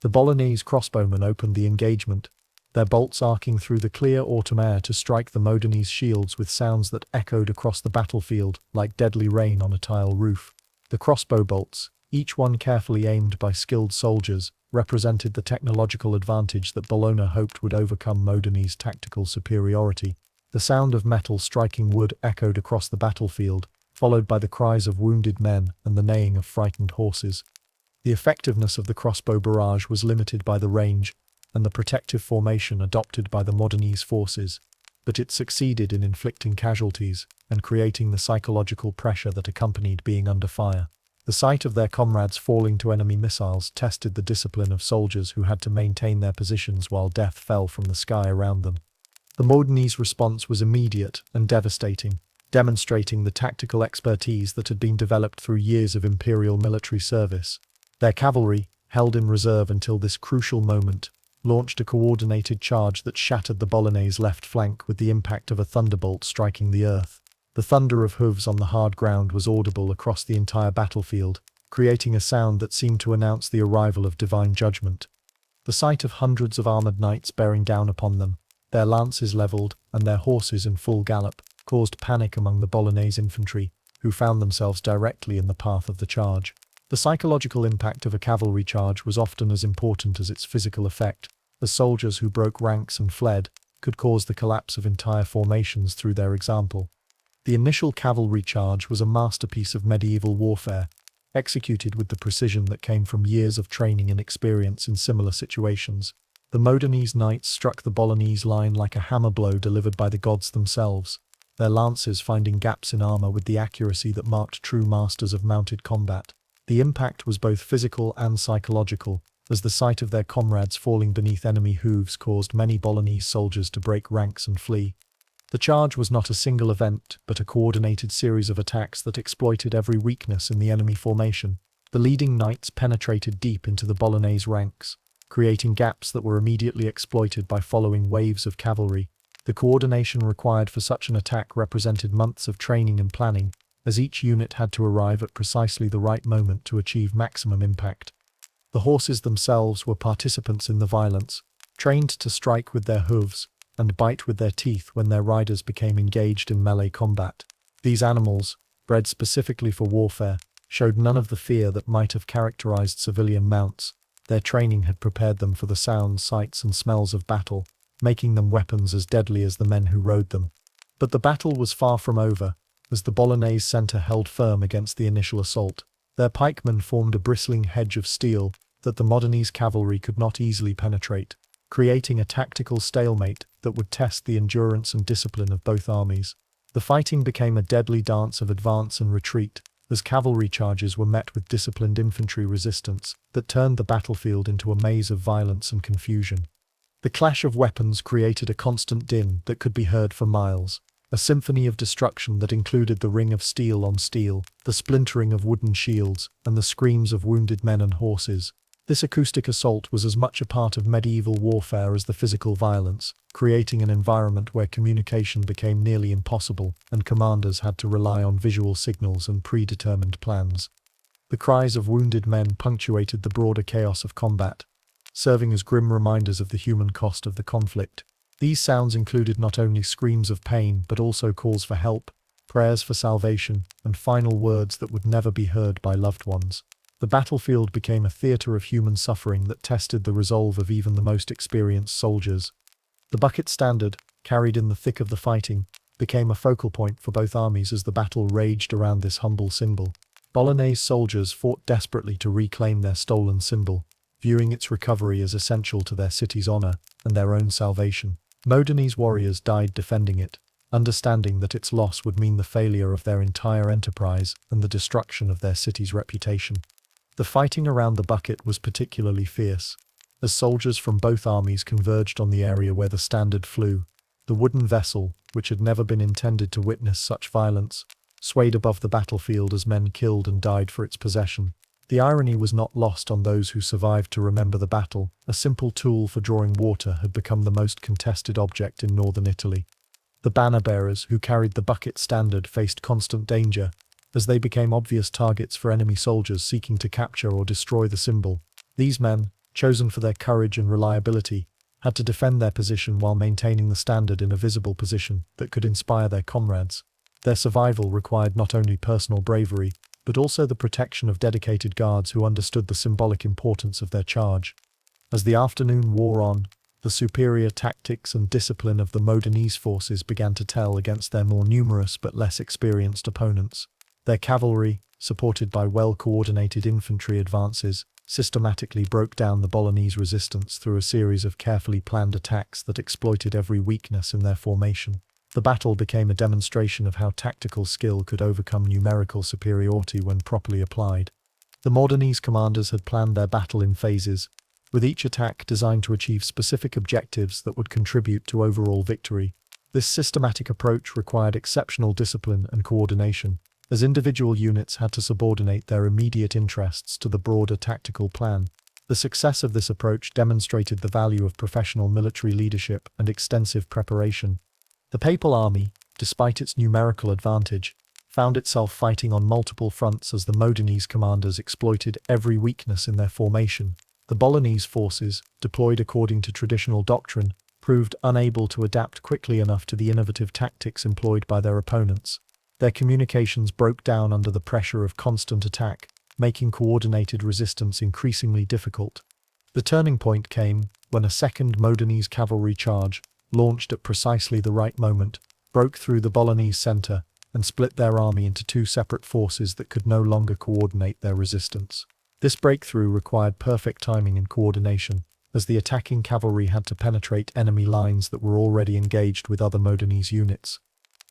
The Bolognese crossbowmen opened the engagement, their bolts arcing through the clear autumn air to strike the Modenese shields with sounds that echoed across the battlefield like deadly rain on a tile roof. The crossbow bolts, each one carefully aimed by skilled soldiers, represented the technological advantage that Bologna hoped would overcome Modenese tactical superiority. The sound of metal striking wood echoed across the battlefield, followed by the cries of wounded men and the neighing of frightened horses. The effectiveness of the crossbow barrage was limited by the range and the protective formation adopted by the Modenese forces, but it succeeded in inflicting casualties and creating the psychological pressure that accompanied being under fire. The sight of their comrades falling to enemy missiles tested the discipline of soldiers who had to maintain their positions while death fell from the sky around them. The Modenese response was immediate and devastating, demonstrating the tactical expertise that had been developed through years of imperial military service. Their cavalry, held in reserve until this crucial moment, launched a coordinated charge that shattered the Bolognese left flank with the impact of a thunderbolt striking the earth. The thunder of hooves on the hard ground was audible across the entire battlefield, creating a sound that seemed to announce the arrival of divine judgment. The sight of hundreds of armored knights bearing down upon them, their lances leveled and their horses in full gallop, caused panic among the Bolognese infantry, who found themselves directly in the path of the charge. The psychological impact of a cavalry charge was often as important as its physical effect, as soldiers who broke ranks and fled could cause the collapse of entire formations through their example. The initial cavalry charge was a masterpiece of medieval warfare, executed with the precision that came from years of training and experience in similar situations. The Modenese knights struck the Bolognese line like a hammer blow delivered by the gods themselves, their lances finding gaps in armor with the accuracy that marked true masters of mounted combat. The impact was both physical and psychological, as the sight of their comrades falling beneath enemy hooves caused many Bolognese soldiers to break ranks and flee. The charge was not a single event, but a coordinated series of attacks that exploited every weakness in the enemy formation. The leading knights penetrated deep into the Bolognese ranks, creating gaps that were immediately exploited by following waves of cavalry. The coordination required for such an attack represented months of training and planning, as each unit had to arrive at precisely the right moment to achieve maximum impact. The horses themselves were participants in the violence, trained to strike with their hooves and bite with their teeth when their riders became engaged in melee combat. These animals, bred specifically for warfare, showed none of the fear that might have characterized civilian mounts. Their training had prepared them for the sounds, sights, and smells of battle, making them weapons as deadly as the men who rode them. But the battle was far from over, as the Bolognese centre held firm against the initial assault. Their pikemen formed a bristling hedge of steel that the Modenese cavalry could not easily penetrate, creating a tactical stalemate that would test the endurance and discipline of both armies. The fighting became a deadly dance of advance and retreat, as cavalry charges were met with disciplined infantry resistance that turned the battlefield into a maze of violence and confusion. The clash of weapons created a constant din that could be heard for miles, a symphony of destruction that included the ring of steel on steel, the splintering of wooden shields, and the screams of wounded men and horses. This acoustic assault was as much a part of medieval warfare as the physical violence, creating an environment where communication became nearly impossible and commanders had to rely on visual signals and predetermined plans. The cries of wounded men punctuated the broader chaos of combat, serving as grim reminders of the human cost of the conflict. These sounds included not only screams of pain but also calls for help, prayers for salvation, and final words that would never be heard by loved ones. The battlefield became a theatre of human suffering that tested the resolve of even the most experienced soldiers. The bucket standard, carried in the thick of the fighting, became a focal point for both armies as the battle raged around this humble symbol. Bolognese soldiers fought desperately to reclaim their stolen symbol, viewing its recovery as essential to their city's honor and their own salvation. Modenese warriors died defending it, understanding that its loss would mean the failure of their entire enterprise and the destruction of their city's reputation. The fighting around the bucket was particularly fierce, as soldiers from both armies converged on the area where the standard flew. The wooden vessel, which had never been intended to witness such violence, swayed above the battlefield as men killed and died for its possession. The irony was not lost on those who survived to remember the battle. A simple tool for drawing water had become the most contested object in northern Italy. The banner bearers who carried the bucket standard faced constant danger, as they became obvious targets for enemy soldiers seeking to capture or destroy the symbol. These men, chosen for their courage and reliability, had to defend their position while maintaining the standard in a visible position that could inspire their comrades. Their survival required not only personal bravery, but also the protection of dedicated guards who understood the symbolic importance of their charge. As the afternoon wore on, the superior tactics and discipline of the Modenese forces began to tell against their more numerous but less experienced opponents. Their cavalry, supported by well-coordinated infantry advances, systematically broke down the Bolognese resistance through a series of carefully planned attacks that exploited every weakness in their formation. The battle became a demonstration of how tactical skill could overcome numerical superiority when properly applied. The Modenese commanders had planned their battle in phases, with each attack designed to achieve specific objectives that would contribute to overall victory. This systematic approach required exceptional discipline and coordination, as individual units had to subordinate their immediate interests to the broader tactical plan. The success of this approach demonstrated the value of professional military leadership and extensive preparation. The Papal army, despite its numerical advantage, found itself fighting on multiple fronts as the Modenese commanders exploited every weakness in their formation. The Bolognese forces, deployed according to traditional doctrine, proved unable to adapt quickly enough to the innovative tactics employed by their opponents. Their communications broke down under the pressure of constant attack, making coordinated resistance increasingly difficult. The turning point came when a second Modenese cavalry charge, launched at precisely the right moment, broke through the Bolognese centre and split their army into two separate forces that could no longer coordinate their resistance. This breakthrough required perfect timing and coordination, as the attacking cavalry had to penetrate enemy lines that were already engaged with other Modenese units.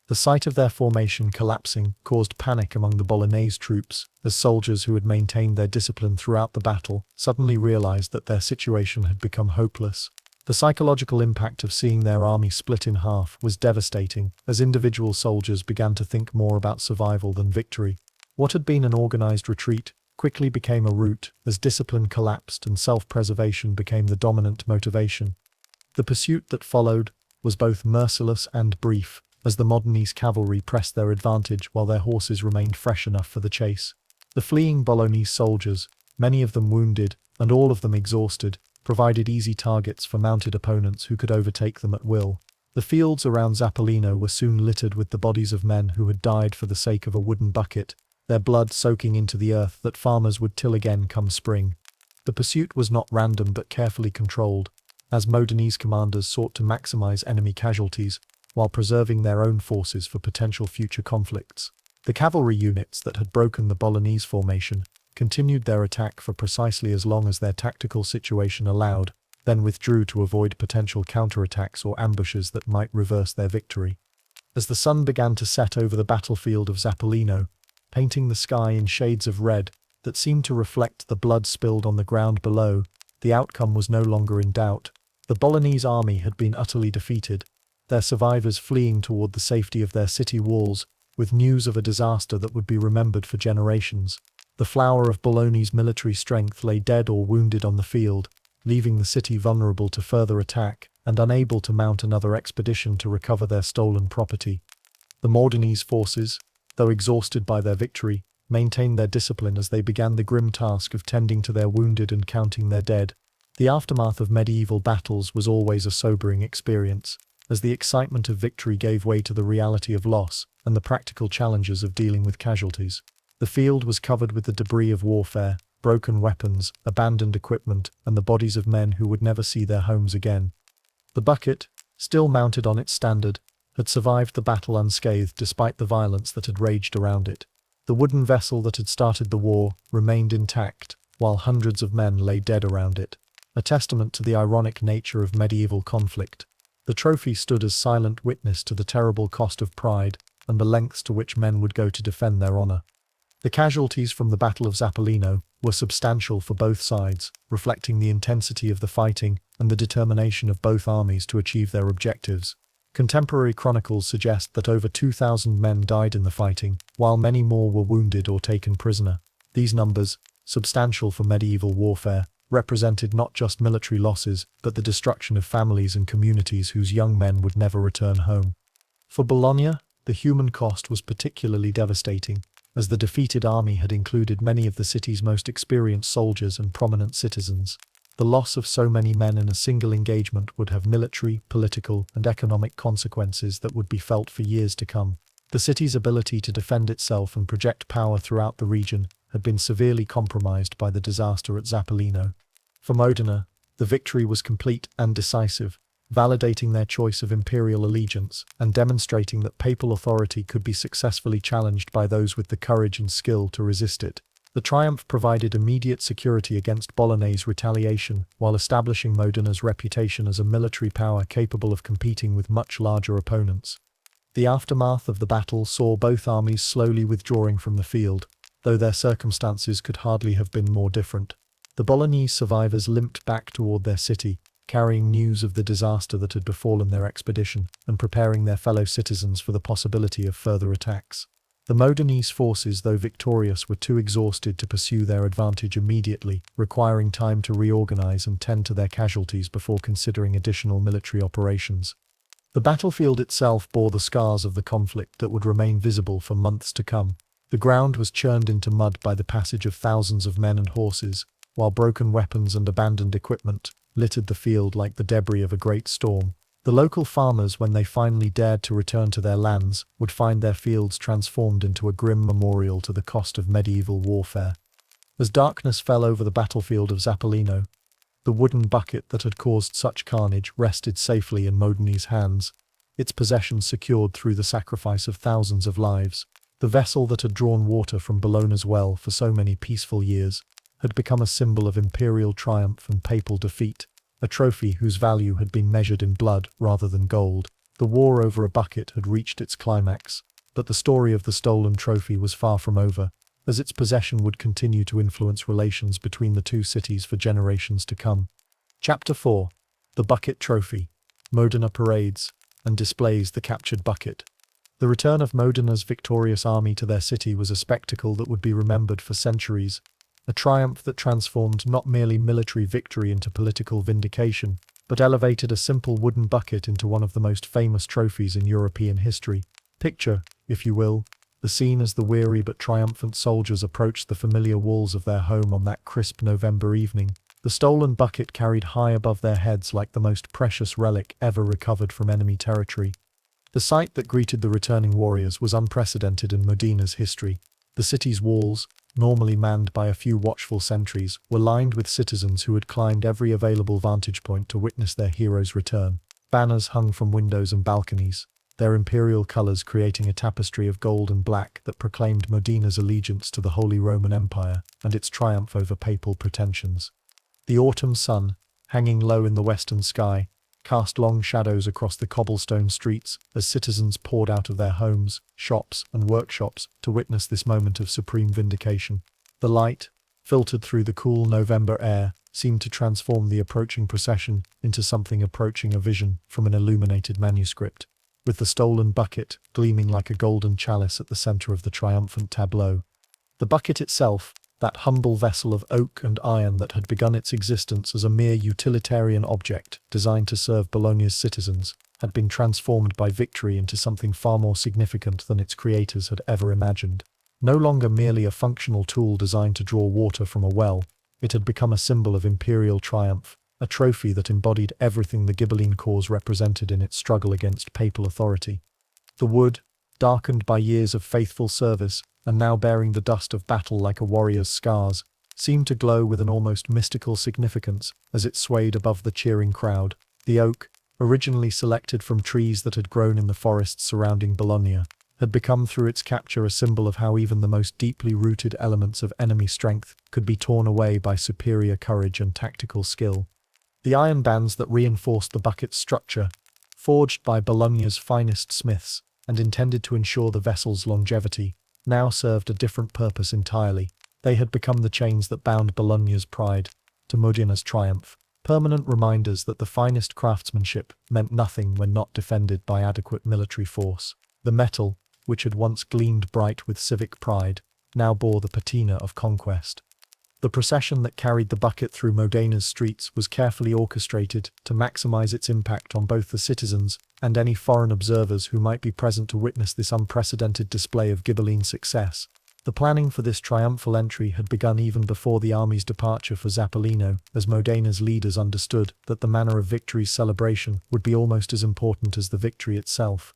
The sight of their formation collapsing caused panic among the Bolognese troops, as soldiers who had maintained their discipline throughout the battle suddenly realized that their situation had become hopeless. The psychological impact of seeing their army split in half was devastating, as individual soldiers began to think more about survival than victory. What had been an organized retreat quickly became a rout, as discipline collapsed and self-preservation became the dominant motivation. The pursuit that followed was both merciless and brief, as the Modenese cavalry pressed their advantage while their horses remained fresh enough for the chase. The fleeing Bolognese soldiers, many of them wounded and all of them exhausted, provided easy targets for mounted opponents who could overtake them at will. The fields around Zappolino were soon littered with the bodies of men who had died for the sake of a wooden bucket, their blood soaking into the earth that farmers would till again come spring. The pursuit was not random but carefully controlled, as Modenese commanders sought to maximize enemy casualties, while preserving their own forces for potential future conflicts. The cavalry units that had broken the Bolognese formation continued their attack for precisely as long as their tactical situation allowed, then withdrew to avoid potential counterattacks or ambushes that might reverse their victory. As the sun began to set over the battlefield of Zappolino, painting the sky in shades of red that seemed to reflect the blood spilled on the ground below, the outcome was no longer in doubt. The Bolognese army had been utterly defeated, their survivors fleeing toward the safety of their city walls, with news of a disaster that would be remembered for generations. The flower of Bologna's military strength lay dead or wounded on the field, leaving the city vulnerable to further attack and unable to mount another expedition to recover their stolen property. The Modenese forces, though exhausted by their victory, maintained their discipline as they began the grim task of tending to their wounded and counting their dead. The aftermath of medieval battles was always a sobering experience, as the excitement of victory gave way to the reality of loss and the practical challenges of dealing with casualties. The field was covered with the debris of warfare, broken weapons, abandoned equipment, and the bodies of men who would never see their homes again. The bucket, still mounted on its standard, had survived the battle unscathed despite the violence that had raged around it. The wooden vessel that had started the war remained intact, while hundreds of men lay dead around it, a testament to the ironic nature of medieval conflict. The trophy stood as silent witness to the terrible cost of pride and the lengths to which men would go to defend their honor. The casualties from the Battle of Zappolino were substantial for both sides, reflecting the intensity of the fighting and the determination of both armies to achieve their objectives. Contemporary chronicles suggest that over 2,000 men died in the fighting, while many more were wounded or taken prisoner. These numbers, substantial for medieval warfare, represented not just military losses, but the destruction of families and communities whose young men would never return home. For Bologna, the human cost was particularly devastating, as the defeated army had included many of the city's most experienced soldiers and prominent citizens. The loss of so many men in a single engagement would have military, political, and economic consequences that would be felt for years to come. The city's ability to defend itself and project power throughout the region had been severely compromised by the disaster at Zappolino. For Modena, the victory was complete and decisive, validating their choice of imperial allegiance and demonstrating that papal authority could be successfully challenged by those with the courage and skill to resist it. The triumph provided immediate security against Bologna's retaliation, while establishing Modena's reputation as a military power capable of competing with much larger opponents. The aftermath of the battle saw both armies slowly withdrawing from the field, though their circumstances could hardly have been more different. The Bolognese survivors limped back toward their city, carrying news of the disaster that had befallen their expedition and preparing their fellow citizens for the possibility of further attacks. The Modenese forces, though victorious, were too exhausted to pursue their advantage immediately, requiring time to reorganize and tend to their casualties before considering additional military operations. The battlefield itself bore the scars of the conflict that would remain visible for months to come. The ground was churned into mud by the passage of thousands of men and horses, while broken weapons and abandoned equipment littered the field like the debris of a great storm. The local farmers, when they finally dared to return to their lands, would find their fields transformed into a grim memorial to the cost of medieval warfare. As darkness fell over the battlefield of Zappolino, the wooden bucket that had caused such carnage rested safely in Modenese hands, its possession secured through the sacrifice of thousands of lives. The vessel that had drawn water from Bologna's well for so many peaceful years had become a symbol of imperial triumph and papal defeat, a trophy whose value had been measured in blood rather than gold. The war over a bucket had reached its climax, but the story of the stolen trophy was far from over, as its possession would continue to influence relations between the two cities for generations to come. Chapter 4. The Bucket Trophy. Modena parades and displays the captured bucket. The return of Modena's victorious army to their city was a spectacle that would be remembered for centuries, a triumph that transformed not merely military victory into political vindication, but elevated a simple wooden bucket into one of the most famous trophies in European history. Picture, if you will, the scene as the weary but triumphant soldiers approached the familiar walls of their home on that crisp November evening, the stolen bucket carried high above their heads like the most precious relic ever recovered from enemy territory. The sight that greeted the returning warriors was unprecedented in Modena's history. The city's walls, normally manned by a few watchful sentries, were lined with citizens who had climbed every available vantage point to witness their hero's return. Banners hung from windows and balconies, their imperial colors creating a tapestry of gold and black that proclaimed Modena's allegiance to the Holy Roman Empire and its triumph over papal pretensions. The autumn sun, hanging low in the western sky, cast long shadows across the cobblestone streets as citizens poured out of their homes, shops, and workshops to witness this moment of supreme vindication. The light, filtered through the cool November air, seemed to transform the approaching procession into something approaching a vision from an illuminated manuscript, with the stolen bucket gleaming like a golden chalice at the center of the triumphant tableau. The bucket itself, that humble vessel of oak and iron that had begun its existence as a mere utilitarian object designed to serve Bologna's citizens, had been transformed by victory into something far more significant than its creators had ever imagined. No longer merely a functional tool designed to draw water from a well, it had become a symbol of imperial triumph, a trophy that embodied everything the Ghibelline cause represented in its struggle against papal authority. The wood, darkened by years of faithful service, and now bearing the dust of battle like a warrior's scars, seemed to glow with an almost mystical significance as it swayed above the cheering crowd. The oak, originally selected from trees that had grown in the forests surrounding Bologna, had become through its capture a symbol of how even the most deeply rooted elements of enemy strength could be torn away by superior courage and tactical skill. The iron bands that reinforced the bucket's structure, forged by Bologna's finest smiths and intended to ensure the vessel's longevity, now served a different purpose entirely. They had become the chains that bound Bologna's pride to Modena's triumph, permanent reminders that the finest craftsmanship meant nothing when not defended by adequate military force. The metal, which had once gleamed bright with civic pride, now bore the patina of conquest. The procession that carried the bucket through Modena's streets was carefully orchestrated to maximize its impact on both the citizens and any foreign observers who might be present to witness this unprecedented display of Ghibelline success. The planning for this triumphal entry had begun even before the army's departure for Zappolino, as Modena's leaders understood that the manner of victory's celebration would be almost as important as the victory itself.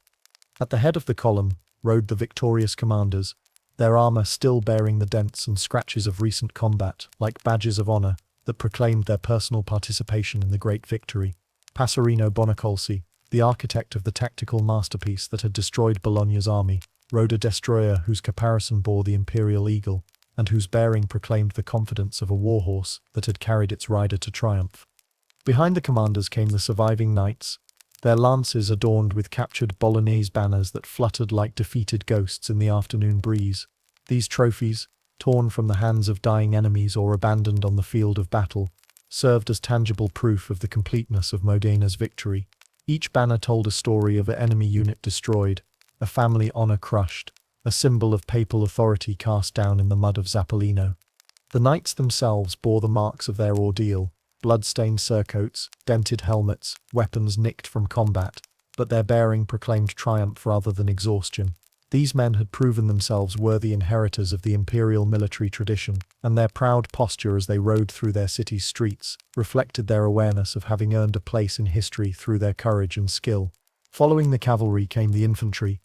At the head of the column rode the victorious commanders, their armor still bearing the dents and scratches of recent combat, like badges of honor that proclaimed their personal participation in the great victory. Passerino Bonacolsi, the architect of the tactical masterpiece that had destroyed Bologna's army, rode a destroyer whose caparison bore the imperial eagle, and whose bearing proclaimed the confidence of a warhorse that had carried its rider to triumph. Behind the commanders came the surviving knights, their lances adorned with captured Bolognese banners that fluttered like defeated ghosts in the afternoon breeze. These trophies, torn from the hands of dying enemies or abandoned on the field of battle, served as tangible proof of the completeness of Modena's victory. Each banner told a story of an enemy unit destroyed, a family honor crushed, a symbol of papal authority cast down in the mud of Zappolino. The knights themselves bore the marks of their ordeal, blood-stained surcoats, dented helmets, weapons nicked from combat, but their bearing proclaimed triumph rather than exhaustion. These men had proven themselves worthy inheritors of the imperial military tradition, and their proud posture as they rode through their city's streets reflected their awareness of having earned a place in history through their courage and skill. Following the cavalry came the infantry,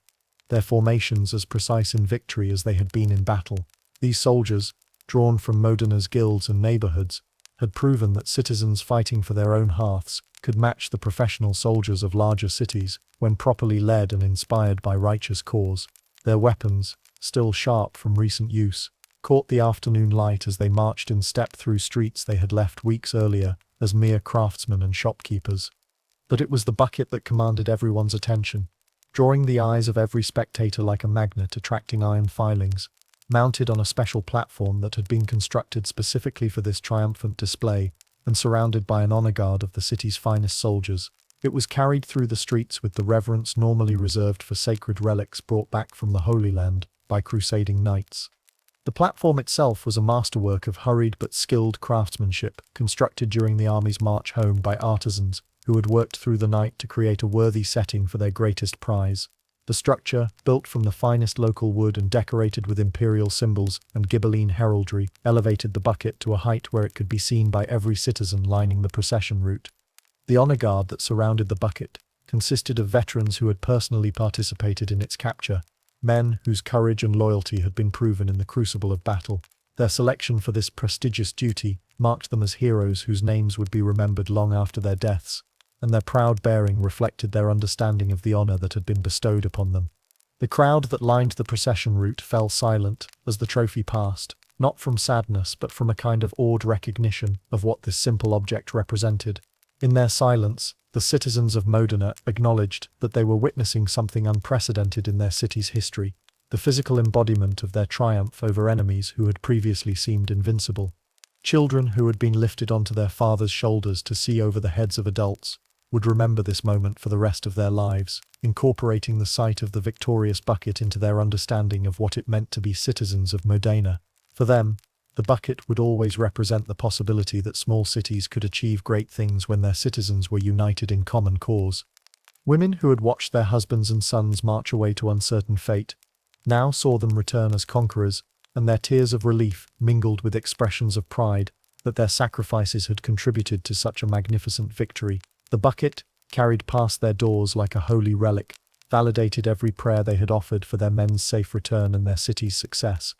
their formations as precise in victory as they had been in battle. These soldiers, drawn from Modena's guilds and neighborhoods, had proven that citizens fighting for their own hearths could match the professional soldiers of larger cities when properly led and inspired by righteous cause. Their weapons, still sharp from recent use, caught the afternoon light as they marched in step through streets they had left weeks earlier as mere craftsmen and shopkeepers. But it was the bucket that commanded everyone's attention, drawing the eyes of every spectator like a magnet attracting iron filings. Mounted on a special platform that had been constructed specifically for this triumphant display, and surrounded by an honor guard of the city's finest soldiers, it was carried through the streets with the reverence normally reserved for sacred relics brought back from the Holy Land by crusading knights. The platform itself was a masterwork of hurried but skilled craftsmanship, constructed during the army's march home by artisans who had worked through the night to create a worthy setting for their greatest prize. The structure, built from the finest local wood and decorated with imperial symbols and Ghibelline heraldry, elevated the bucket to a height where it could be seen by every citizen lining the procession route. The honor guard that surrounded the bucket consisted of veterans who had personally participated in its capture, men whose courage and loyalty had been proven in the crucible of battle. Their selection for this prestigious duty marked them as heroes whose names would be remembered long after their deaths, and their proud bearing reflected their understanding of the honor that had been bestowed upon them. The crowd that lined the procession route fell silent as the trophy passed, not from sadness but from a kind of awed recognition of what this simple object represented. In their silence, the citizens of Modena acknowledged that they were witnessing something unprecedented in their city's history, the physical embodiment of their triumph over enemies who had previously seemed invincible. Children who had been lifted onto their fathers' shoulders to see over the heads of adults would remember this moment for the rest of their lives, incorporating the sight of the victorious bucket into their understanding of what it meant to be citizens of Modena. For them, the bucket would always represent the possibility that small cities could achieve great things when their citizens were united in common cause. Women who had watched their husbands and sons march away to uncertain fate now saw them return as conquerors, and their tears of relief mingled with expressions of pride that their sacrifices had contributed to such a magnificent victory. The bucket, carried past their doors like a holy relic, validated every prayer they had offered for their men's safe return and their city's success.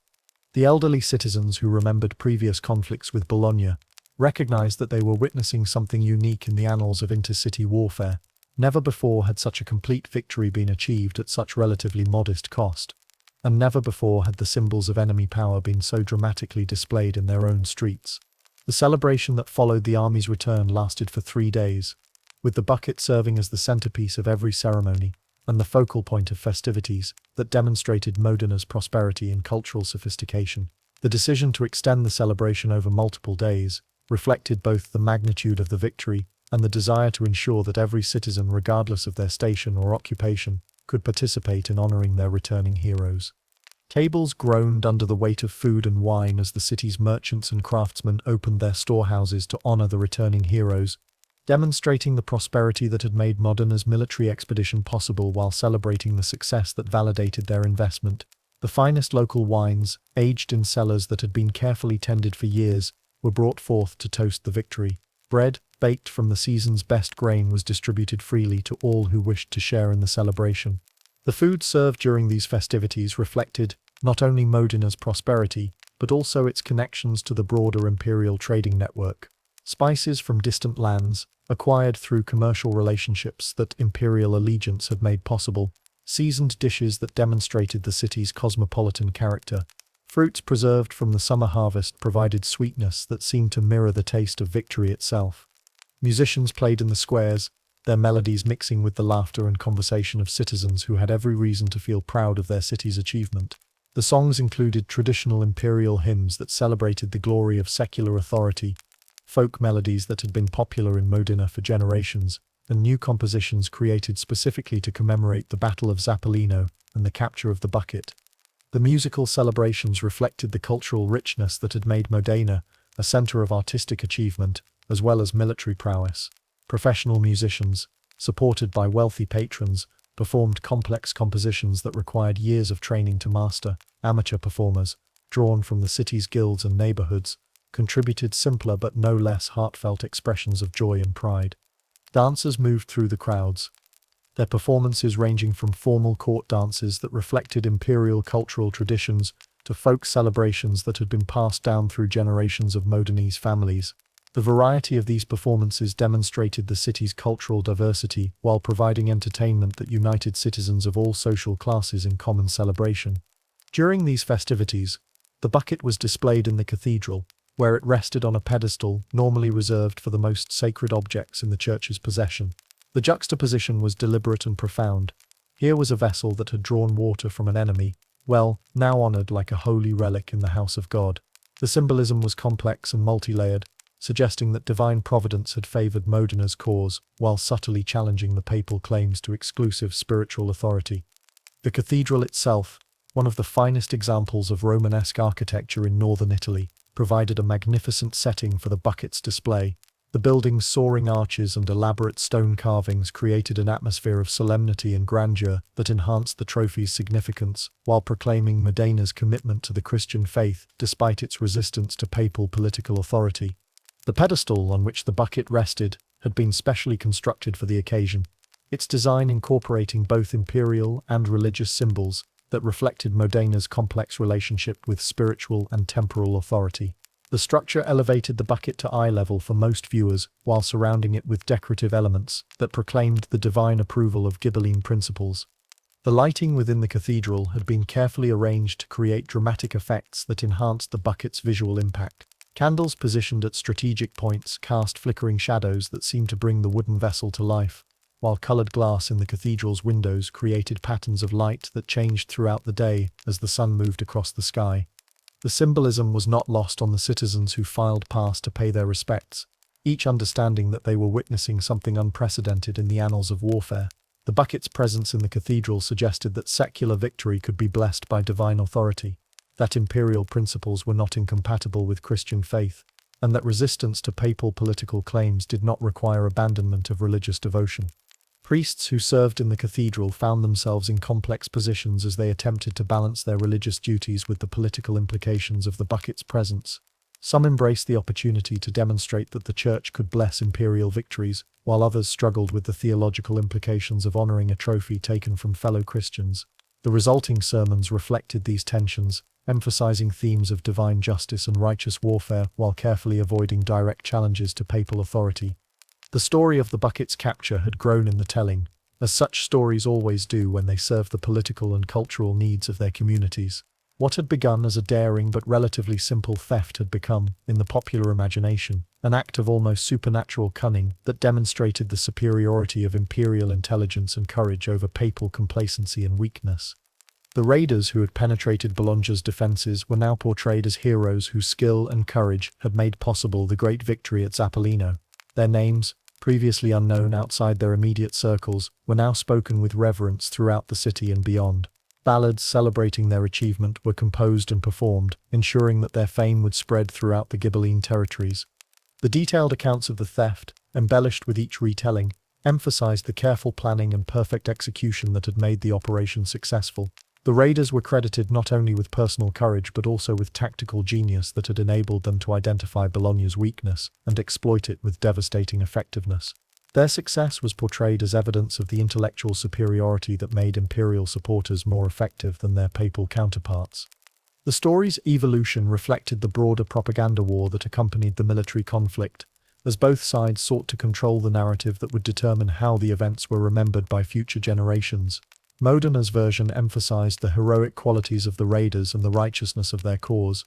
The elderly citizens who remembered previous conflicts with Bologna recognized that they were witnessing something unique in the annals of intercity warfare. Never before had such a complete victory been achieved at such relatively modest cost, and never before had the symbols of enemy power been so dramatically displayed in their own streets. The celebration that followed the army's return lasted for 3 days, with the bucket serving as the centerpiece of every ceremony and the focal point of festivities that demonstrated Modena's prosperity and cultural sophistication. The decision to extend the celebration over multiple days reflected both the magnitude of the victory and the desire to ensure that every citizen, regardless of their station or occupation, could participate in honoring their returning heroes. Tables groaned under the weight of food and wine as the city's merchants and craftsmen opened their storehouses to honor the returning heroes, demonstrating the prosperity that had made Modena's military expedition possible while celebrating the success that validated their investment. The finest local wines, aged in cellars that had been carefully tended for years, were brought forth to toast the victory. Bread, baked from the season's best grain, was distributed freely to all who wished to share in the celebration. The food served during these festivities reflected not only Modena's prosperity, but also its connections to the broader imperial trading network. Spices from distant lands, acquired through commercial relationships that imperial allegiance had made possible, seasoned dishes that demonstrated the city's cosmopolitan character, fruits preserved from the summer harvest provided sweetness that seemed to mirror the taste of victory itself. Musicians played in the squares, their melodies mixing with the laughter and conversation of citizens who had every reason to feel proud of their city's achievement. The songs included traditional imperial hymns that celebrated the glory of secular authority, folk melodies that had been popular in Modena for generations, and new compositions created specifically to commemorate the Battle of Zappolino and the capture of the bucket. The musical celebrations reflected the cultural richness that had made Modena a center of artistic achievement, as well as military prowess. Professional musicians, supported by wealthy patrons, performed complex compositions that required years of training to master. Amateur performers, drawn from the city's guilds and neighborhoods, contributed simpler but no less heartfelt expressions of joy and pride. Dancers moved through the crowds, their performances ranging from formal court dances that reflected imperial cultural traditions to folk celebrations that had been passed down through generations of Modenese families. The variety of these performances demonstrated the city's cultural diversity while providing entertainment that united citizens of all social classes in common celebration. During these festivities, the bucket was displayed in the cathedral, where it rested on a pedestal normally reserved for the most sacred objects in the church's possession. The juxtaposition was deliberate and profound. Here was a vessel that had drawn water from an enemy, now honored like a holy relic in the house of God. The symbolism was complex and multi-layered, suggesting that divine providence had favored Modena's cause, while subtly challenging the papal claims to exclusive spiritual authority. The cathedral itself, one of the finest examples of Romanesque architecture in northern Italy, provided a magnificent setting for the bucket's display. The building's soaring arches and elaborate stone carvings created an atmosphere of solemnity and grandeur that enhanced the trophy's significance, while proclaiming Modena's commitment to the Christian faith despite its resistance to papal political authority. The pedestal on which the bucket rested had been specially constructed for the occasion, its design incorporating both imperial and religious symbols that reflected Modena's complex relationship with spiritual and temporal authority. The structure elevated the bucket to eye level for most viewers, while surrounding it with decorative elements that proclaimed the divine approval of Ghibelline principles. The lighting within the cathedral had been carefully arranged to create dramatic effects that enhanced the bucket's visual impact. Candles positioned at strategic points cast flickering shadows that seemed to bring the wooden vessel to life, while colored glass in the cathedral's windows created patterns of light that changed throughout the day as the sun moved across the sky. The symbolism was not lost on the citizens who filed past to pay their respects, each understanding that they were witnessing something unprecedented in the annals of warfare. The bucket's presence in the cathedral suggested that secular victory could be blessed by divine authority, that imperial principles were not incompatible with Christian faith, and that resistance to papal political claims did not require abandonment of religious devotion. Priests who served in the cathedral found themselves in complex positions as they attempted to balance their religious duties with the political implications of the bucket's presence. Some embraced the opportunity to demonstrate that the church could bless imperial victories, while others struggled with the theological implications of honoring a trophy taken from fellow Christians. The resulting sermons reflected these tensions, emphasizing themes of divine justice and righteous warfare while carefully avoiding direct challenges to papal authority. The story of the bucket's capture had grown in the telling, as such stories always do when they serve the political and cultural needs of their communities. What had begun as a daring but relatively simple theft had become, in the popular imagination, an act of almost supernatural cunning that demonstrated the superiority of imperial intelligence and courage over papal complacency and weakness. The raiders who had penetrated Bologna's defenses were now portrayed as heroes whose skill and courage had made possible the great victory at Zappolino. Their names, previously unknown outside their immediate circles, were now spoken with reverence throughout the city and beyond. Ballads celebrating their achievement were composed and performed, ensuring that their fame would spread throughout the Ghibelline territories. The detailed accounts of the theft, embellished with each retelling, emphasized the careful planning and perfect execution that had made the operation successful. The raiders were credited not only with personal courage but also with tactical genius that had enabled them to identify Bologna's weakness and exploit it with devastating effectiveness. Their success was portrayed as evidence of the intellectual superiority that made imperial supporters more effective than their papal counterparts. The story's evolution reflected the broader propaganda war that accompanied the military conflict, as both sides sought to control the narrative that would determine how the events were remembered by future generations. Modena's version emphasized the heroic qualities of the raiders and the righteousness of their cause,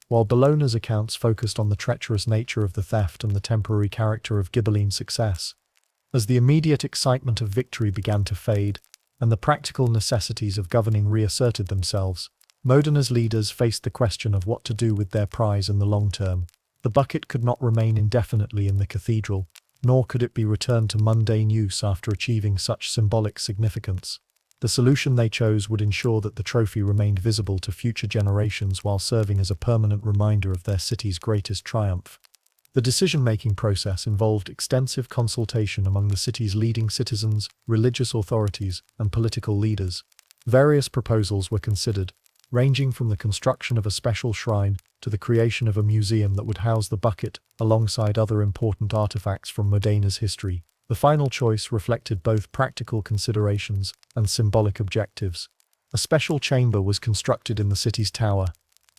while Bologna's accounts focused on the treacherous nature of the theft and the temporary character of Ghibelline success. As the immediate excitement of victory began to fade, and the practical necessities of governing reasserted themselves, Modena's leaders faced the question of what to do with their prize in the long term. The bucket could not remain indefinitely in the cathedral, nor could it be returned to mundane use after achieving such symbolic significance. The solution they chose would ensure that the trophy remained visible to future generations while serving as a permanent reminder of their city's greatest triumph. The decision-making process involved extensive consultation among the city's leading citizens, religious authorities, and political leaders. Various proposals were considered, ranging from the construction of a special shrine to the creation of a museum that would house the bucket alongside other important artifacts from Modena's history. The final choice reflected both practical considerations and symbolic objectives. A special chamber was constructed in the city's tower,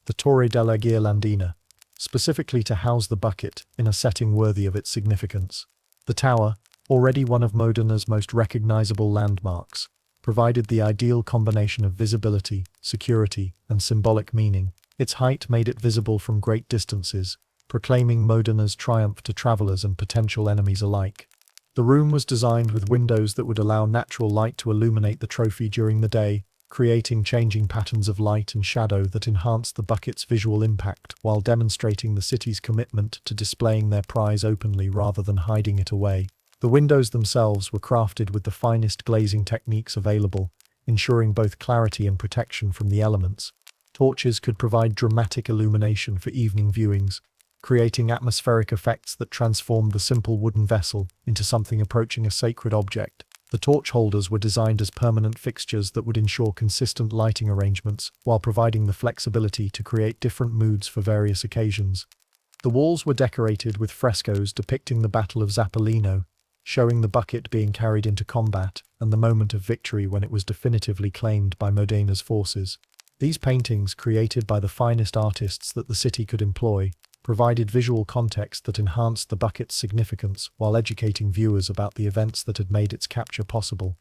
the Torre della Ghirlandina, specifically to house the bucket in a setting worthy of its significance. The tower, already one of Modena's most recognizable landmarks, provided the ideal combination of visibility, security, and symbolic meaning. Its height made it visible from great distances, proclaiming Modena's triumph to travelers and potential enemies alike. The room was designed with windows that would allow natural light to illuminate the trophy during the day, creating changing patterns of light and shadow that enhanced the bucket's visual impact while demonstrating the city's commitment to displaying their prize openly rather than hiding it away. The windows themselves were crafted with the finest glazing techniques available, ensuring both clarity and protection from the elements. Torches could provide dramatic illumination for evening viewings, creating atmospheric effects that transformed the simple wooden vessel into something approaching a sacred object. The torch holders were designed as permanent fixtures that would ensure consistent lighting arrangements while providing the flexibility to create different moods for various occasions. The walls were decorated with frescoes depicting the Battle of Zappolino, showing the bucket being carried into combat and the moment of victory when it was definitively claimed by Modena's forces. These paintings, created by the finest artists that the city could employ, provided visual context that enhanced the bucket's significance while educating viewers about the events that had made its capture possible.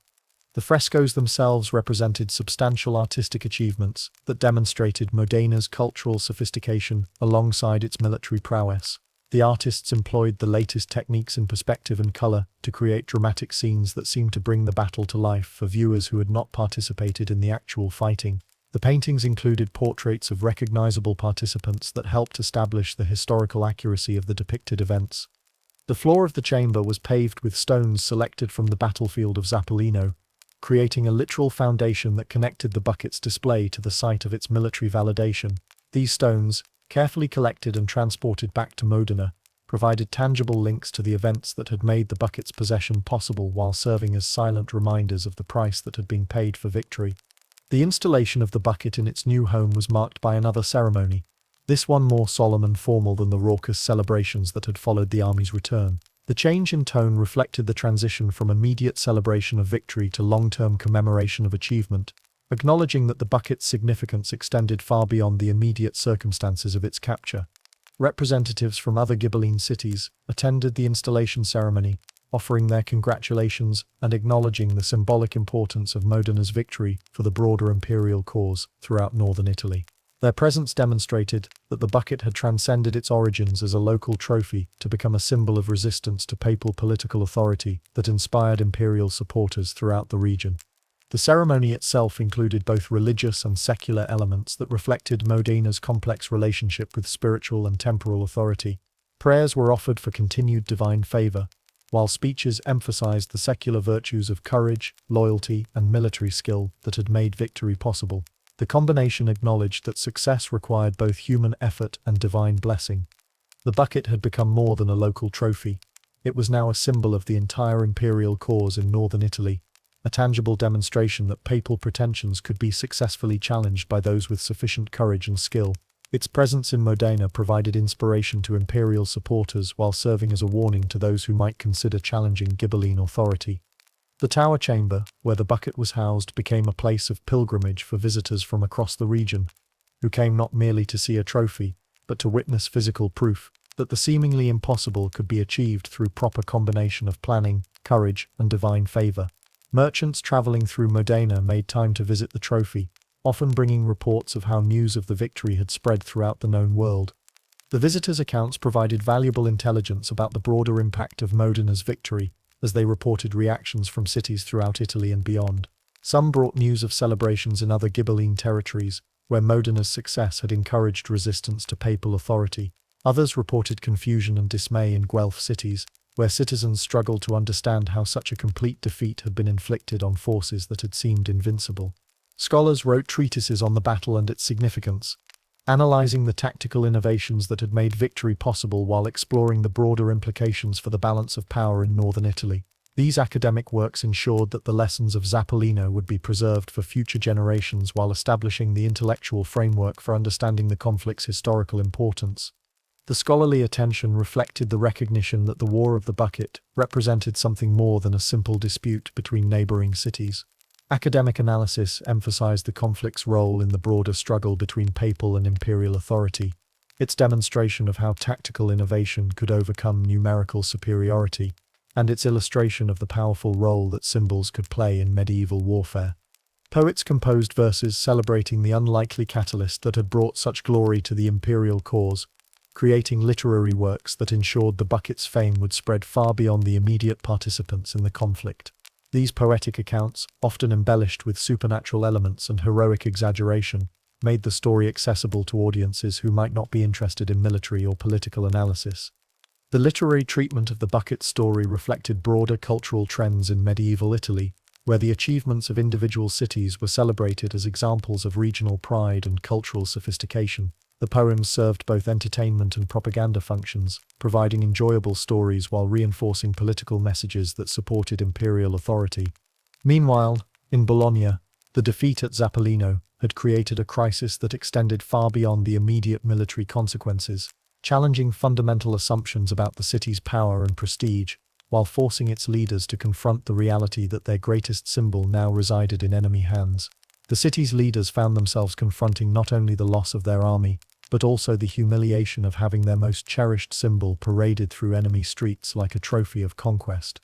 The frescoes themselves represented substantial artistic achievements that demonstrated Modena's cultural sophistication alongside its military prowess. The artists employed the latest techniques in perspective and color to create dramatic scenes that seemed to bring the battle to life for viewers who had not participated in the actual fighting. The paintings included portraits of recognizable participants that helped establish the historical accuracy of the depicted events. The floor of the chamber was paved with stones selected from the battlefield of Zappolino, creating a literal foundation that connected the bucket's display to the site of its military validation. These stones, carefully collected and transported back to Modena, provided tangible links to the events that had made the bucket's possession possible while serving as silent reminders of the price that had been paid for victory. The installation of the bucket in its new home was marked by another ceremony, this one more solemn and formal than the raucous celebrations that had followed the army's return. The change in tone reflected the transition from immediate celebration of victory to long-term commemoration of achievement, acknowledging that the bucket's significance extended far beyond the immediate circumstances of its capture. Representatives from other Ghibelline cities attended the installation ceremony, offering their congratulations and acknowledging the symbolic importance of Modena's victory for the broader imperial cause throughout northern Italy. Their presence demonstrated that the bucket had transcended its origins as a local trophy to become a symbol of resistance to papal political authority that inspired imperial supporters throughout the region. The ceremony itself included both religious and secular elements that reflected Modena's complex relationship with spiritual and temporal authority. Prayers were offered for continued divine favor, while speeches emphasized the secular virtues of courage, loyalty, and military skill that had made victory possible. The combination acknowledged that success required both human effort and divine blessing. The bucket had become more than a local trophy. It was now a symbol of the entire imperial cause in northern Italy, a tangible demonstration that papal pretensions could be successfully challenged by those with sufficient courage and skill. Its presence in Modena provided inspiration to imperial supporters while serving as a warning to those who might consider challenging Ghibelline authority. The tower chamber, where the bucket was housed, became a place of pilgrimage for visitors from across the region, who came not merely to see a trophy, but to witness physical proof that the seemingly impossible could be achieved through proper combination of planning, courage, and divine favor. Merchants traveling through Modena made time to visit the trophy, often bringing reports of how news of the victory had spread throughout the known world. The visitors' accounts provided valuable intelligence about the broader impact of Modena's victory, as they reported reactions from cities throughout Italy and beyond. Some brought news of celebrations in other Ghibelline territories, where Modena's success had encouraged resistance to papal authority. Others reported confusion and dismay in Guelph cities, where citizens struggled to understand how such a complete defeat had been inflicted on forces that had seemed invincible. Scholars wrote treatises on the battle and its significance, analyzing the tactical innovations that had made victory possible while exploring the broader implications for the balance of power in northern Italy. These academic works ensured that the lessons of Zappolino would be preserved for future generations while establishing the intellectual framework for understanding the conflict's historical importance. The scholarly attention reflected the recognition that the War of the Bucket represented something more than a simple dispute between neighboring cities. Academic analysis emphasized the conflict's role in the broader struggle between papal and imperial authority, its demonstration of how tactical innovation could overcome numerical superiority, and its illustration of the powerful role that symbols could play in medieval warfare. Poets composed verses celebrating the unlikely catalyst that had brought such glory to the imperial cause, creating literary works that ensured the bucket's fame would spread far beyond the immediate participants in the conflict. These poetic accounts, often embellished with supernatural elements and heroic exaggeration, made the story accessible to audiences who might not be interested in military or political analysis. The literary treatment of the bucket story reflected broader cultural trends in medieval Italy, where the achievements of individual cities were celebrated as examples of regional pride and cultural sophistication. The poems served both entertainment and propaganda functions, providing enjoyable stories while reinforcing political messages that supported imperial authority. Meanwhile, in Bologna, the defeat at Zappolino had created a crisis that extended far beyond the immediate military consequences, challenging fundamental assumptions about the city's power and prestige, while forcing its leaders to confront the reality that their greatest symbol now resided in enemy hands. The city's leaders found themselves confronting not only the loss of their army, but also the humiliation of having their most cherished symbol paraded through enemy streets like a trophy of conquest.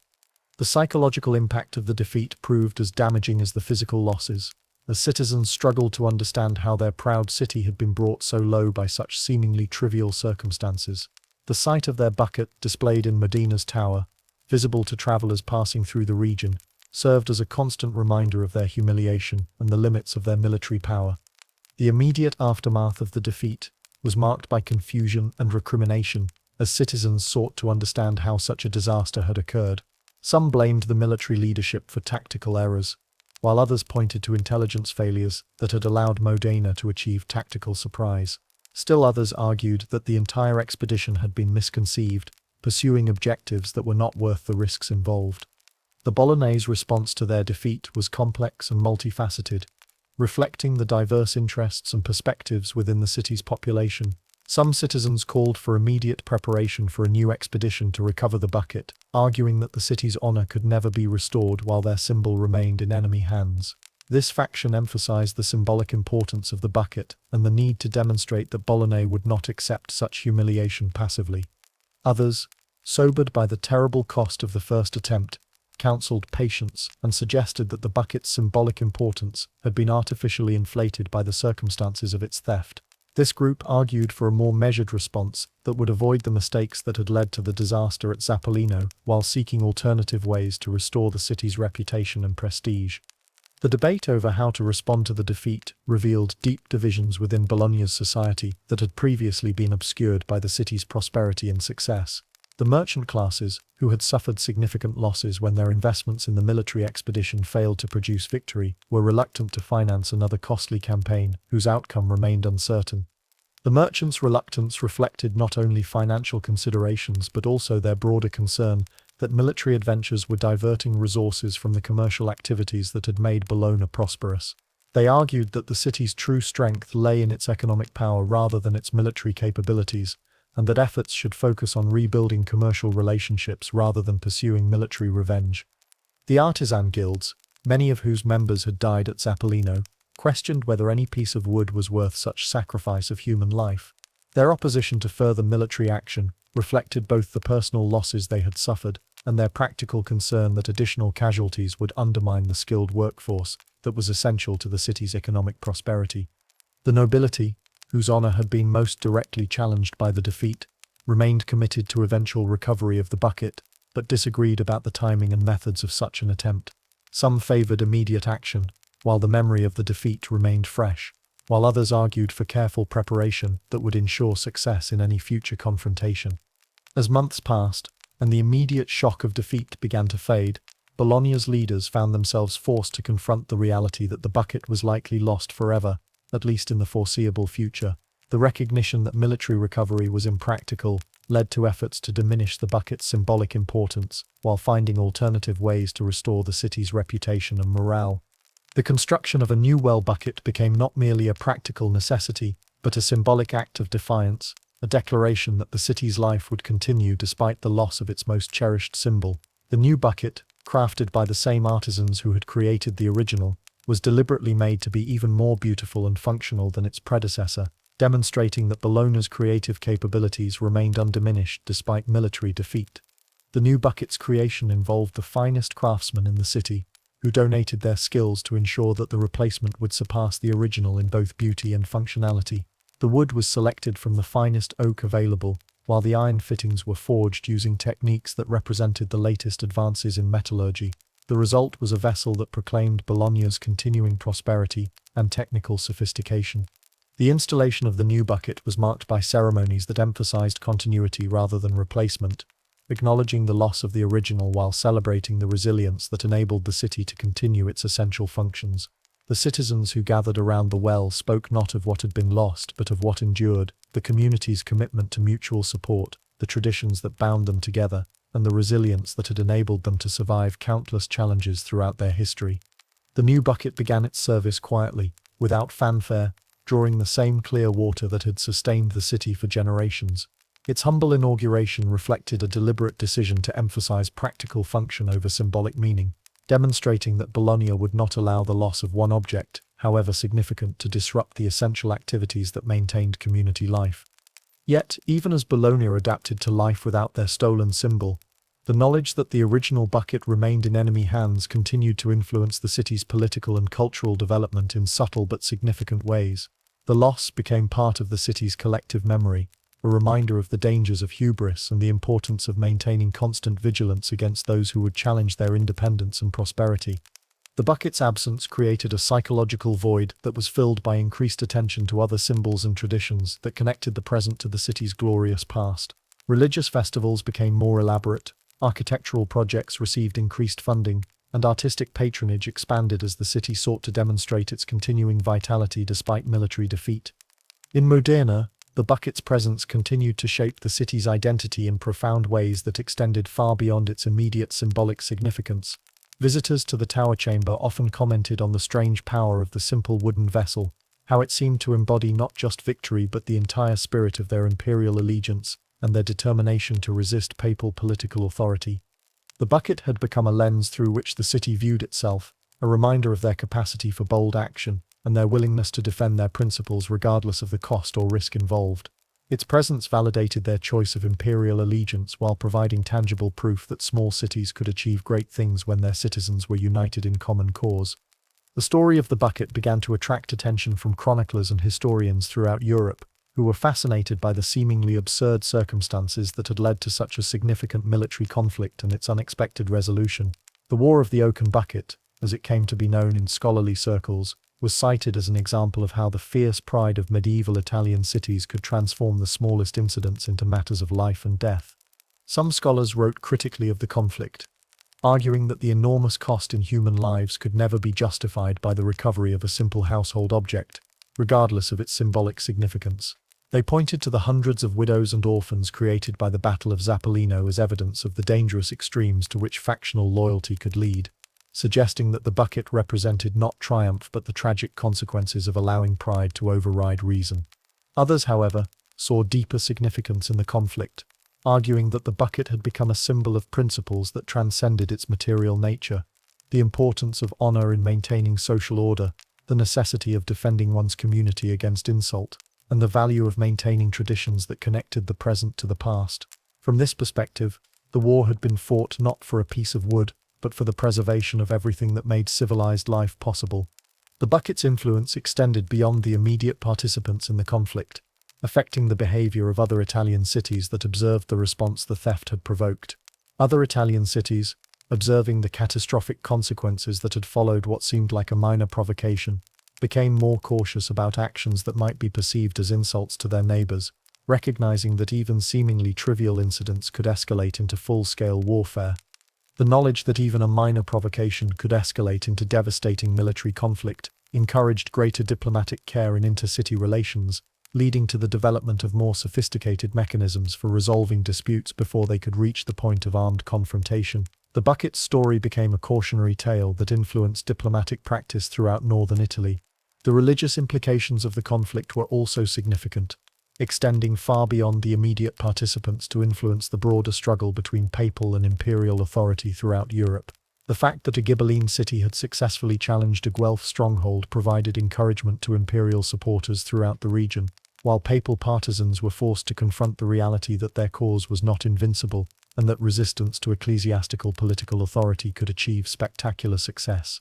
The psychological impact of the defeat proved as damaging as the physical losses, as citizens struggled to understand how their proud city had been brought so low by such seemingly trivial circumstances. The sight of their bucket displayed in Modena's tower, visible to travelers passing through the region, served as a constant reminder of their humiliation and the limits of their military power. The immediate aftermath of the defeat was marked by confusion and recrimination, as citizens sought to understand how such a disaster had occurred. Some blamed the military leadership for tactical errors, while others pointed to intelligence failures that had allowed Modena to achieve tactical surprise. Still others argued that the entire expedition had been misconceived, pursuing objectives that were not worth the risks involved. The Bolognese response to their defeat was complex and multifaceted, reflecting the diverse interests and perspectives within the city's population. Some citizens called for immediate preparation for a new expedition to recover the bucket, arguing that the city's honor could never be restored while their symbol remained in enemy hands. This faction emphasized the symbolic importance of the bucket and the need to demonstrate that Bologna would not accept such humiliation passively. Others, sobered by the terrible cost of the first attempt, counseled patience and suggested that the bucket's symbolic importance had been artificially inflated by the circumstances of its theft. This group argued for a more measured response that would avoid the mistakes that had led to the disaster at Zappolino, while seeking alternative ways to restore the city's reputation and prestige. The debate over how to respond to the defeat revealed deep divisions within Bologna's society that had previously been obscured by the city's prosperity and success. The merchant classes, who had suffered significant losses when their investments in the military expedition failed to produce victory, were reluctant to finance another costly campaign whose outcome remained uncertain. The merchants' reluctance reflected not only financial considerations but also their broader concern that military adventures were diverting resources from the commercial activities that had made Bologna prosperous. They argued that the city's true strength lay in its economic power rather than its military capabilities, and that efforts should focus on rebuilding commercial relationships rather than pursuing military revenge. The artisan guilds, many of whose members had died at Zappolino, questioned whether any piece of wood was worth such sacrifice of human life. Their opposition to further military action reflected both the personal losses they had suffered and their practical concern that additional casualties would undermine the skilled workforce that was essential to the city's economic prosperity. The nobility, whose honor had been most directly challenged by the defeat, remained committed to eventual recovery of the bucket, but disagreed about the timing and methods of such an attempt. Some favored immediate action, while the memory of the defeat remained fresh, while others argued for careful preparation that would ensure success in any future confrontation. As months passed, and the immediate shock of defeat began to fade, Bologna's leaders found themselves forced to confront the reality that the bucket was likely lost forever, at least in the foreseeable future. The recognition that military recovery was impractical led to efforts to diminish the bucket's symbolic importance, while finding alternative ways to restore the city's reputation and morale. The construction of a new well bucket became not merely a practical necessity, but a symbolic act of defiance, a declaration that the city's life would continue despite the loss of its most cherished symbol. The new bucket, crafted by the same artisans who had created the original, was deliberately made to be even more beautiful and functional than its predecessor, demonstrating that Bologna's creative capabilities remained undiminished despite military defeat. The new bucket's creation involved the finest craftsmen in the city, who donated their skills to ensure that the replacement would surpass the original in both beauty and functionality. The wood was selected from the finest oak available, while the iron fittings were forged using techniques that represented the latest advances in metallurgy. The result was a vessel that proclaimed Bologna's continuing prosperity and technical sophistication. The installation of the new bucket was marked by ceremonies that emphasized continuity rather than replacement, acknowledging the loss of the original while celebrating the resilience that enabled the city to continue its essential functions. The citizens who gathered around the well spoke not of what had been lost but of what endured, the community's commitment to mutual support, the traditions that bound them together, and the resilience that had enabled them to survive countless challenges throughout their history. The new bucket began its service quietly, without fanfare, drawing the same clear water that had sustained the city for generations. Its humble inauguration reflected a deliberate decision to emphasize practical function over symbolic meaning, demonstrating that Bologna would not allow the loss of one object, however significant, to disrupt the essential activities that maintained community life. Yet, even as Bologna adapted to life without their stolen symbol, the knowledge that the original bucket remained in enemy hands continued to influence the city's political and cultural development in subtle but significant ways. The loss became part of the city's collective memory, a reminder of the dangers of hubris and the importance of maintaining constant vigilance against those who would challenge their independence and prosperity. The bucket's absence created a psychological void that was filled by increased attention to other symbols and traditions that connected the present to the city's glorious past. Religious festivals became more elaborate, architectural projects received increased funding, and artistic patronage expanded as the city sought to demonstrate its continuing vitality despite military defeat. In Modena, the bucket's presence continued to shape the city's identity in profound ways that extended far beyond its immediate symbolic significance. Visitors to the tower chamber often commented on the strange power of the simple wooden vessel, how it seemed to embody not just victory but the entire spirit of their imperial allegiance and their determination to resist papal political authority. The bucket had become a lens through which the city viewed itself, a reminder of their capacity for bold action and their willingness to defend their principles regardless of the cost or risk involved. Its presence validated their choice of imperial allegiance while providing tangible proof that small cities could achieve great things when their citizens were united in common cause. The story of the bucket began to attract attention from chroniclers and historians throughout Europe, who were fascinated by the seemingly absurd circumstances that had led to such a significant military conflict and its unexpected resolution. The War of the Oaken Bucket, as it came to be known in scholarly circles, was cited as an example of how the fierce pride of medieval Italian cities could transform the smallest incidents into matters of life and death. Some scholars wrote critically of the conflict, arguing that the enormous cost in human lives could never be justified by the recovery of a simple household object, regardless of its symbolic significance. They pointed to the hundreds of widows and orphans created by the Battle of Zappolino as evidence of the dangerous extremes to which factional loyalty could lead, suggesting that the bucket represented not triumph but the tragic consequences of allowing pride to override reason. Others, however, saw deeper significance in the conflict, arguing that the bucket had become a symbol of principles that transcended its material nature: the importance of honor in maintaining social order, the necessity of defending one's community against insult, and the value of maintaining traditions that connected the present to the past. From this perspective, the war had been fought not for a piece of wood, but for the preservation of everything that made civilized life possible. The bucket's influence extended beyond the immediate participants in the conflict, affecting the behavior of other Italian cities that observed the response the theft had provoked. Other Italian cities, observing the catastrophic consequences that had followed what seemed like a minor provocation, became more cautious about actions that might be perceived as insults to their neighbors, recognizing that even seemingly trivial incidents could escalate into full-scale warfare. The knowledge that even a minor provocation could escalate into devastating military conflict encouraged greater diplomatic care in intercity relations, leading to the development of more sophisticated mechanisms for resolving disputes before they could reach the point of armed confrontation. The bucket's story became a cautionary tale that influenced diplomatic practice throughout northern Italy. The religious implications of the conflict were also significant, extending far beyond the immediate participants to influence the broader struggle between papal and imperial authority throughout Europe. The fact that a Ghibelline city had successfully challenged a Guelph stronghold provided encouragement to imperial supporters throughout the region, while papal partisans were forced to confront the reality that their cause was not invincible and that resistance to ecclesiastical political authority could achieve spectacular success.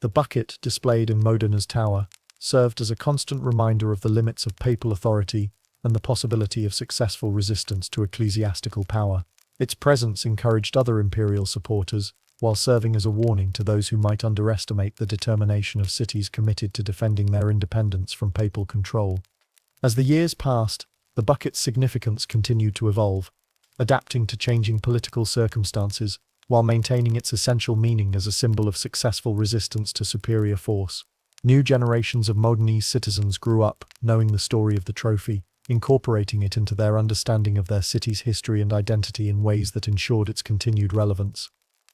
The bucket, displayed in Modena's tower, served as a constant reminder of the limits of papal authority and the possibility of successful resistance to ecclesiastical power. Its presence encouraged other imperial supporters, while serving as a warning to those who might underestimate the determination of cities committed to defending their independence from papal control. As the years passed, the bucket's significance continued to evolve, adapting to changing political circumstances, while maintaining its essential meaning as a symbol of successful resistance to superior force. New generations of Modenese citizens grew up, knowing the story of the trophy, incorporating it into their understanding of their city's history and identity in ways that ensured its continued relevance.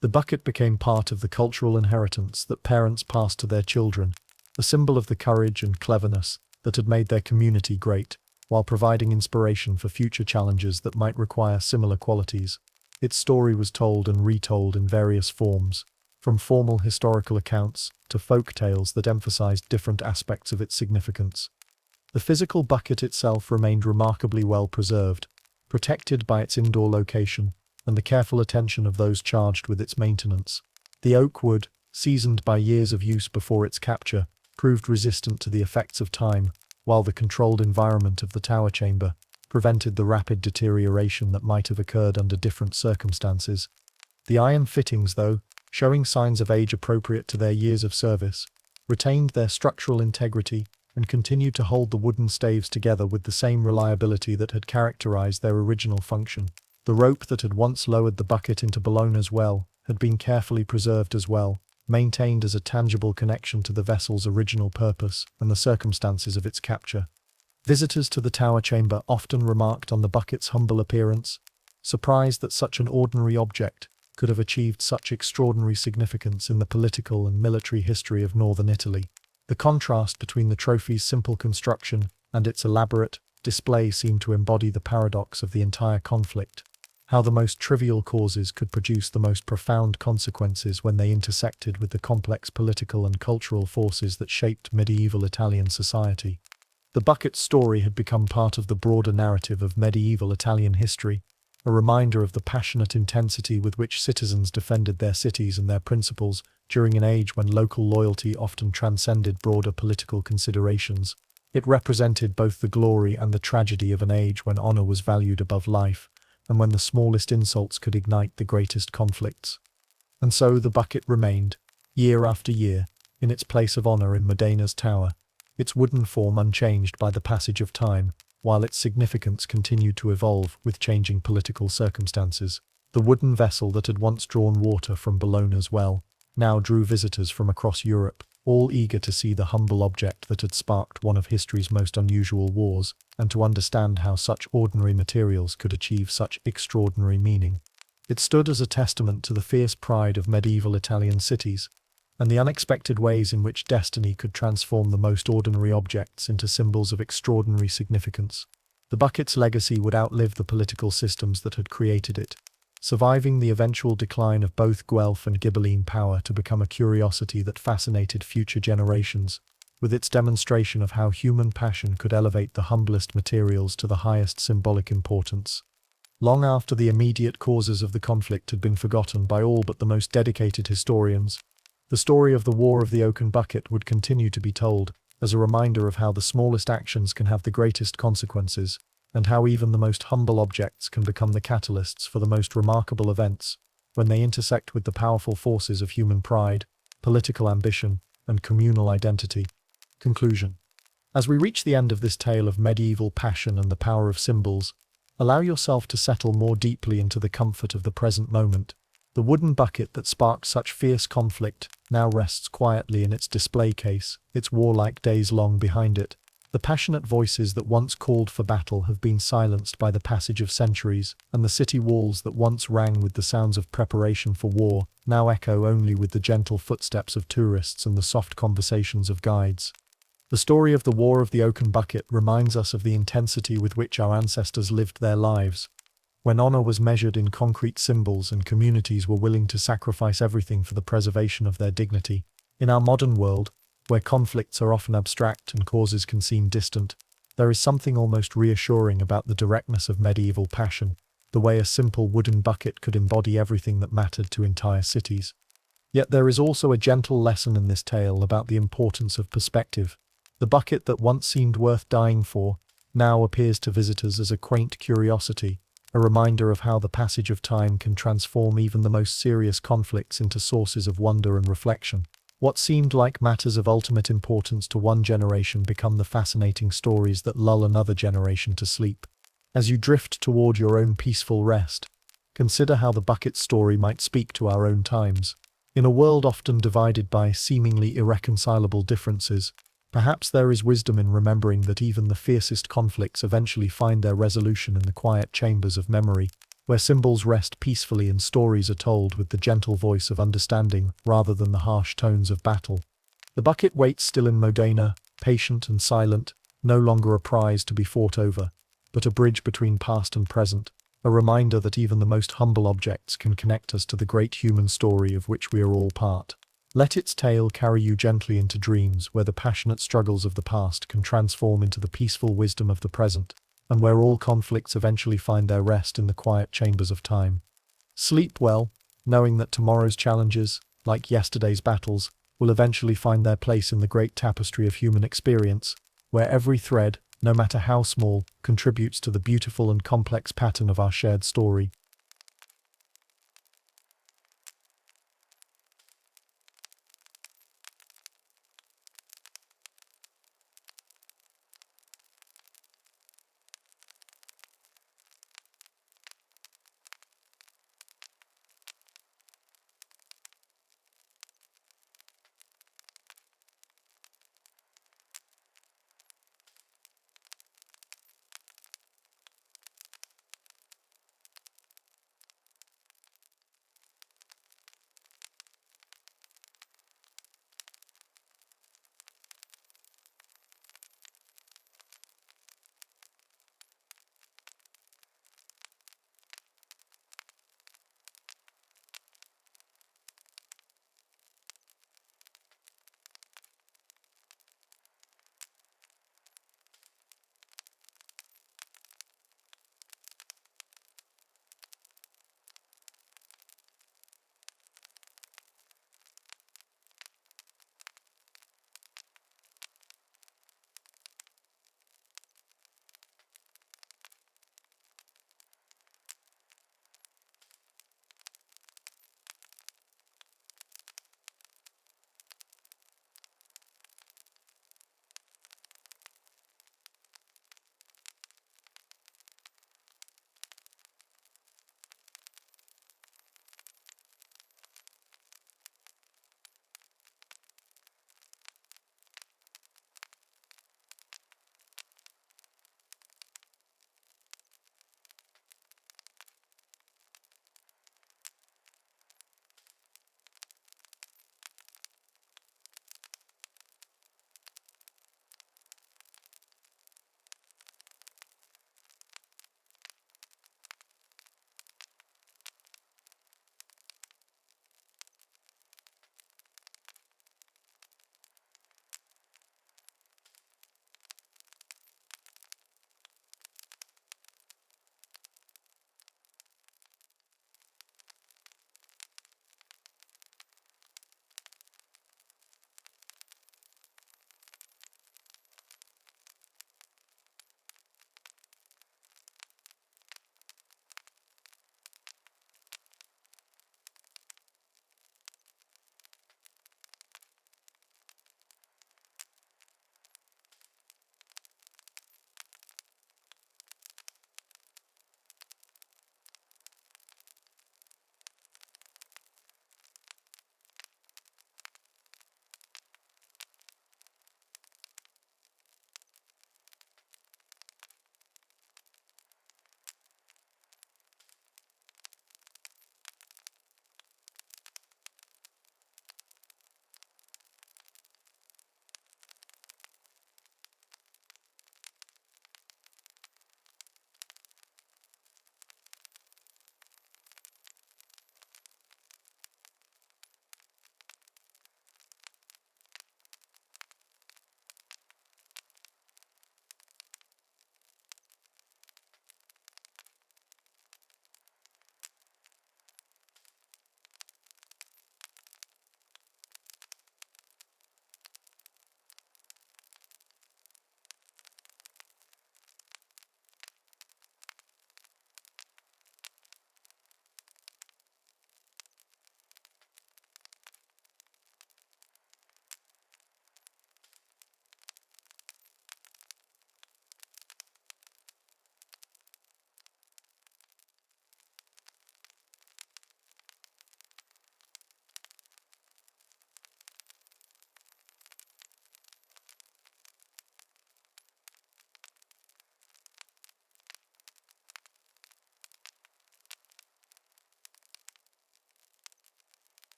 The bucket became part of the cultural inheritance that parents passed to their children, a symbol of the courage and cleverness that had made their community great, while providing inspiration for future challenges that might require similar qualities. Its story was told and retold in various forms, from formal historical accounts to folk tales that emphasized different aspects of its significance. The physical bucket itself remained remarkably well preserved, protected by its indoor location and the careful attention of those charged with its maintenance. The oak wood, seasoned by years of use before its capture, proved resistant to the effects of time, while the controlled environment of the tower chamber prevented the rapid deterioration that might have occurred under different circumstances. The iron fittings, though, showing signs of age appropriate to their years of service, retained their structural integrity and continued to hold the wooden staves together with the same reliability that had characterized their original function. The rope that had once lowered the bucket into Bologna's well had been carefully preserved as well, maintained as a tangible connection to the vessel's original purpose and the circumstances of its capture. Visitors to the tower chamber often remarked on the bucket's humble appearance, surprised that such an ordinary object could have achieved such extraordinary significance in the political and military history of northern Italy. The contrast between the trophy's simple construction and its elaborate display seemed to embody the paradox of the entire conflict. How the most trivial causes could produce the most profound consequences when they intersected with the complex political and cultural forces that shaped medieval Italian society. The bucket's story had become part of the broader narrative of medieval Italian history, a reminder of the passionate intensity with which citizens defended their cities and their principles during an age when local loyalty often transcended broader political considerations. It represented both the glory and the tragedy of an age when honor was valued above life, and when the smallest insults could ignite the greatest conflicts. And so the bucket remained, year after year, in its place of honor in Modena's tower, its wooden form unchanged by the passage of time, while its significance continued to evolve with changing political circumstances. The wooden vessel that had once drawn water from Bologna's well now drew visitors from across Europe, all eager to see the humble object that had sparked one of history's most unusual wars, and to understand how such ordinary materials could achieve such extraordinary meaning. It stood as a testament to the fierce pride of medieval Italian cities, and the unexpected ways in which destiny could transform the most ordinary objects into symbols of extraordinary significance. The bucket's legacy would outlive the political systems that had created it, surviving the eventual decline of both Guelph and Ghibelline power to become a curiosity that fascinated future generations, with its demonstration of how human passion could elevate the humblest materials to the highest symbolic importance. Long after the immediate causes of the conflict had been forgotten by all but the most dedicated historians, the story of the War of the Oaken Bucket would continue to be told, as a reminder of how the smallest actions can have the greatest consequences, and how even the most humble objects can become the catalysts for the most remarkable events when they intersect with the powerful forces of human pride, political ambition, and communal identity. Conclusion. As we reach the end of this tale of medieval passion and the power of symbols, allow yourself to settle more deeply into the comfort of the present moment. The wooden bucket that sparked such fierce conflict now rests quietly in its display case, its warlike days long behind it. The passionate voices that once called for battle have been silenced by the passage of centuries, and the city walls that once rang with the sounds of preparation for war now echo only with the gentle footsteps of tourists and the soft conversations of guides. The story of the War of the Oaken Bucket reminds us of the intensity with which our ancestors lived their lives, when honor was measured in concrete symbols and communities were willing to sacrifice everything for the preservation of their dignity. In our modern world, where conflicts are often abstract and causes can seem distant, there is something almost reassuring about the directness of medieval passion, the way a simple wooden bucket could embody everything that mattered to entire cities. Yet there is also a gentle lesson in this tale about the importance of perspective. The bucket that once seemed worth dying for now appears to visitors as a quaint curiosity, a reminder of how the passage of time can transform even the most serious conflicts into sources of wonder and reflection. What seemed like matters of ultimate importance to one generation become the fascinating stories that lull another generation to sleep. As you drift toward your own peaceful rest, consider how the bucket story might speak to our own times. In a world often divided by seemingly irreconcilable differences, perhaps there is wisdom in remembering that even the fiercest conflicts eventually find their resolution in the quiet chambers of memory, where symbols rest peacefully and stories are told with the gentle voice of understanding rather than the harsh tones of battle. The bucket waits still in Modena, patient and silent, no longer a prize to be fought over, but a bridge between past and present, a reminder that even the most humble objects can connect us to the great human story of which we are all part. Let its tale carry you gently into dreams where the passionate struggles of the past can transform into the peaceful wisdom of the present, and where all conflicts eventually find their rest in the quiet chambers of time. Sleep well, knowing that tomorrow's challenges, like yesterday's battles, will eventually find their place in the great tapestry of human experience, where every thread, no matter how small, contributes to the beautiful and complex pattern of our shared story.